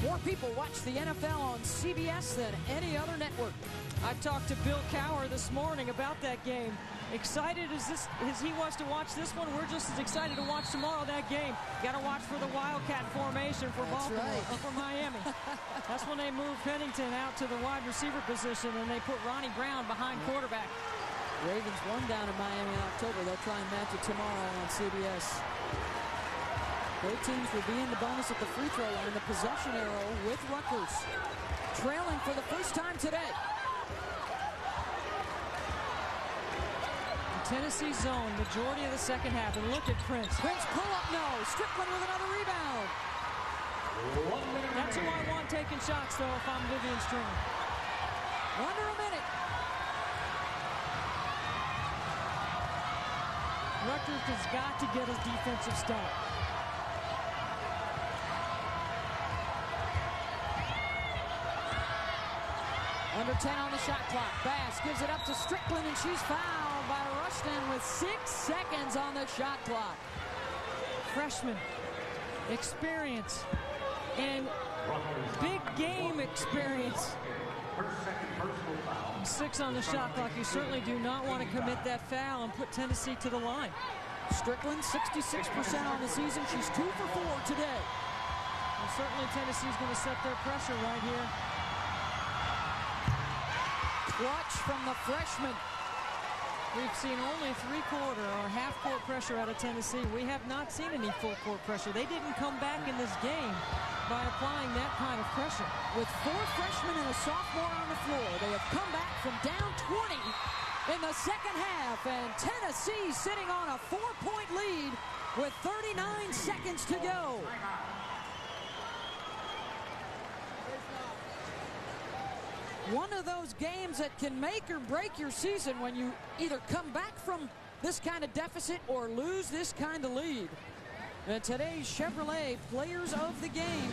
Speaker 4: More people watch the NFL on CBS than any other network.
Speaker 33: I talked to Bill Cowher this morning about that game. Excited as he was to watch this one, we're just as excited to watch tomorrow that game. Got to watch for the Wildcat formation for Baltimore, for Miami. That's when they moved Pennington out to the wide receiver position, and they put Ronnie Brown behind quarterback.
Speaker 4: Ravens won down in Miami in October. They'll try and match it tomorrow on CBS. Both teams will be in the bonus at the free throw line, the possession arrow with Rutgers. Trailing for the first time today.
Speaker 33: Tennessee zone majority of the second half, and look at Prince.
Speaker 4: Prince pull up, no. Strickland with another rebound.
Speaker 33: That's who I want taking shots, though, if I'm Vivian Stringer.
Speaker 4: Under a minute.
Speaker 33: Rutgers has got to get a defensive stop.
Speaker 4: Under 10 on the shot clock. Bass gives it up to Strickland, and she's fouled by Rushton with 6 seconds on the shot clock.
Speaker 33: Freshman, experience, and big game experience.
Speaker 19: Her second personal foul.
Speaker 4: 6 on the shot clock. You certainly do not want to commit that foul and put Tennessee to the line.
Speaker 33: Strickland, 66% on the season. She's 2 for 4 today.
Speaker 4: And certainly Tennessee's going to set their pressure right here.
Speaker 33: Clutch from the freshman.
Speaker 4: We've seen only three-quarter or half-court pressure out of Tennessee. We have not seen any full-court pressure. They didn't come back in this game by applying that kind of pressure.
Speaker 33: With 4 freshmen and a sophomore on the floor, they have come back from down 20 in the second half, and Tennessee sitting on a 4-point lead with 39 seconds to go. One of those games that can make or break your season when you either come back from this kind of deficit or lose this kind of lead. And today's Chevrolet players of the game,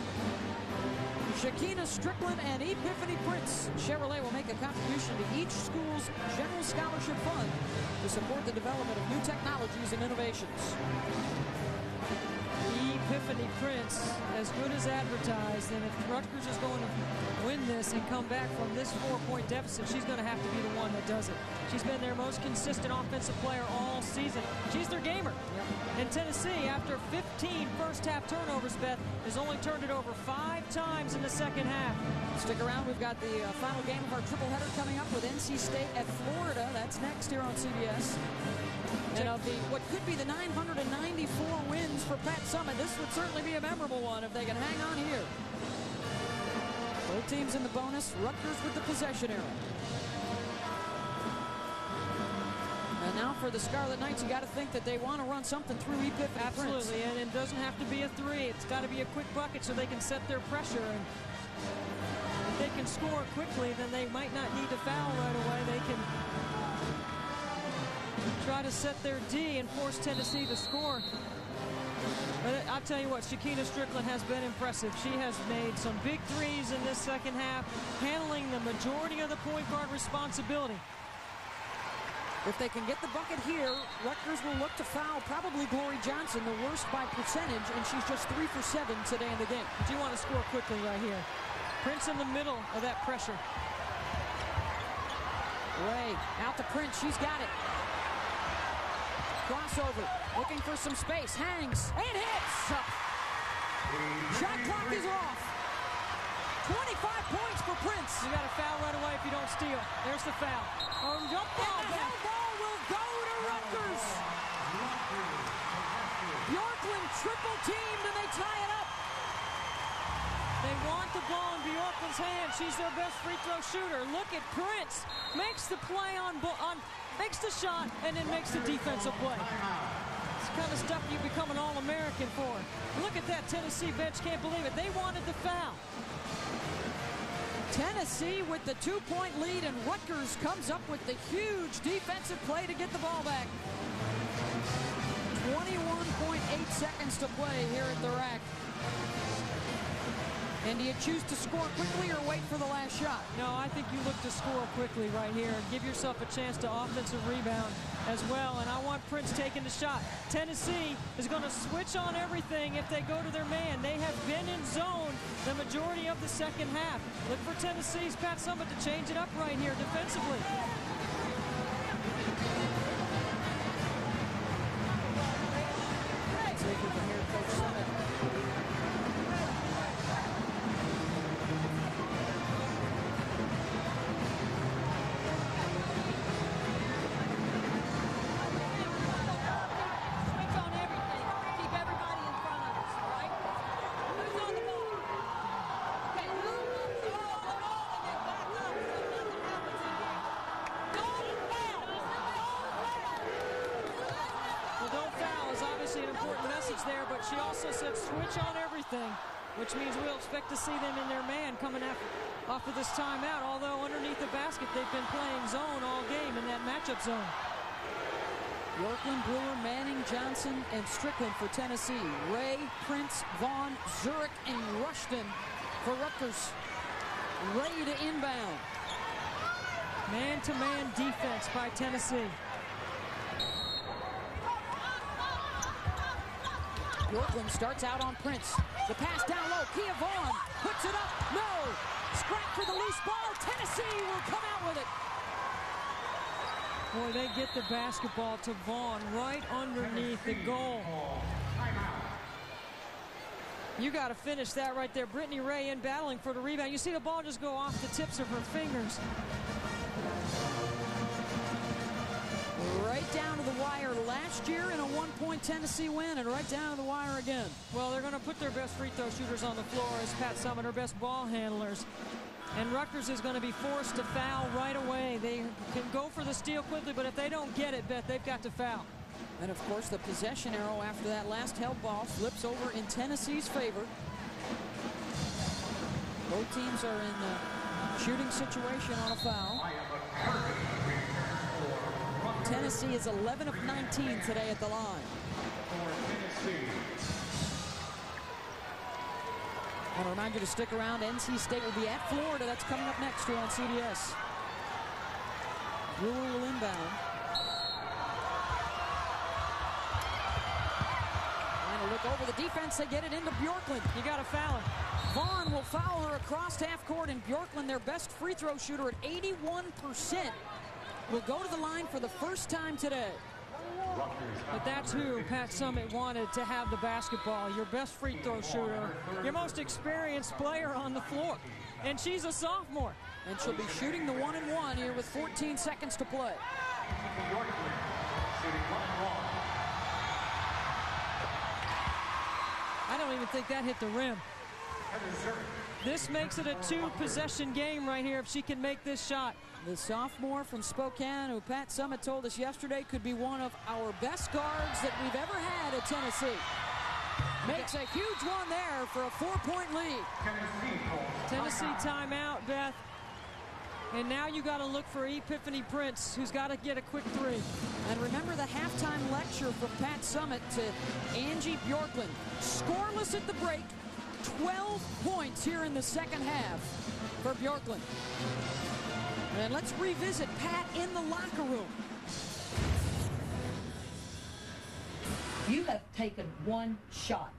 Speaker 33: Shakina Strickland and Epiphany Prince. Chevrolet will make a contribution to each school's general scholarship fund to support the development of new technologies and innovations.
Speaker 4: Epiphany Prince, as good as advertised, and if Rutgers is going to win this and come back from this 4-point deficit, she's going to have to be the one that does it. She's been their most consistent offensive player all season. She's their gamer. And Tennessee, after 15 first-half turnovers, Beth, has only turned it over 5 times in the second half.
Speaker 33: Stick around. We've got the final game of our triple header coming up with NC State at Florida. That's next here on CBS. And of what could be the 994 wins for Pat Summitt, this would certainly be a memorable one if they can hang on here. Both teams in the bonus. Rutgers with the possession arrow. And now for the Scarlet Knights, you got to think that they want to run something through Epiphany.
Speaker 4: Absolutely, and it doesn't have to be a 3. It's got to be a quick bucket so they can set their pressure. And if they can score quickly, then they might not need to foul right away. They can try to set their D and force Tennessee to score. But I'll tell you what, Shakina Strickland has been impressive. She has made some big threes in this second half, handling the majority of the point guard responsibility.
Speaker 33: If they can get the bucket here, Rutgers will look to foul probably Glory Johnson, the worst by percentage, and she's just 3 for 7 today in the game.
Speaker 4: But you want to score quickly right here. Prince in the middle of that pressure.
Speaker 33: Ray out to Prince. She's got it. Crossover, looking for some space, hangs, and hits! Shot clock is off. 25 points for Prince.
Speaker 4: You got to foul right away if you don't steal. There's the foul.
Speaker 33: Jump ball. And the hell ball will go to Rutgers. Bjorklund triple teamed and they tie it up.
Speaker 4: They want the ball in Bjorklund's hand. She's their best free throw shooter. Look at Prince. Makes the play makes the shot and then makes the defensive play. It's the kind of stuff you become an All-American for. Look at that Tennessee bench, can't believe it. They wanted the foul.
Speaker 33: Tennessee with the 2-point lead, and Rutgers comes up with the huge defensive play to get the ball back. 21.8 seconds to play here at the rack. And do you choose to score quickly or wait for the last shot?
Speaker 4: No, I think you look to score quickly right here and give yourself a chance to offensive rebound as well. And I want Prince taking the shot. Tennessee is going to switch on everything if they go to their man. They have been in zone the majority of the second half. Look for Tennessee's Pat Summitt to change it up right here defensively.
Speaker 33: Take it from here, Coach Summitt.
Speaker 4: There, but she also said switch on everything, which means we'll expect to see them in their man coming off of this timeout, although underneath the basket they've been playing zone all game in that matchup zone.
Speaker 33: Bjorklund, Brewer, Manning, Johnson, and Strickland for Tennessee. Ray, Prince, Vaughn, Zurich, and Rushton for Rutgers. Ready to inbound.
Speaker 4: Man-to-man defense by Tennessee.
Speaker 33: Bjorklund starts out on Prince.
Speaker 4: The pass down low. Kia Vaughn puts it up. No. Scrap for the loose ball. Tennessee will come out with it. Boy, they get the basketball to Vaughn right underneath the goal. You got to finish that right there. Brittany Ray in battling for the rebound. You see the ball just go off the tips of her fingers. Right down to the wire last year in a one-point Tennessee win, and right down to the wire again. Well, they're going to put their best free throw shooters on the floor as Pat Summitt, her best ball handlers. And Rutgers is going to be forced to foul right away. They can go for the steal quickly, but if they don't get it, Beth, they've got to foul. And, of course, the possession arrow after that last held ball flips over in Tennessee's favor. Both teams are in the shooting situation on a foul. Tennessee is 11 of 19 today at the line. I want to remind you to stick around. NC State will be at Florida. That's coming up next here on CBS. Brewer will inbound. And a look over the defense. They get it into Bjorklund. You got to foul her. Vaughn will foul her across half court, and Bjorklund, their best free throw shooter at 81%, will go to the line for the first time today. But that's who Pat Summitt wanted to have the basketball. Your best free throw shooter, your most experienced player on the floor. And she's a sophomore. And she'll be shooting the 1-and-1 here with 14 seconds to play. I don't even think that hit the rim. This makes it a two-possession game right here if she can make this shot. The sophomore from Spokane, who Pat Summitt told us yesterday could be one of our best guards that we've ever had at Tennessee. Makes a huge one there for a 4-point lead. Tennessee timeout, Beth. And now you got to look for Epiphany Prince, who's got to get a quick three. And remember the halftime lecture from Pat Summitt to Angie Bjorklund. Scoreless at the break, 12 points here in the second half for Bjorklund. And let's revisit Pat in the locker room.
Speaker 3: You have taken one shot.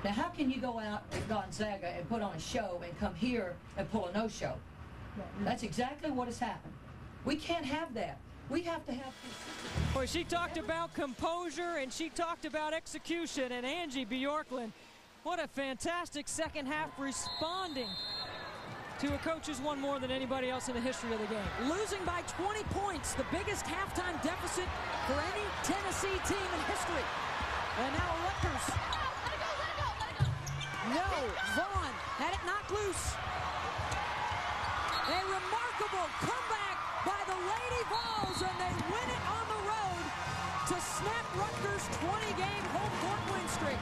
Speaker 3: Now, how can you go out at Gonzaga and put on a show and come here and pull a no-show? That's exactly what has happened. We can't have that. We have to have...
Speaker 4: Boy, she talked about composure and she talked about execution. And Angie Bjorklund, what a fantastic second half responding to a coach who's won more than anybody else in the history of the game. Losing by 20 points, the biggest halftime deficit for any Tennessee team in history. And now Rutgers. No, Vaughn had it knocked loose. A remarkable comeback by the Lady Vols, and they win it on the road to snap Rutgers' 20-game home court win streak.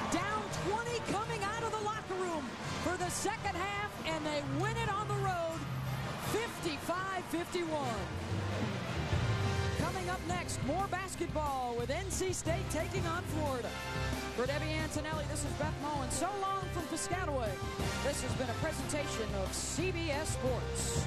Speaker 4: Down 20 coming out of the locker room for the second half, and they win it on the road, 55-51. Coming up next, more basketball with NC State taking on Florida. For Debbie Antonelli, this is Beth Moen. So long from Piscataway. This has been a presentation of CBS Sports.